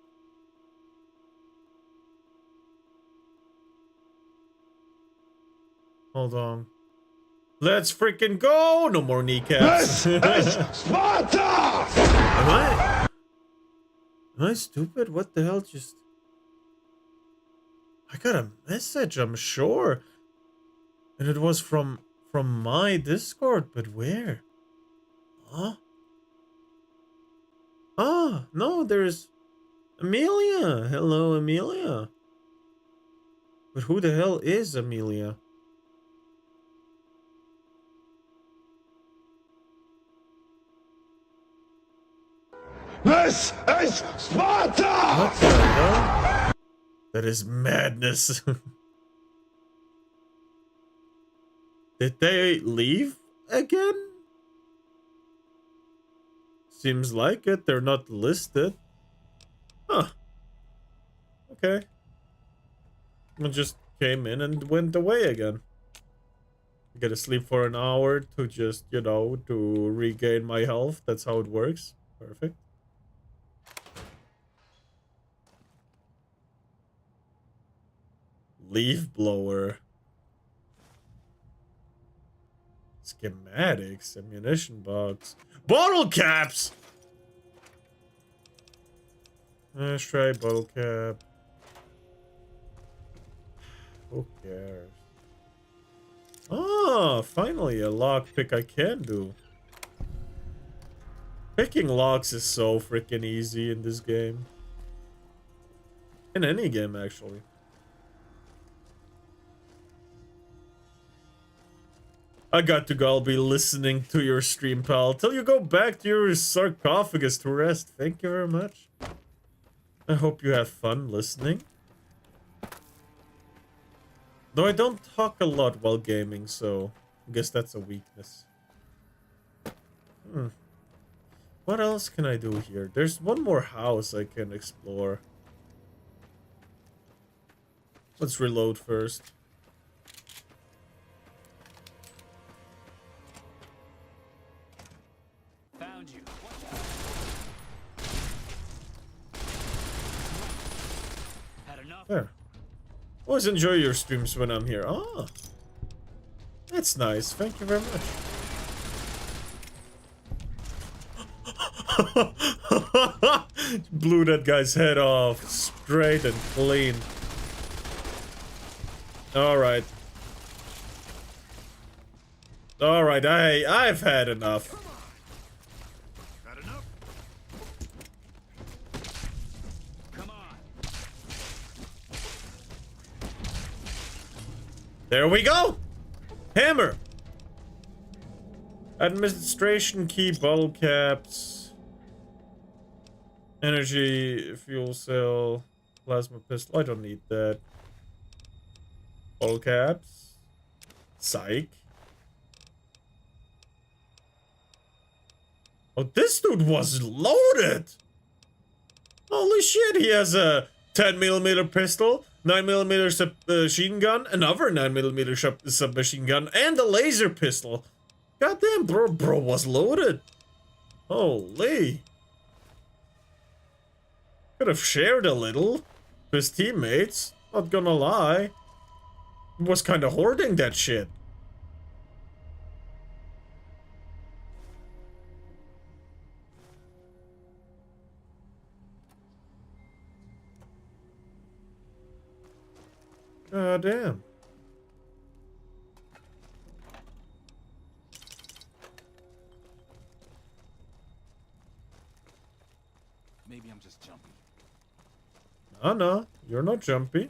Hold on. Let's freaking go! No more kneecaps. This is Sparta! Am I stupid? What the hell just... I got a message, I'm sure. And it was from my Discord, but where? Huh? Ah, no, there's Amelia. Hello, Amelia. But who the hell is Amelia? This is Sparta! What the hell? That is madness. Did they leave again? Seems like it. They're not listed. Huh. Okay. I just came in and went away again. I gotta sleep for an hour to just, you know, to regain my health. That's how it works. Perfect. Leaf blower. Schematics. Ammunition box. Bottle caps! Let's try bottle cap. Who cares? Ah, finally a lockpick I can do. Picking locks is so freaking easy in this game. In any game, actually. I got to go. I'll be listening to your stream, pal. Till you go back to your sarcophagus to rest. Thank you very much. I hope you have fun listening. Though I don't talk a lot while gaming, so I guess that's a weakness. What else can I do here? There's one more house I can explore. Let's reload first. Found you. Had enough. There. Always enjoy your streams when I'm here. Ah, that's nice. Thank you very much. Blew that guy's head off straight and clean. Alright. Alright, I've had enough. There we go! Hammer! Administration key, bottle caps. Energy, fuel cell, plasma pistol. I don't need that. Bottle caps. Psych. Oh, this dude was loaded! Holy shit, he has a 10mm pistol, 9mm submachine gun, another 9mm submachine gun, and a laser pistol. Goddamn, bro was loaded. Holy. Could have shared a little with his teammates, not gonna lie. Was kind of hoarding that shit. God damn. Maybe I'm just jumpy. Oh no, you're not jumpy.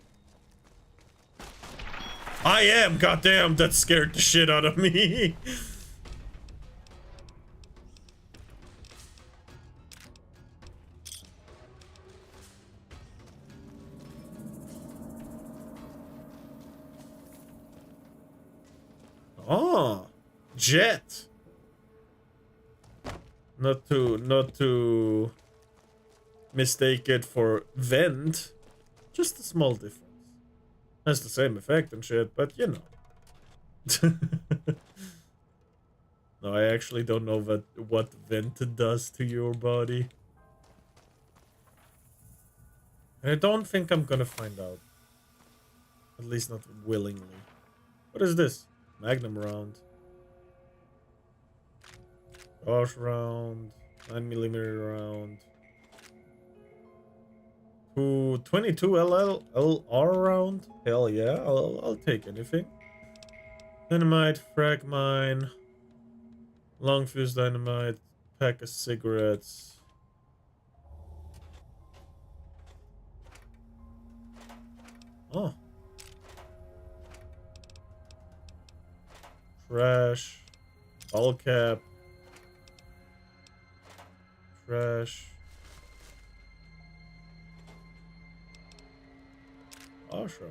I am, goddamn, that scared the shit out of me. Oh, jet. Not to mistake it for vent. Just a small difference. Has the same effect and shit, but you know. No, I actually don't know what vent does to your body. And I don't think I'm gonna find out. At least not willingly. What is this? Magnum round. Gosh round. 9mm round. 22 LR round? Hell yeah, I'll take anything. Dynamite, frag mine. Long fuse dynamite. Pack of cigarettes. Oh. Trash. Ball cap. Trash. Ashram.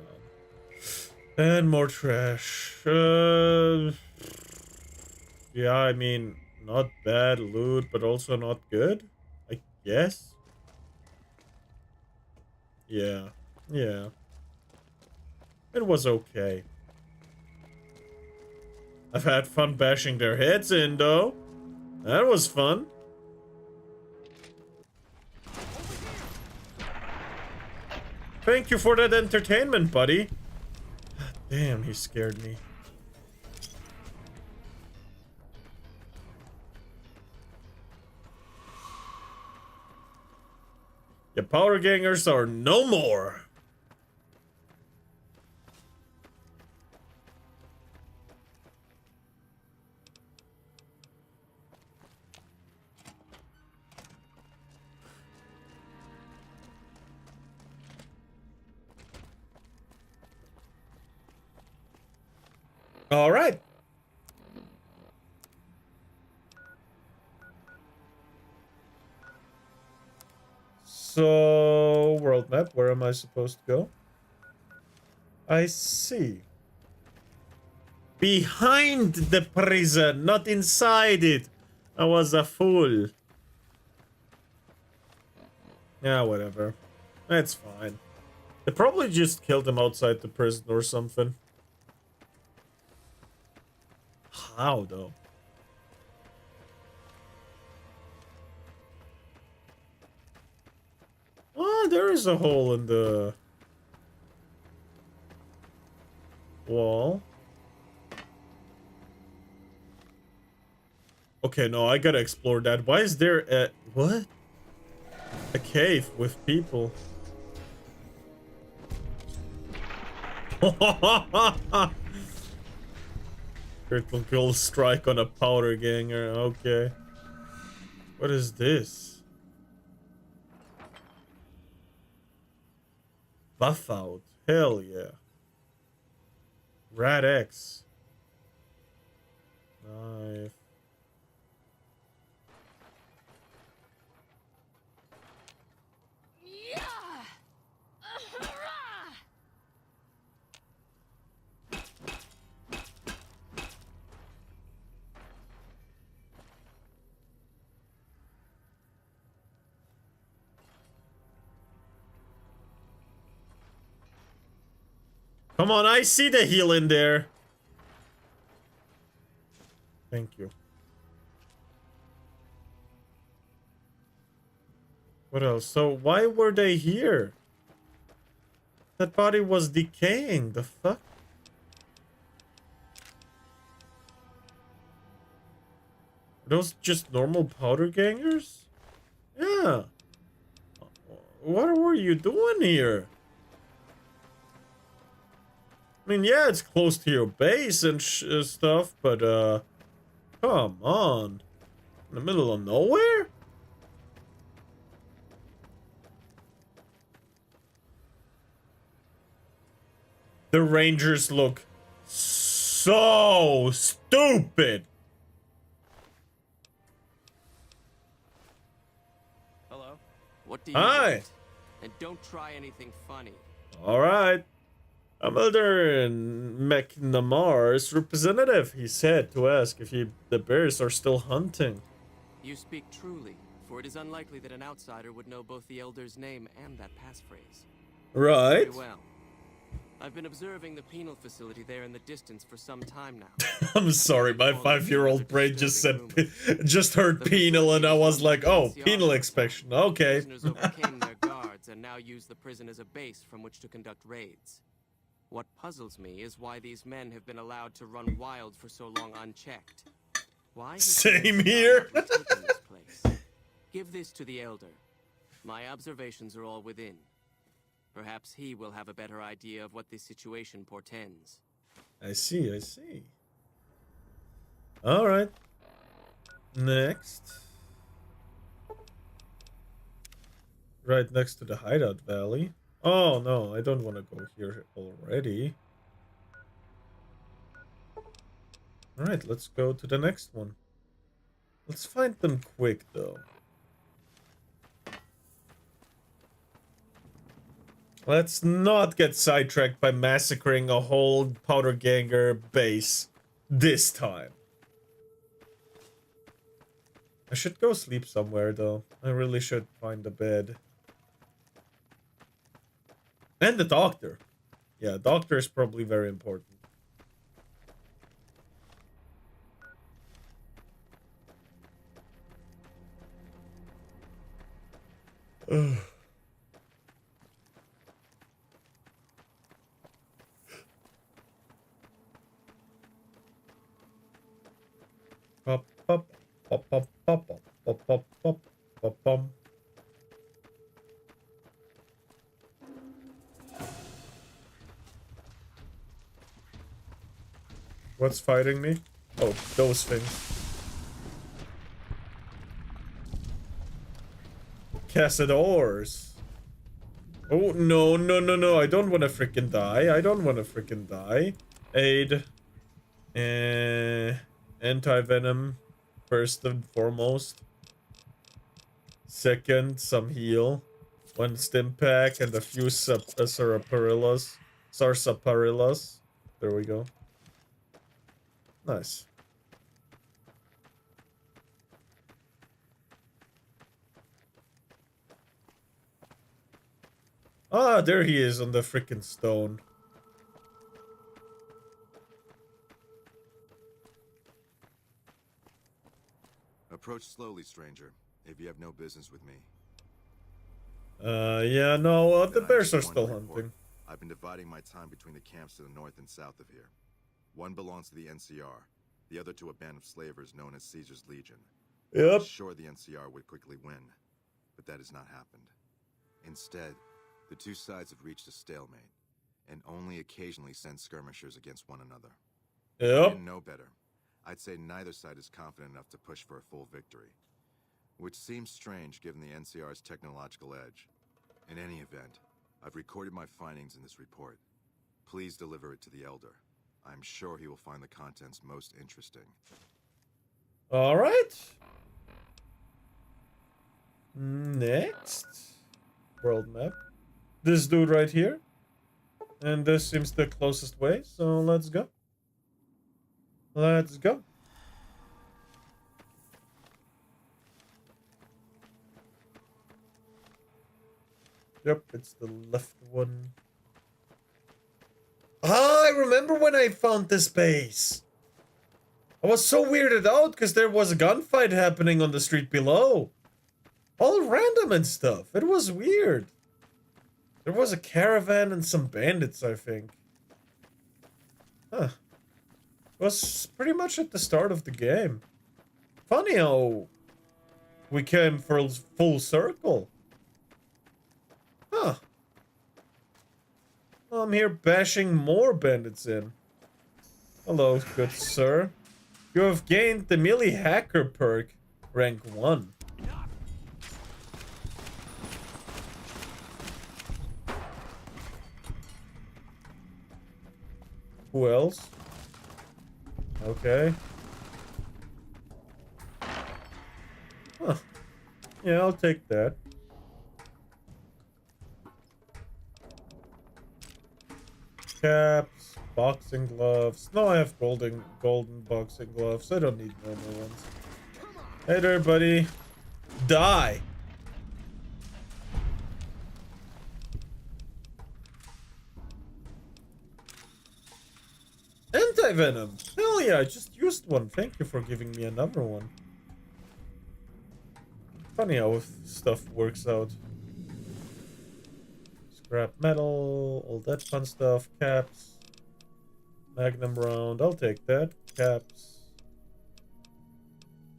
And more trash. Yeah, I mean, not bad loot, but also not good, I guess. Yeah. Yeah. It was okay. I've had fun bashing their heads in, though. That was fun. Thank you for that entertainment, buddy. Damn, he scared me. The power gangers are no more. All right. So, world map, where am I supposed to go? I see. Behind the prison, not inside it. I was a fool. Yeah, whatever. That's fine. They probably just killed him outside the prison or something. How, though? Oh, there is a hole in the wall. Okay, no, I gotta explore that. Why is there a... What? A cave with people. Critical strike on a powder ganger. Okay. What is this? Buff out. Hell yeah. Rad X. Knife. Come on, I see the heal in there. Thank you. What else? So why were they here? That body was decaying. The fuck? those just normal powder gangers? Yeah. What were you doing here? I mean, yeah, it's close to your base and stuff, but, come on. In the middle of nowhere? The Rangers look so stupid. Hello? What do you Hi. want? And don't try anything funny. All right. I'm Elder McNamar's representative. He said to ask if the bears are still hunting. You speak truly, for it is unlikely that an outsider would know both the Elder's name and that passphrase. Right. Very well. I've been observing the penal facility there in the distance for some time now. I'm sorry, my 5-year-old brain just heard penal and I was like, oh, penal inspection. Okay. Prisoners overcame their guards and now use the prison as a base from which to conduct raids. What puzzles me is why these men have been allowed to run wild for so long unchecked. Why? Same here. Give this to the Elder. My observations are all within. Perhaps he will have a better idea of what this situation portends. I see, I see. Alright. Next. Right next to the hideout valley. Oh no, I don't want to go here already. Alright, let's go to the next one. Let's find them quick though. Let's not get sidetracked by massacring a whole powder ganger base this time. I should go sleep somewhere though. I really should find a bed. And the doctor. Yeah, doctor is probably very important. Ugh. Pop, pop, pop, pop, pop, pop, pop, pop, pop, pop, pop. What's fighting me? Oh, those things. Cazadors. Oh, no, no, no, no. I don't want to freaking die. I don't want to freaking die. Aid. Anti-venom. First and foremost. Second, some heal. One stim pack and a few sarsaparillas. Sarsaparillas. There we go. Nice. Ah, there he is on the freaking stone. Approach slowly, stranger, if you have no business with me. Yeah, no, the bears are still hunting. I've been dividing my time between the camps to the north and south of here. One belongs to the NCR, the other to a band of slavers known as Caesar's Legion. Yep. I was sure the NCR would quickly win, but that has not happened. Instead, the two sides have reached a stalemate, and only occasionally send skirmishers against one another. Yep. I didn't know better. I'd say neither side is confident enough to push for a full victory. Which seems strange given the NCR's technological edge. In any event, I've recorded my findings in this report. Please deliver it to the Elder. I'm sure he will find the contents most interesting. Alright. Next. World map. This dude right here. And this seems the closest way, so let's go. Let's go. Yep, it's the left one. Ah, I remember when I found this base. I was so weirded out because there was a gunfight happening on the street below. All random and stuff. It was weird. There was a caravan and some bandits, I think. Huh. It was pretty much at the start of the game. Funny how we came full circle. Huh. I'm here bashing more bandits in. Hello, good sir. You have gained the melee hacker perk, rank 1. Who else? Okay. Huh. Yeah, I'll take that. Caps, boxing gloves. No, I have golden boxing gloves. I don't need normal ones. Hey there, buddy. Die. Anti-venom. Hell yeah, I just used one. Thank you for giving me another one. Funny how stuff works out. Scrap metal, all that fun stuff. Caps. Magnum round. I'll take that. Caps.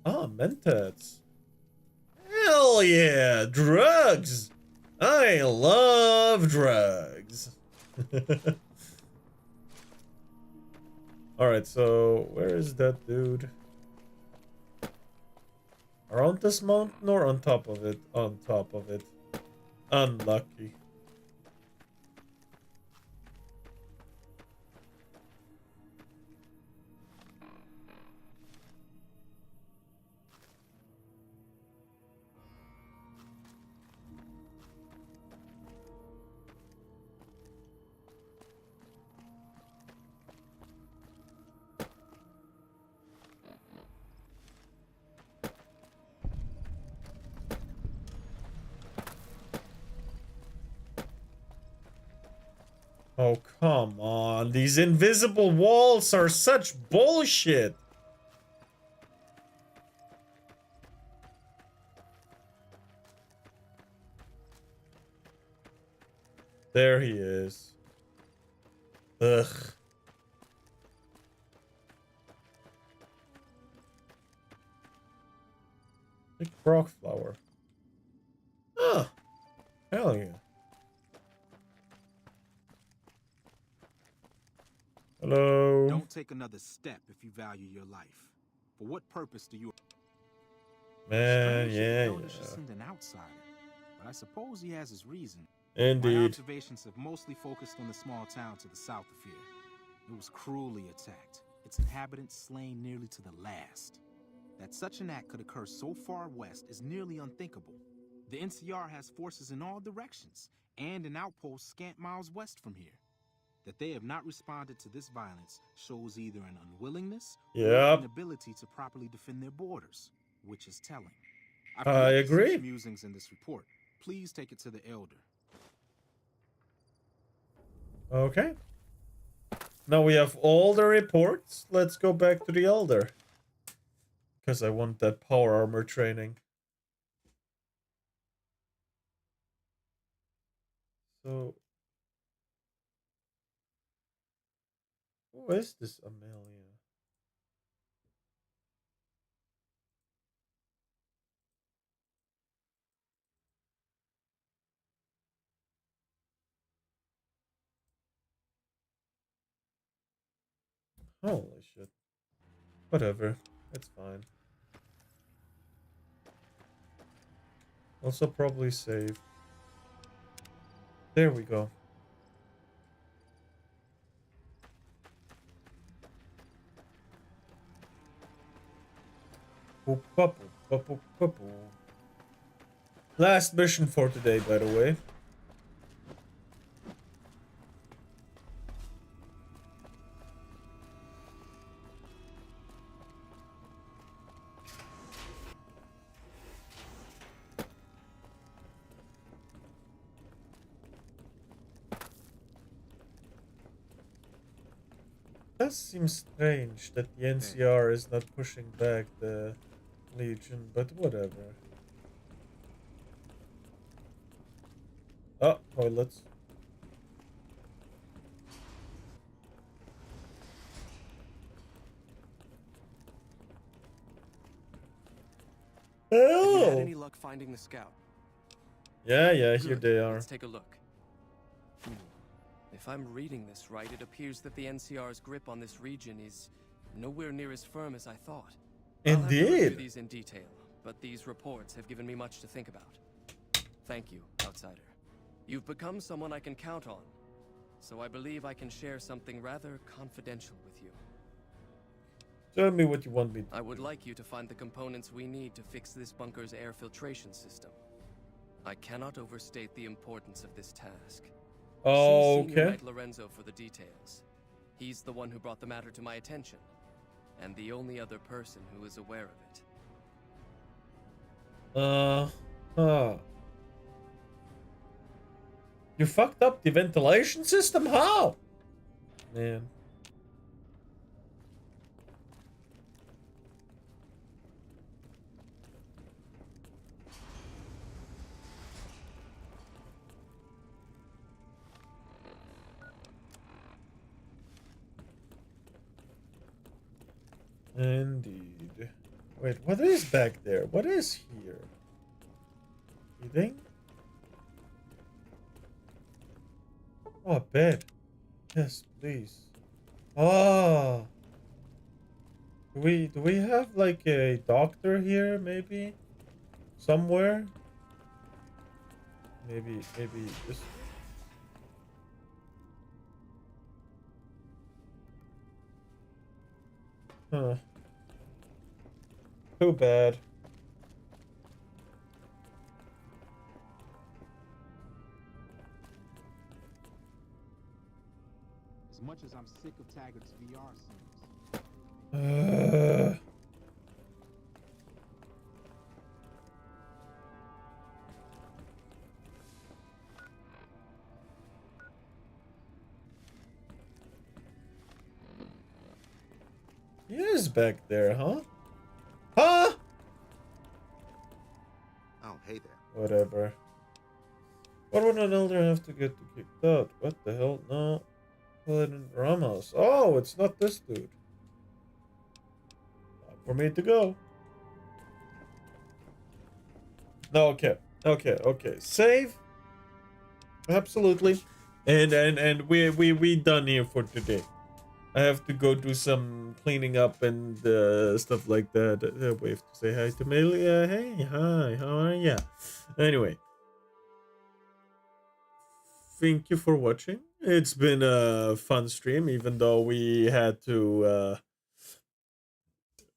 Ah, mentats. Hell yeah! Drugs! I love drugs. Alright, so where is that dude? Around this mountain or on top of it? On top of it. Unlucky. Oh, come on. These invisible walls are such bullshit. There he is. Ugh. Big frog flower. Ah. Hell yeah. Hello. Don't take another step if you value your life. For what purpose do you... Man, Strange yeah, the elder should yeah. send an outsider, but I suppose he has his reason. My Indeed. observations have mostly focused on the small town to the south of here. It was cruelly attacked, its inhabitants slain nearly to the last. That such an act could occur so far west is nearly unthinkable. The NCR has forces in all directions, and an outpost scant miles west from here. That they have not responded to this violence shows either an unwillingness or an inability to properly defend their borders, which is telling. I agree. Such musings in this report. Please take it to the elder. Okay. Now we have all the reports. Let's go back to the elder. Because I want that power armor training. So... who is this Amelia? Holy shit. Whatever. It's fine. Also probably save. There we go. Last mission for today, by the way. Does seem strange that the NCR is not pushing back the Legion, but whatever. Oh, toilets. luck finding the scout? Yeah, here Good. they are. Let's take a look. If I'm reading this right, it appears that the NCR's grip on this region is nowhere near as firm as I thought. I'll have to review these in detail, but these reports have given me much to think about. Thank you, outsider. You've become someone I can count on, so I believe I can share something rather confidential with you. Tell me what you want me to do. I would like you to find the components we need to fix this bunker's air filtration system. I cannot overstate the importance of this task. Oh, See Senior okay. Knight Lorenzo for the details. He's the one who brought the matter to my attention, and the only other person who is aware of it. You fucked up the ventilation system? How? Man. Indeed. Wait, what is back there? What is here? Anything? Oh, a bed. Yes, please. Oh. Do we have like a doctor here, maybe? Somewhere? Maybe this. Huh. Too bad. As much as I'm sick of Taggart's VR scenes. He is back there, huh? Huh? Oh, hey there. Whatever. What would an elder have to get kicked out? What the hell? No. Paladin Ramos. Oh, it's not this dude. Time for me to go. No, okay. Save. Absolutely. And we done here for today. I have to go do some cleaning up and stuff like that. We have to say hi to Melia. Hey, hi, how are ya? Anyway. Thank you for watching. It's been a fun stream, even though we had to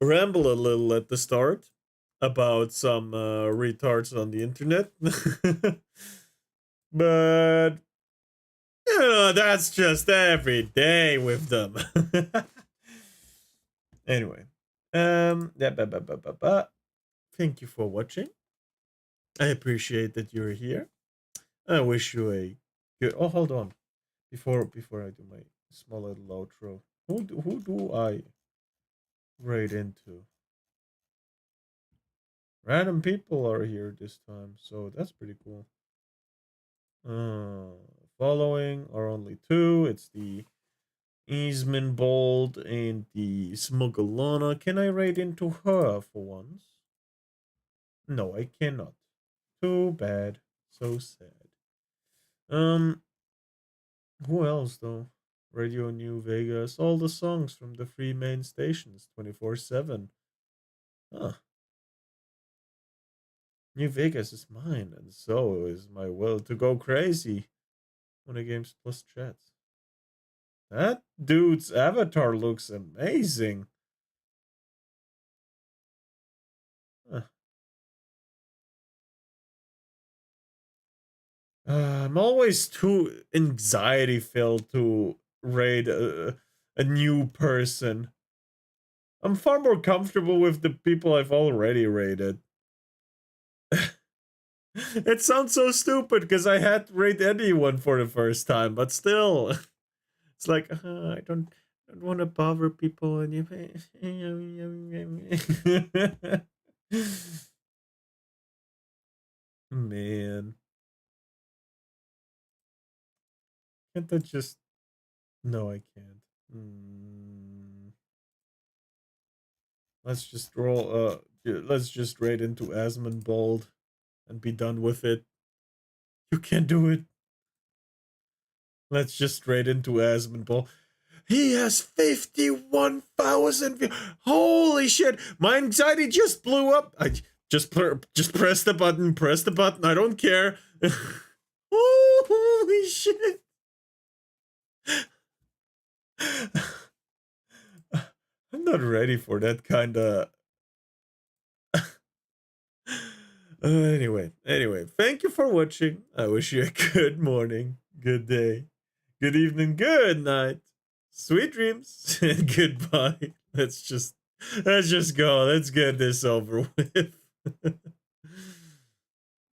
ramble a little at the start about some retards on the internet. But you know, that's just every day with them. Anyway, thank you for watching. I appreciate that you're here. I wish you a good. Oh, hold on. Before I do my small little outro, who do I raid into? Random people are here this time, so that's pretty cool. Following are only two. It's the Eastman Bold and the Smugglona. Can I raid into her for once? No, I cannot. Too bad. So sad. Who else though? Radio New Vegas. All the songs from the three main stations, 24/7. Huh. New Vegas is mine, and so is my will to go crazy. One of games plus chats. That dude's avatar looks amazing. Huh. I'm always too anxiety filled to raid a new person. I'm far more comfortable with the people I've already raided. It sounds so stupid because I had to raid anyone for the first time, but still, it's like I don't want to bother people anyway. Man, can't I just? No, I can't. Let's just roll. Let's just raid into Asmonbold. and be done with it. You can do it. Let's just straight into Asmonball. He has 51,000 views. Holy shit. My anxiety just blew up. I just press the button. Press the button. I don't care. Holy shit. I'm not ready for that kind of... Anyway, thank you for watching. I wish you a good morning, good day, good evening, good night, sweet dreams, and goodbye. Let's just go. Let's get this over with.